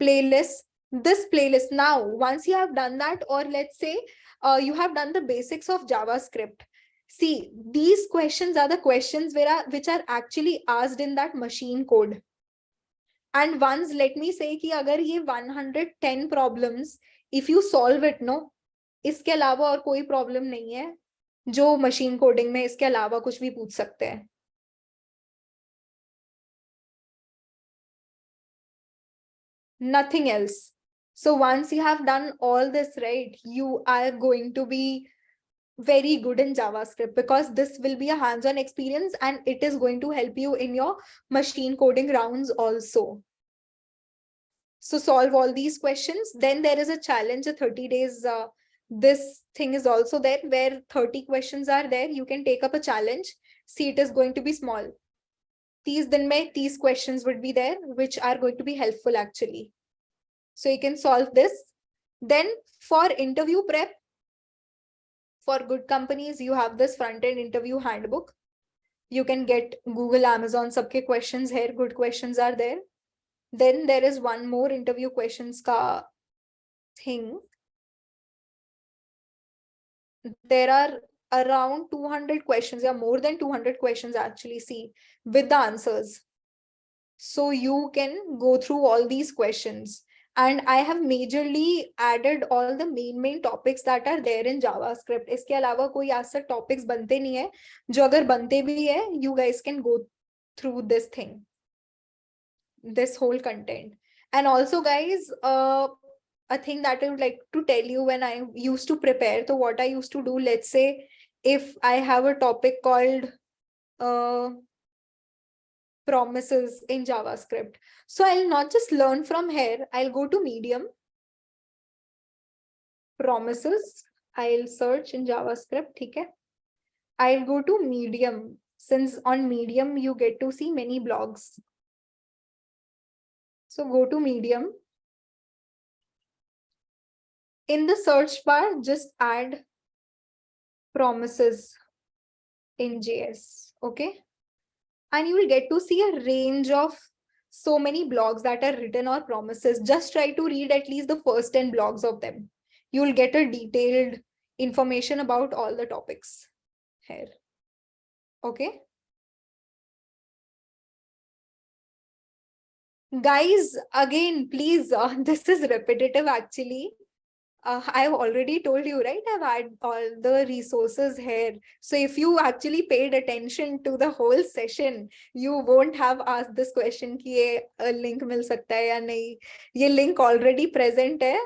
Playlist, this playlist now, once you have done that, or let's say you have done the basics of JavaScript. See, these questions are the questions which are actually asked in that machine code. And once, let me say कि अगर ये 110 problems, if you solve it, no, इसके अलावा और कोई problem नहीं है जो machine coding में इसके अलावा कुछ भी पूछ सकते हैं. Nothing else. So once you have done all this, right, you are going to be very good in JavaScript, because this will be a hands-on experience and it is going to help you in your machine coding rounds also. So solve all these questions. Then there is a challenge, a 30 days. This thing is also there where 30 questions are there. You can take up a challenge. See, it is going to be small. These questions would be there, which are going to be helpful actually. So you can solve this. Then for interview prep, for good companies, you have this front-end interview handbook. You can get Google, Amazon, sabke questions here. Good questions are there. Then there is one more interview questions ka thing. There are around 200 questions, yeah, more than 200 questions actually, see, with the answers. So you can go through all these questions. And I have majorly added all the main topics that are there in JavaScript. इसके अलावा कोई ऐसा topics बनते नहीं है. जो अगर बनते भी है, you guys can go through this thing, this whole content. And also, guys, a thing that I would like to tell you, when I used to prepare, so what I used to do, let's say, if I have a topic called promises in JavaScript. So I'll not just learn from here. I'll go to Medium, promises. I'll search in JavaScript. Okay. I'll go to Medium. Since on Medium, you get to see many blogs. So go to Medium. In the search bar, just add promises in JS. Okay. And you will get to see a range of so many blogs that are written or promises. Just try to read at least the first 10 blogs of them. You will get a detailed information about all the topics here. Okay. Guys, again, please, this is repetitive actually. I've already told you, right? I've had all the resources here. So if you actually paid attention to the whole session, you won't have asked this question कि ये link मिल सकता है या नहीं. ये link already present है.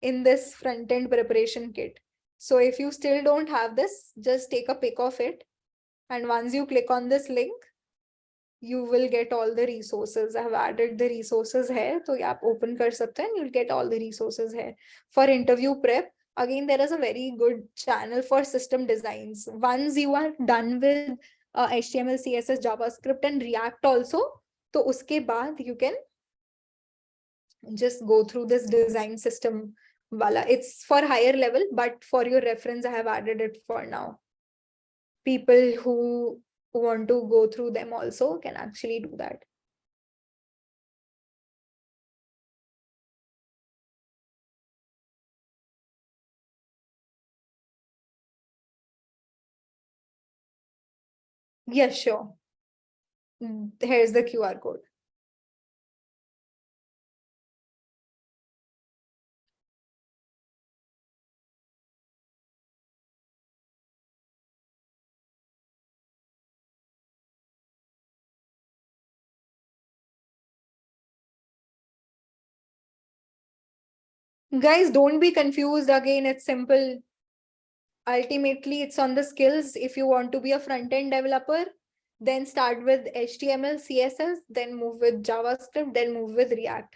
in this front-end preparation kit. So if you still don't have this, just take a pic of it. And once you click on this link, you will get all the resources. I have added the resources here. So you open kar sakte hain, you'll get all the resources here. For interview prep, again, there is a very good channel for system designs. Once you are done with HTML, CSS, JavaScript and React also, तो उसके बाद you can just go through this design system wala. It's for higher level, but for your reference, I have added it for now. People who want to go through them also can actually do that. Yes, sure. Here's the QR code. Guys, don't be confused. Again, it's simple. Ultimately, it's on the skills. If you want to be a front-end developer, then start with HTML, CSS, then move with JavaScript, then move with React.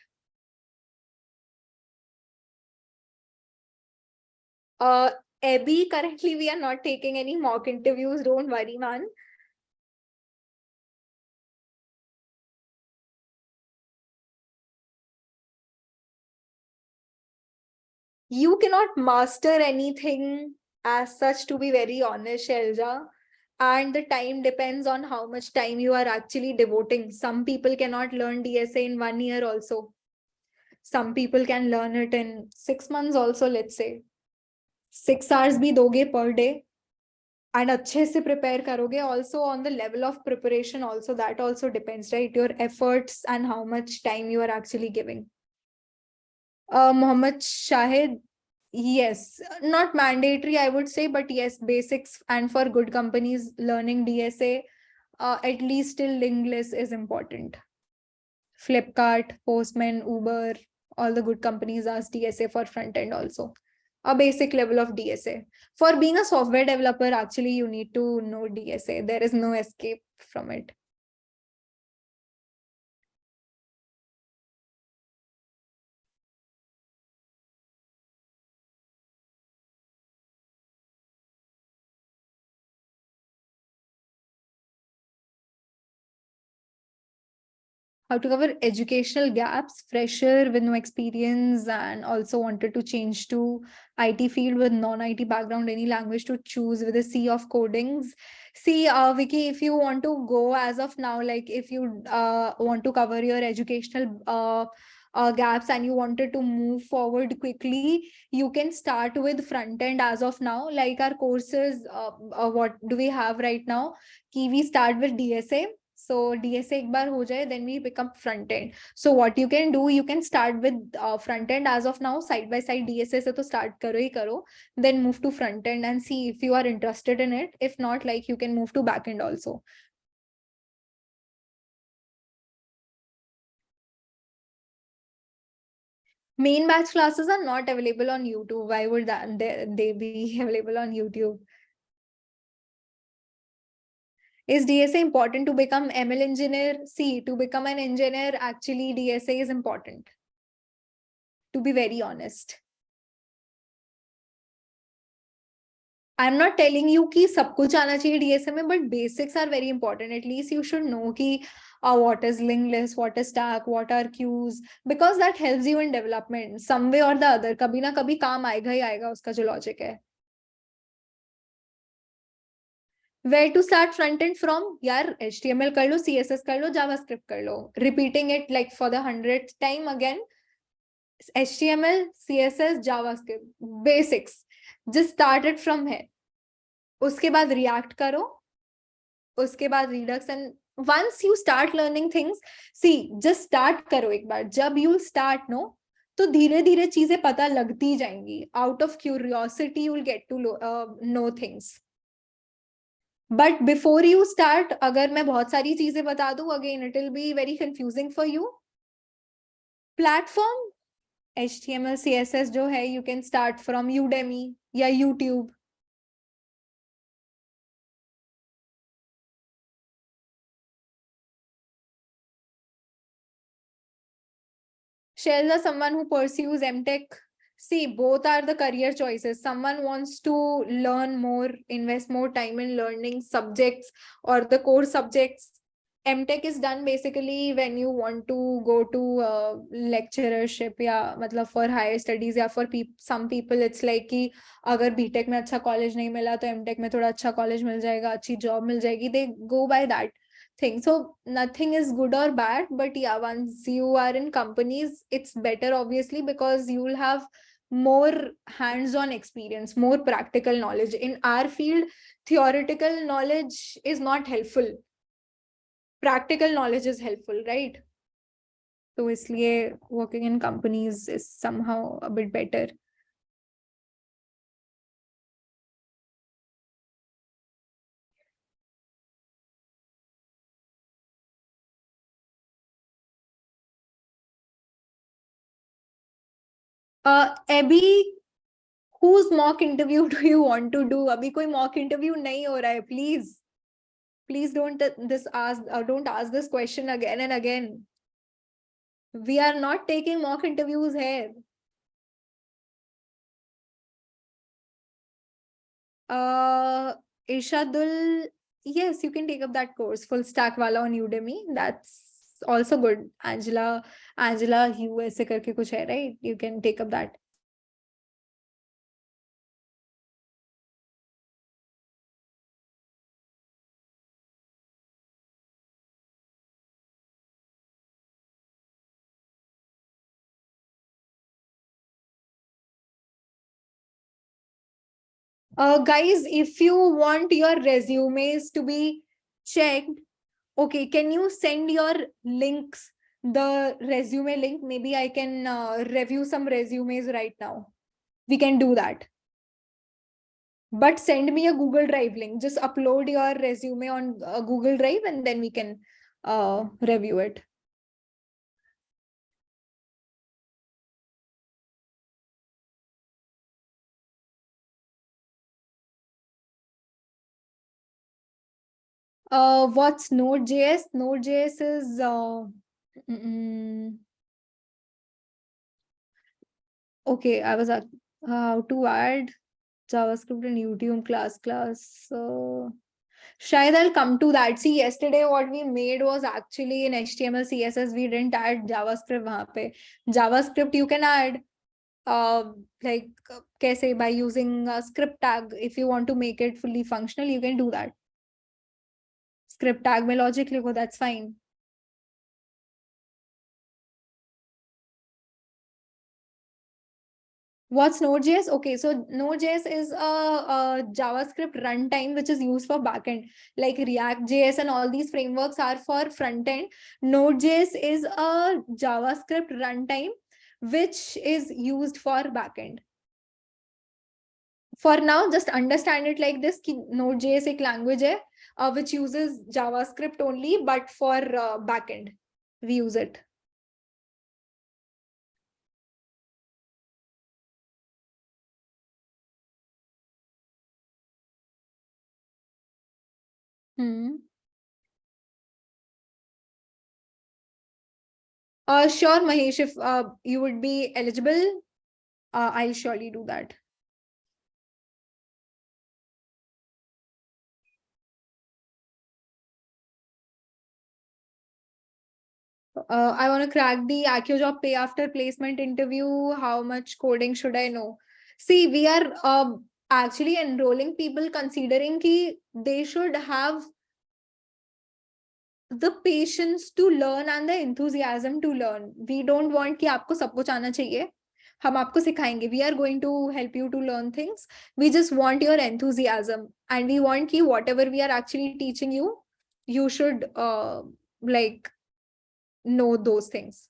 Abby, currently we are not taking any mock interviews. Don't worry, man. You cannot master anything as such, to be very honest, Shelja. And the time depends on how much time you are actually devoting. Some people cannot learn DSA in 1 year also. Some people can learn it in 6 months also, let's say. 6 hours bhi doge per day. And अच्छे से prepare karoge. Also on the level of preparation also, that also depends, right? Your efforts and how much time you are actually giving. Mohammed Shahid, yes, not mandatory, I would say, but yes, basics. And for good companies learning DSA, at least till English is important. Flipkart, Postman, Uber, all the good companies ask DSA for front end also. A basic level of DSA. For being a software developer, actually, you need to know DSA. There is no escape from it. How to cover educational gaps, fresher with no experience and also wanted to change to IT field with non-IT background, any language to choose with a sea of codings. See, Vicky, if you want to go as of now, like if you want to cover your educational gaps and you wanted to move forward quickly, you can start with front end as of now. Like our courses, what do we have right now? We start with DSA. So DSA ek bar ho jaye, then we pick up front end. So what you can do, you can start with front end as of now, side by side DSA se to start karo hi karo, then move to front end and see if you are interested in it. If not, like you can move to back end also. Main batch classes are not available on YouTube. Why would they be available on YouTube? Is DSA important to become ML engineer? See, to become an engineer, actually DSA is important. To be very honest. I'm not telling you कि सब कुछ आना चाहिए DSA में, but basics are very important. At least you should know कि what is linked list, what is stack, what are queues, because that helps you in development some way or the other. कभी ना कभी काम आएगा ही आएगा उसका जो logic है. Where to start front end from? यार HTML कर लो, CSS कर लो, JavaScript कर लो. Repeating it like for the 100th time again. HTML, CSS, JavaScript, basics. Just start it from here. उसके बाद React करो. उसके बाद Redux and once you start learning things, see, just start करो एक बार. जब you'll start, no, तो धीरे धीरे चीजें पता लगती जाएंगी. Out of curiosity, you'll get to know things. But before you start, अगर मैं बहुत सारी चीजें बता दूं, again, it will be very confusing for you. Platform, HTML CSS जो है you can start from Udemy या YouTube. Shells are someone who pursues MTech. See, both are the career choices. Someone wants to learn more, invest more time in learning subjects or the core subjects. MTech is done basically when you want to go to lecturership या मतलब for higher studies या for some people it's like कि अगर BTech में अच्छा college नहीं मिला तो MTech में थोड़ा अच्छा college मिल जाएगा, अच्छी job मिल जाएगी. They go by that thing. So nothing is good or bad, but yeah, once you are in companies, it's better obviously because you will have more hands-on experience, more practical knowledge. In our field, theoretical knowledge is not helpful. Practical knowledge is helpful, right? So इसलिए working in companies is somehow a bit better. Abby, whose mock interview do you want to do? अभी कोई mock interview नहीं हो रहा है, please. Please don't ask this question again and again. We are not taking mock interviews here. Irshadul, yes, you can take up that course, full stack wala on Udemy. That's also good. Angela Hugh ऐसे करके कुछ है, right? You can take up that. Guys, if you want your resumes to be checked, okay, can you send your links, the resume link? Maybe I can review some resumes right now. We can do that. But send me a Google Drive link. Just upload your resume on Google Drive and then we can review it. What's Node.js? Node.js is okay. I was how to add JavaScript and YouTube class. Shayad I'll come to that. See, yesterday what we made was actually in HTML, CSS. We didn't add JavaScript वहाँ पे. JavaScript you can add like कैसे by using a script tag. If you want to make it fully functional, you can do that. Script tag में logic लिखो, that's fine. What's Node.js? Okay, so Node.js is a JavaScript runtime which is used for backend. Like React.js and all these frameworks are for frontend. Node.js is a JavaScript runtime which is used for backend. For now, just understand it like this: Node.js एक language है which uses JavaScript only, but for backend we use it. Sure, Mahesh, if you would be eligible, I'll surely do that. I want to crack the AccioJob pay after placement interview. How much coding should I know? See, we are actually enrolling people considering that they should have the patience to learn and the enthusiasm to learn. We don't want कि आपको सब कुछ आना चाहिए. हम आपको सिखाएंगे. We are going to help you to learn things. We just want your enthusiasm and we want कि whatever we are actually teaching you, you should like know those things.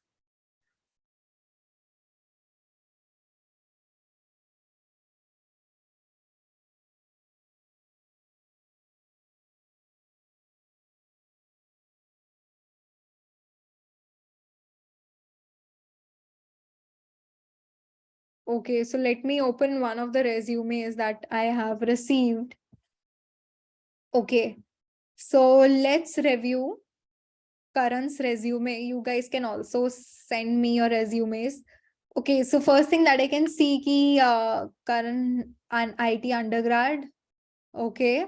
Okay, so let me open one of the resumes that I have received. Okay, so let's review Karan's resume. You guys can also send me your resumes. Okay, so first thing that I can see ki Karan an IT undergrad. Okay,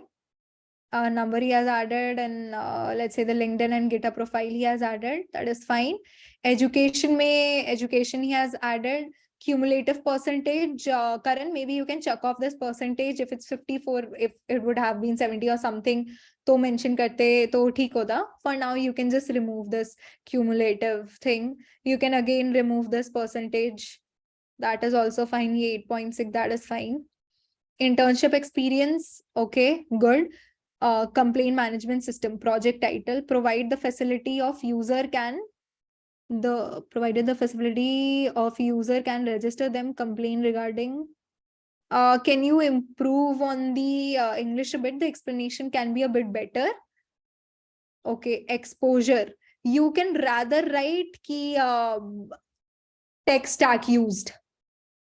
number he has added, and let's say the LinkedIn and GitHub profile he has added. That is fine. Education he has added. Cumulative percentage, Karan, maybe you can check off this percentage. If it's 54, if it would have been 70 or something, to mention karte to theek hoda. For now, you can just remove this cumulative thing. You can again remove this percentage. That is also fine. 8.6, that is fine. Internship experience, okay, good. Complaint management system, project title, provide the facility of user can provided the facility of user can register them complaint regarding. Can you improve on the English a bit? The explanation can be a bit better. Okay, exposure. You can rather write ki tech stack used.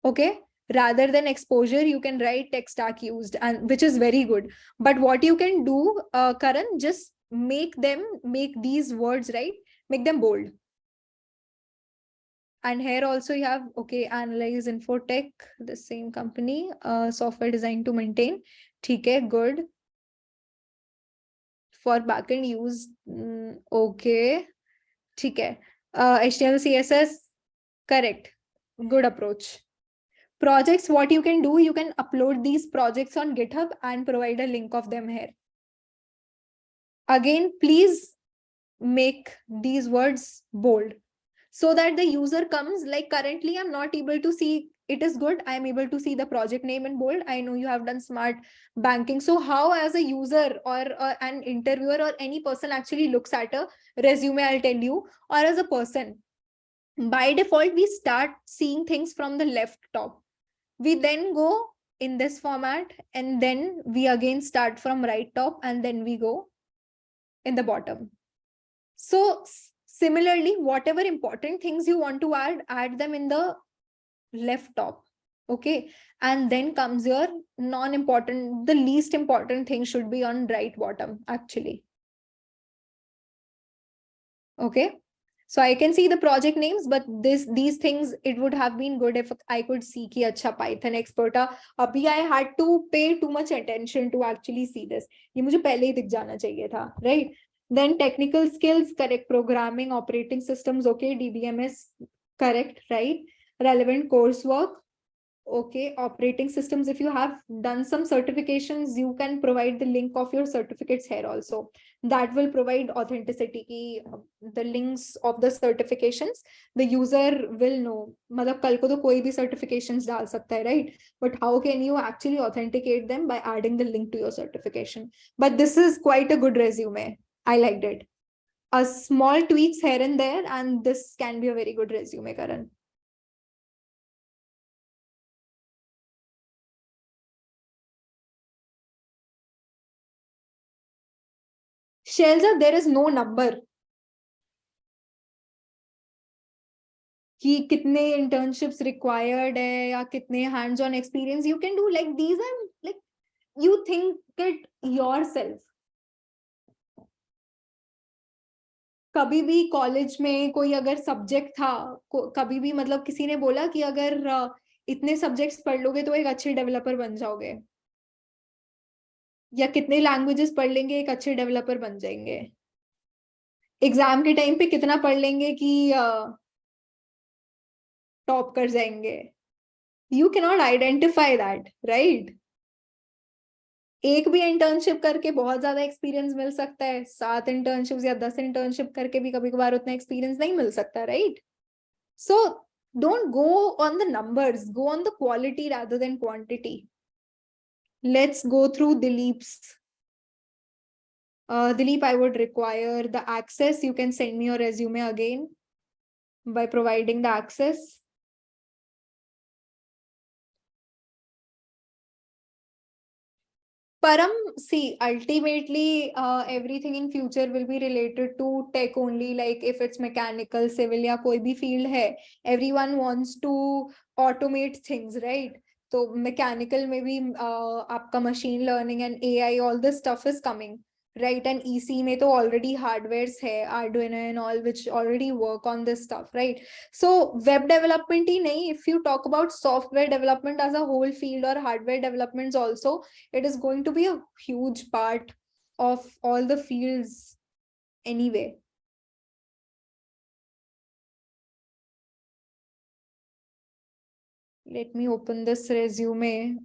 Okay, rather than exposure, you can write tech stack used, and which is very good. But what you can do, Karan, just make these words, right, make them bold. And here also you have, okay, analyze infotech, the same company, software designed to maintain. Okay, good. For backend use, okay. Okay. HTML, CSS, correct. Good approach. Projects, what you can do, you can upload these projects on GitHub and provide a link of them here. Again, please make these words bold so that the user comes, like currently I'm not able to see, it is good, I'm able to see the project name in bold. I know you have done smart banking. So how as a user or an interviewer or any person actually looks at a resume, I'll tell you, or as a person, by default, we start seeing things from the left top. We then go in this format, and then we again start from right top, and then we go in the bottom. So similarly, whatever important things you want to add them in the left top. Okay. And then comes your non-important, the least important thing should be on right bottom, actually. Okay. So I can see the project names, but these things, it would have been good if I could see ki acha Python expert. Abhi I had to pay too much attention to actually see this. Ye mujhe pehle hi dikh jana chahiye tha, right? Then technical skills, correct. Programming, operating systems, okay. DBMS, correct, right? Relevant coursework, okay. Operating systems, if you have done some certifications, you can provide the link of your certificates here also. That will provide authenticity. The links of the certifications, the user will know. Matlab kal ko to koi bhi certifications dal sakta hai, right? But how can you actually authenticate them? By adding the link to your certification. But this is quite a good resume. I liked it. A small tweaks here and there, and this can be a very good resume, Karan. Shelza, there is no number कि कितने internships required है या कितने hands on experience. You can do like these and like you think it yourself. कभी भी college में कोई अगर सब्जेक्ट था, कभी भी मतलब किसी ने बोला कि अगर इतने सब्जेक्ट्स पढ़ लोगे तो एक अच्छे डेवलपर बन जाओगे, या कितने लैंग्वेजेस पढ़ लेंगे एक अच्छे डेवलपर बन जाएंगे. एग्जाम के टाइम पे कितना पढ़ लेंगे कि टॉप कर जाएंगे. You cannot identify that, right? एक भी इंटर्नशिप करके बहुत ज्यादा एक्सपीरियंस मिल सकता है, 7 इंटर्नशिप या 10 इंटर्नशिप करके भी कभी कभार उतना एक्सपीरियंस नहीं मिल सकता, right? So don't go on the numbers, go on the quality rather than quantity. Let's go through Dileep's. Dileep, I would require the access. You can send me your resume again by providing the access. Param, see, ultimately, everything in future will be related to tech only. Like if it's mechanical, civil, या कोई भी field है, everyone wants to automate things, right? So mechanical, maybe आपका machine learning and AI, all this stuff is coming, right? And EC में तो already hardwares है, Arduino and all, which already work on this stuff, right? So web development ही नहीं, if you talk about software development as a whole field or hardware developments also, it is going to be a huge part of all the fields anyway. Let me open this resume.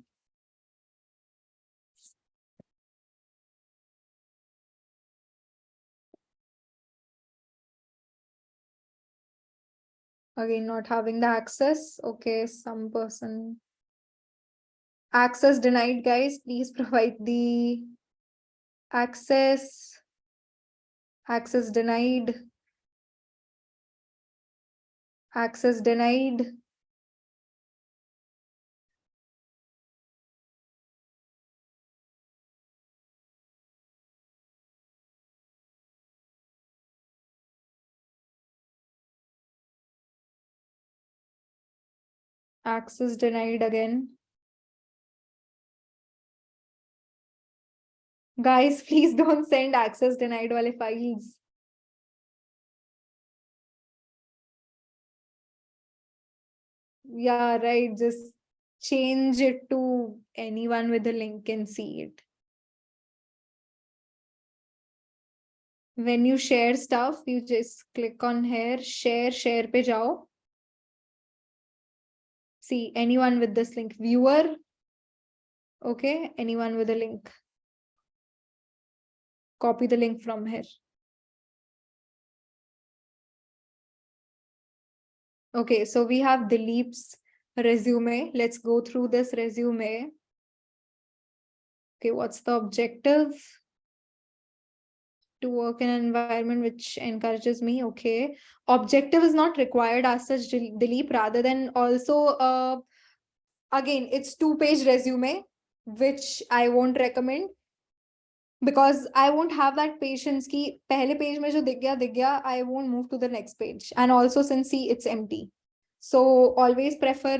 Again, not having the access. Okay, some person. Access denied, guys. Please provide the access. Access denied. Access denied. Access denied again. Guys, please don't send access denied wale files. Yeah, right. Just change it to anyone with the link can see it. When you share stuff, you just click on here, share pe jao. See, anyone with this link, viewer. Okay, anyone with a link. Copy the link from here. Okay, so we have Dileep's resume. Let's go through this resume. Okay, what's the objective? To work in an environment which encourages me. Okay, objective is not required as such, Dileep, rather than also again, it's 2-page resume, which I won't recommend because I won't have that patience ki pehle page mein jo dikh gaya, I won't move to the next page. And also since see it's empty. So always prefer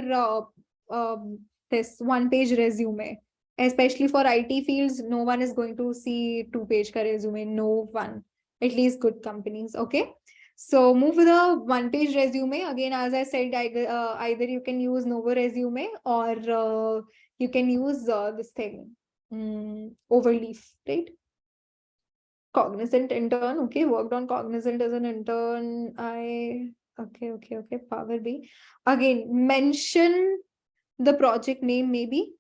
this 1-page resume. Especially for IT fields, no one is going to see 2-page ka resume. No one. At least good companies. Okay. So move with a 1-page resume. Again, as I said, either you can use Novo resume or you can use this thing, Overleaf, right? Cognizant intern. Okay, worked on Cognizant as an intern. Okay. Power B. Again, mention the project name maybe.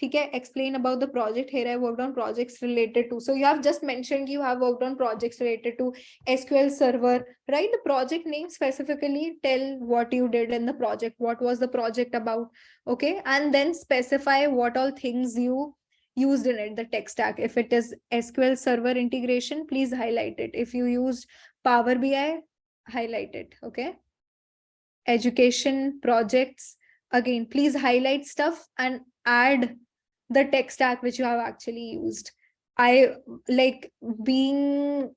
Okay, explain about the project. Here I worked on projects related to. So you have just mentioned you have worked on projects related to SQL Server. Write the project name specifically. Tell what you did in the project. What was the project about? Okay, and then specify what all things you used in it, the tech stack. If it is SQL Server integration, please highlight it. If you used Power BI, highlight it. Okay. Education projects, again, please highlight stuff and add the tech stack which you have actually used. I like being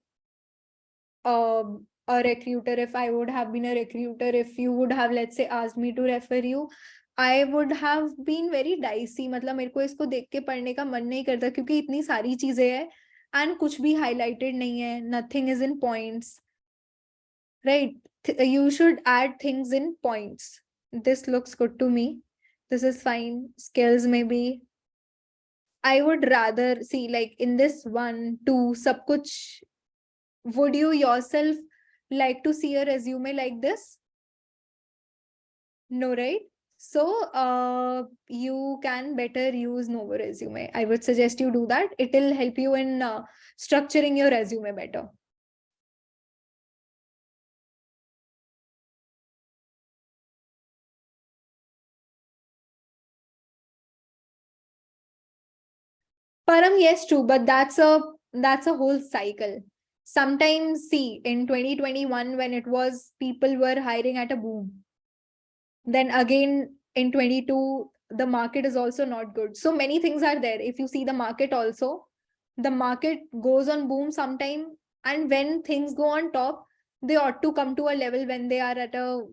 a recruiter. If I would have been a recruiter, if you would have, let's say, asked me to refer you, I would have been very dicey. मतलब मेरे को इसको देख के पढ़ने का मन नहीं करता क्योंकि इतनी सारी चीजें हैं and कुछ भी highlighted नहीं है. Nothing is in points. Right. You should add things in points. This looks good to me. This is fine. Skills maybe. I would rather see like in this 1, 2, sab kuch. Would you yourself like to see a resume like this? No, right? So you can better use Novo resume. I would suggest you do that. It will help you in structuring your resume better. Param, yes, true, but that's a whole cycle. Sometimes, see, in 2021, when it was people were hiring at a boom, then again in 22, the market is also not good. So many things are there. If you see the market also, the market goes on boom sometime, and when things go on top, they ought to come to a level when they are at a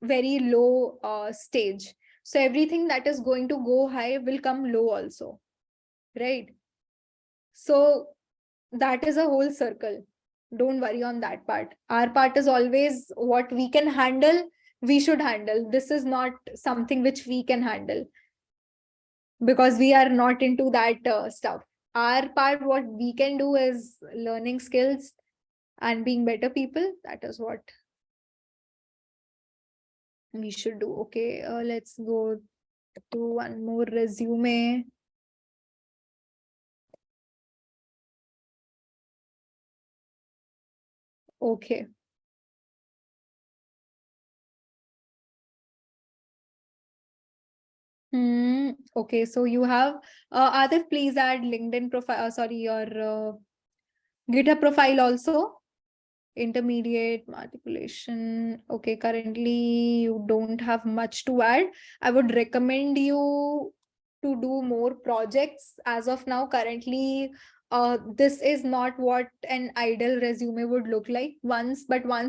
very low stage. So everything that is going to go high will come low also, right? So that is a whole circle. Don't worry on that part. Our part is always what we can handle, we should handle. This is not something which we can handle because we are not into that stuff. Our part, what we can do is learning skills and being better people. That is what we should do. Okay, let's go to one more resume. Okay. Okay, so you have Adif, please add LinkedIn profile. Sorry, your GitHub profile also. Intermediate manipulation. Okay, currently you don't have much to add. I would recommend you to do more projects as of now. Currently, this is not what an ideal resume would look like. Once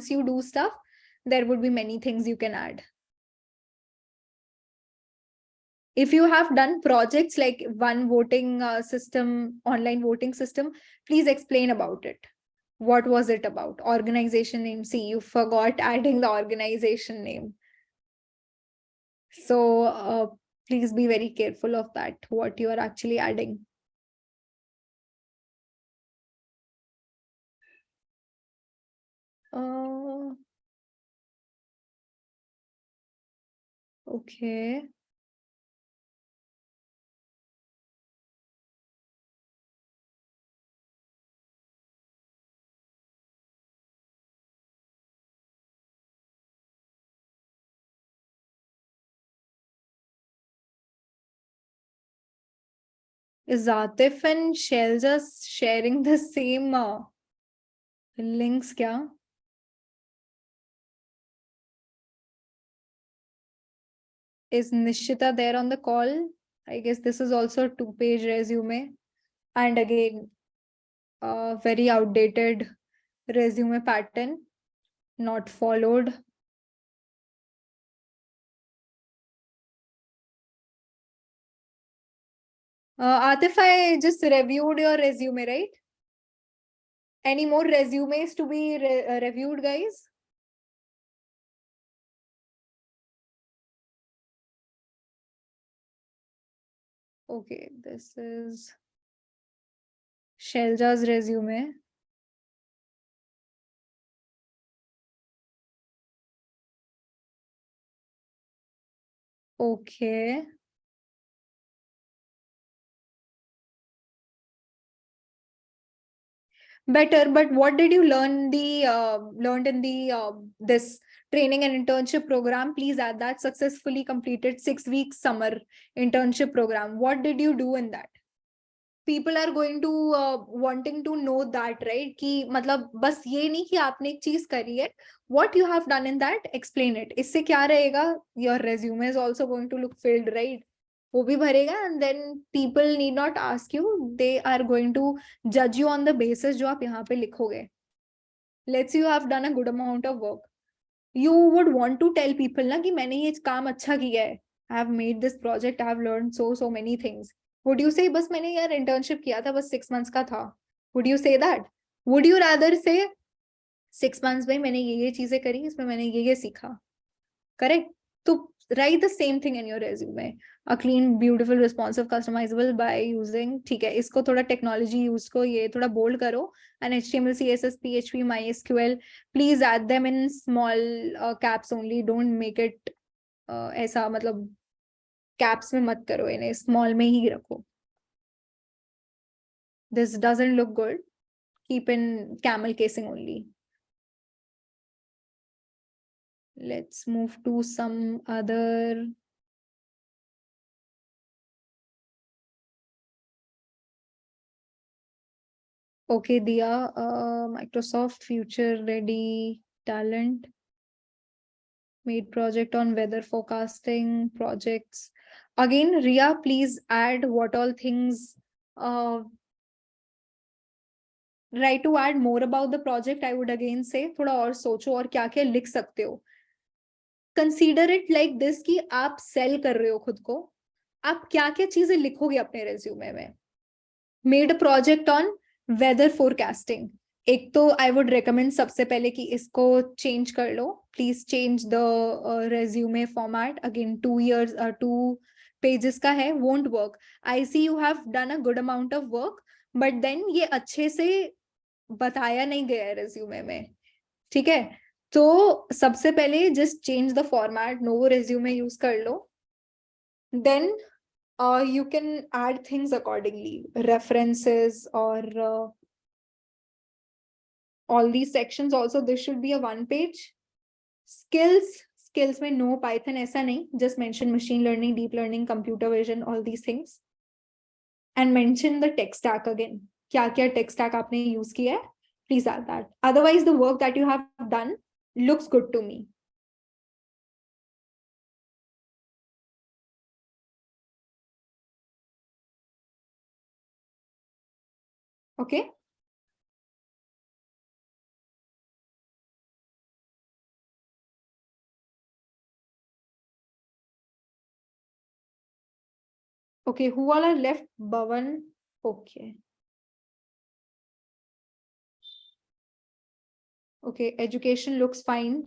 you do stuff, there would be many things you can add. If you have done projects like one voting system, online voting system, please explain about it. What was it about? Organization name. See, you forgot adding the organization name. So please be very careful of that, what you are actually adding. Okay. Is Atif and Shell just sharing the same links kya? Is Nishita there on the call? I guess this is also a 2-page resume. And again, very outdated resume pattern, not followed. Atif, I just reviewed your resume, right? Any more resumes to be reviewed, guys? Okay, this is Shelja's resume. Okay. Better, but what did you learn learned in the this training and internship program? Please add that. Successfully completed 6 week summer internship program. What did you do in that? People are going to wanting to know that, right? कि मतलब बस ये नहीं कि आपने एक चीज करी है. What you have done in that, explain it. इससे क्या रहेगा? Your resume is also going to look filled, right? वो भी भरेगा, and then people need not ask you. They are going to judge you on the basis जो आप यहाँ पे लिखोगे. Let's say you have done a good amount of work. You would want to tell people ना कि मैंने ये काम अच्छा किया है. I have made this project. I have learned so many things. Would you say बस मैंने यार internship किया था, बस 6 months का था? Would you say that? Would you rather say 6 months में मैंने ये चीजें करी, इसमें मैंने ये सीखा? Correct? तो write the same thing in your resume. A clean, beautiful, responsive, customizable by using, ठीक है, इसको थोड़ा technology use को ये थोड़ा bold करो. And HTML, CSS, PHP, MySQL, please add them in small caps only. Don't make it ऐसा मतलब caps में मत करो इन्हें, small में ही रखो. This doesn't look good. Keep in camel casing only. Let's move to some other. Okay, Dia, Microsoft Future Ready Talent. Made project on weather forecasting projects. Again, Ria, please add what all things. Try to add more about the project. I would again say थोड़ा और सोचो और क्या क्या लिख सकते हो. Consider it like this कि आप सेल कर रहे हो खुद को, आप क्या क्या चीजें लिखोगे अपने रेज्यूमे में. Made a project on whether forecasting. एक तो आई वुड रिकमेंड सबसे पहले कि इसको चेंज कर लो. Please change the resume format. Again 2 years 2 pages का है, won't work. I see you have done a good amount of work, but then ये अच्छे से बताया नहीं गया है रेज्यूमे में. ठीक है, तो सबसे पहले just change the format, Novoresume use कर लो. Then you can add things accordingly, references or all these sections. Also this should be a 1 page. Skills में no Python ऐसा नहीं, just mention machine learning, deep learning, computer vision, all these things. And mention the tech stack again. क्या क्या tech stack आपने use किया है, please add that. Otherwise the work that you have done looks good to me. Okay. Okay, who all are left? Bhavan. Okay. Okay, education looks fine.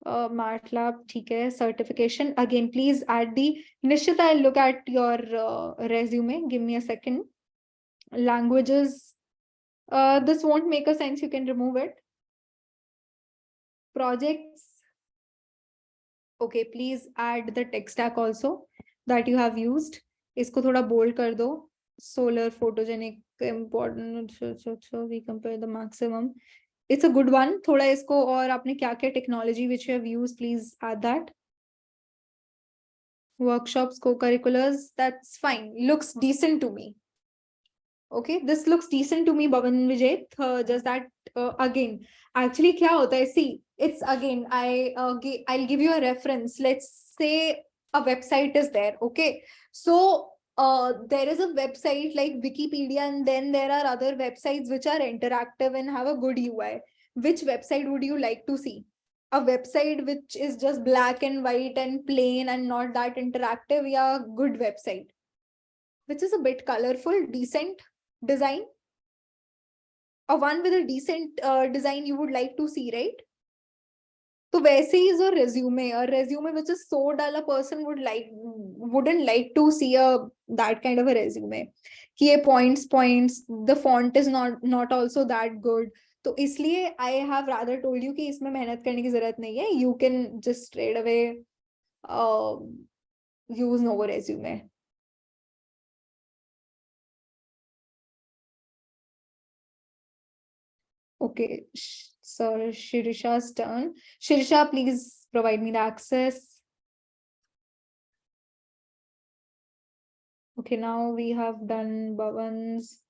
MATLAB, ठीक है. Certification, again, please add the Nishita. I'll look at your resume. Give me a second. Languages, this won't make a sense. You can remove it. Projects, okay, please add the tech stack also that you have used. इसको थोड़ा bold कर दो. Solar, photogenic, important. So we compare the maximum. It's a good one. थोड़ा इसको, और आपने क्या क्या technology which you have used, please add that. Workshops, co-curriculars, that's fine. Looks decent to me. Okay, this looks decent to me, Bhavan Vijay. Just that again, actually क्या होता है? See, it's again, I'll give you a reference. Let's say a website is there. Okay, so there is a website like Wikipedia, and then there are other websites which are interactive and have a good UI. Which website would you like to see? A website which is just black and white and plain and not that interactive, yeah, good website which is a bit colorful, decent design? A one with a decent design you would like to see, right? So वैसे ही is a resume which is so dull, a person wouldn't like to see that kind of a resume. कि ये points, the font is not also that good. तो इसलिए I have rather told you कि इसमें मेहनत करने की जरूरत नहीं है. You can just straight away use Novo resume. Okay, so Shirisha's turn. Shirisha, please provide me the access. Okay, now we have done Bhavan's.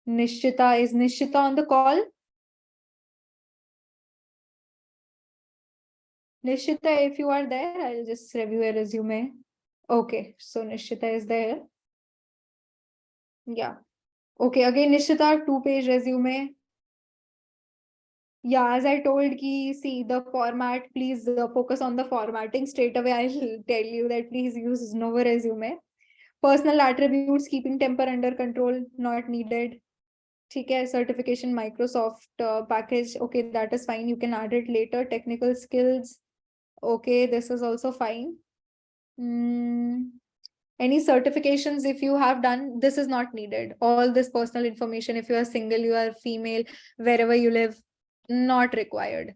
Nishchita, is Nishchita on the call? Nishchita, if you are there, I'll just review a resume. Okay, so Nishchita is there. Yeah. Okay, again, Nishchita, 2-page resume. Yeah, as I told ki, see the format, please focus on the formatting. Straight away, I'll tell you that please use Novo resume. Personal attributes, keeping temper under control, not needed. ठीक है. Certification, Microsoft package, okay, that is fine. You can add it later. Technical skills, okay, this is also fine. Any certifications if you have done, this is not needed. All this personal information, if you are single, you are female, wherever you live, not required,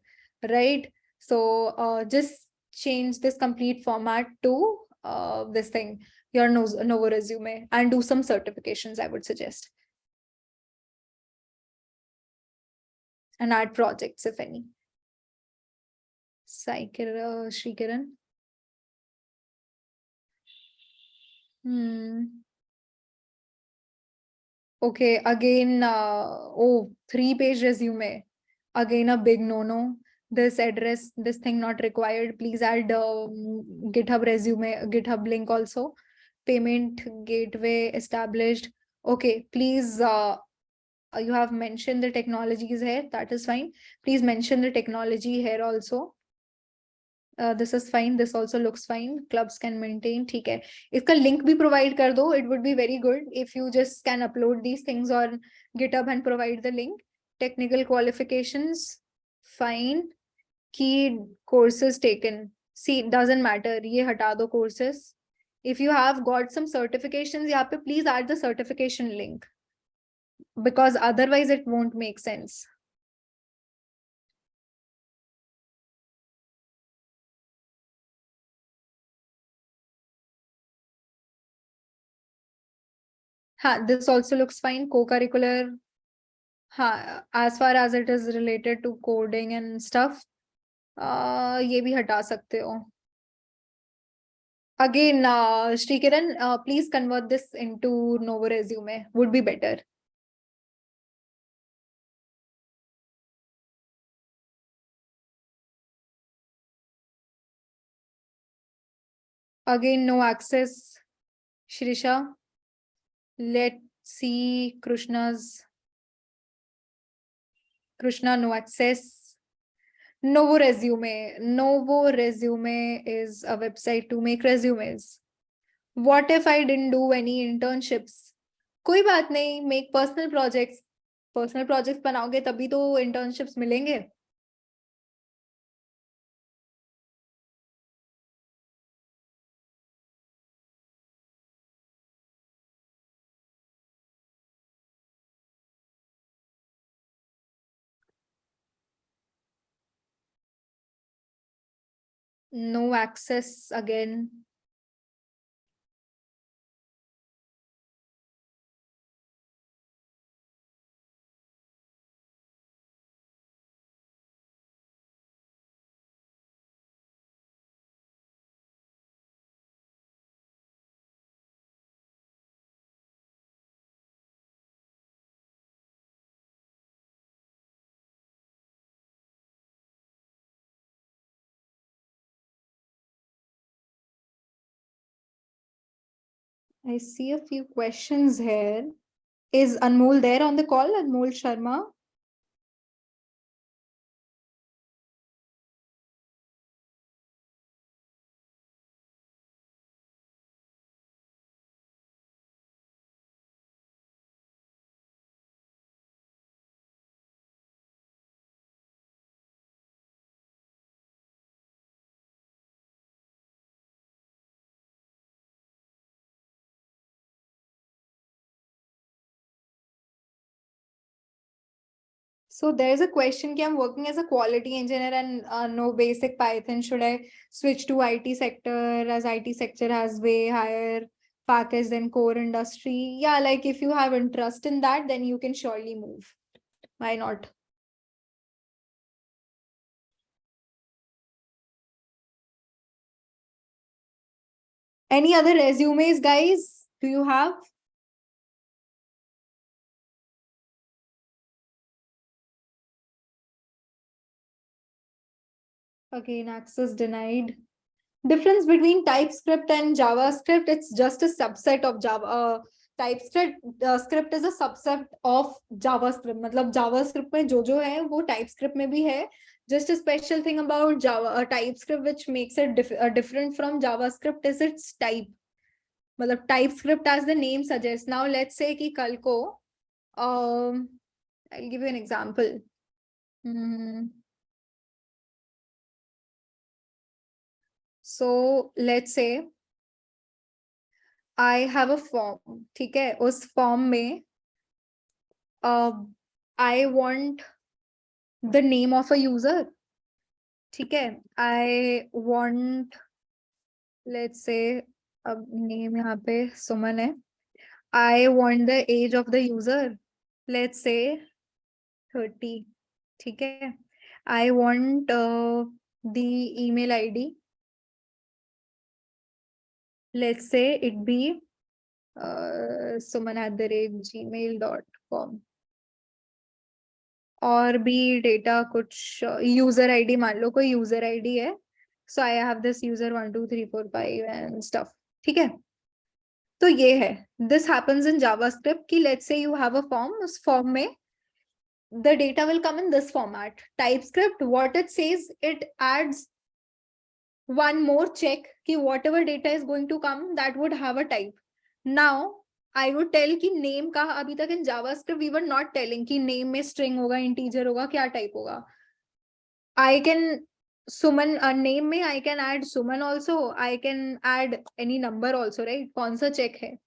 right? So just change this complete format to this thing, your Novo resume, and do some certifications, I would suggest. And add projects, if any. Shrikaran. Okay, again, 3-page resume. Again, a big no-no. This address, this thing not required. Please add GitHub resume, GitHub link also. Payment gateway established. Okay, please, you have mentioned the technologies here. That is fine. Please mention the technology here also. This is fine. This also looks fine. Clubs can maintain. ठीक है. इसका link भी provide कर दो. It would be very good if you just can upload these things on GitHub and provide the link. Technical qualifications, fine. Key courses taken. See, it doesn't matter. ये हटा दो courses. If you have got some certifications, यहाँ पे please add the certification link because otherwise it won't make sense. This also looks fine. Co-curricular, as far as it is related to coding and stuff, ये भी हटा सकते हो. Again, Srikiran, please convert this into Novo resume. Would be better. Again, no access. Shrisha, let's see Krishna, no access. Novo resume. Novo resume is a website to make resumes. What if I didn't do any internships? कोई बात नहीं, make personal projects. Personal projects बनाओगे तभी तो internships मिलेंगे. No access again. I see a few questions here. Is Anmol there on the call? Anmol Sharma? So there's a question कि I'm working as a quality engineer and no basic Python. Should I switch to IT sector as IT sector has way higher package than core industry? Yeah, like if you have interest in that, then you can surely move. Why not? Any other resumes, guys? Do you have? Again, access denied. Difference between TypeScript and JavaScript, it's just a subset of Java. TypeScript script is a subset of JavaScript. मतलब JavaScript में जो है वो TypeScript में भी है. Just a special thing about Java TypeScript which makes it different from JavaScript is its type. मतलब TypeScript as the name suggests. Now let's say कि कल को I'll give you an example. So let's say I have a form, ठीक है, उस form में I want the name of a user, ठीक है, I want, let's say, अब name यहाँ पे सुमन है, I want the age of the user, let's say 30, ठीक है, I want the email ID, let's say it be suman@gmail.com और भी डेटा कुछ यूजर आईडी मान लो कोई यूजर आईडी है so I have this user 1 2 3 4 5 and stuff ठीक है तो ये है दिस हैपेंस इन जावास्क्रिप्ट कि let's say you have a form उस फॉर्म में the data will come in this format. TypeScript, what it says, it adds one more check कि whatever data is going to come, that would have a type. Now, I would tell कि name का अभी तक in JavaScript we were not telling कि name में string होगा, integer होगा, क्या type होगा. I can Suman name में I can add Suman also. I can add any number also, right? कौन सा check है?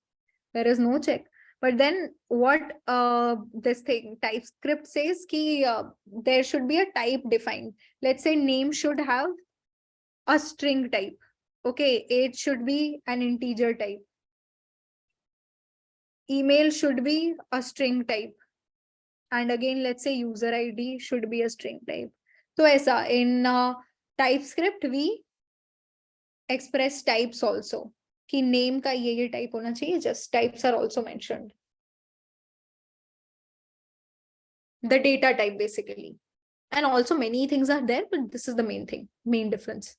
There is no check. But then what this thing TypeScript says कि there should be a type defined. Let's say name should have a string type. Okay, age should be an integer type. Email should be a string type. And again, let's say user ID should be a string type. So ऐसा in TypeScript we express types also. कि name का ये type होना चाहिए. Just types are also mentioned. The data type basically. And also many things are there, but this is the main thing, main difference.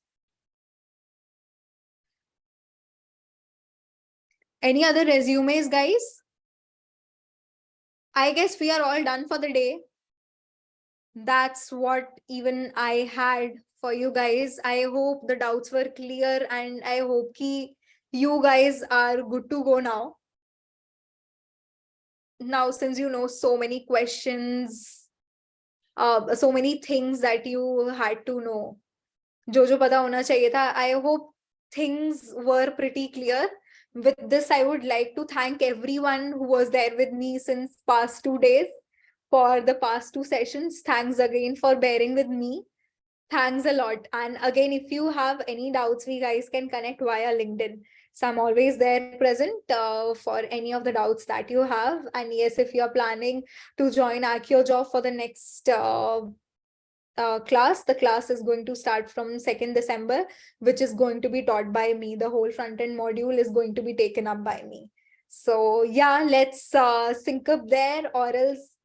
Any other resumes, guys? I guess we are all done for the day. That's what even I had for you guys. I hope the doubts were clear and I hope ki you guys are good to go now. Now, since you know so many questions, so many things that you had to know, जो पता होना चाहिए था, I hope things were pretty clear. With this, I would like to thank everyone who was there with me since past 2 days for the past 2 sessions. Thanks again for bearing with me. Thanks a lot. And again, if you have any doubts, we guys can connect via LinkedIn. So I'm always there present for any of the doubts that you have. And yes, if you're planning to join AccioJob for the next class, the class is going to start from 2nd December, which is going to be taught by me. The whole front-end module is going to be taken up by me. So yeah, let's sync up there, or else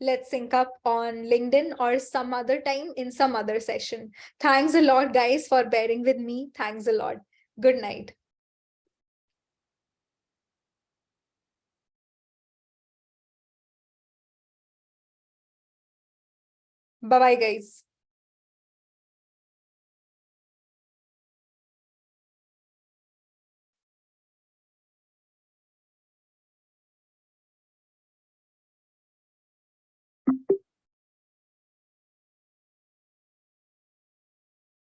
let's sync up on LinkedIn or some other time in some other session. Thanks a lot, guys, for bearing with me. Thanks a lot. Good night. Bye-bye, guys.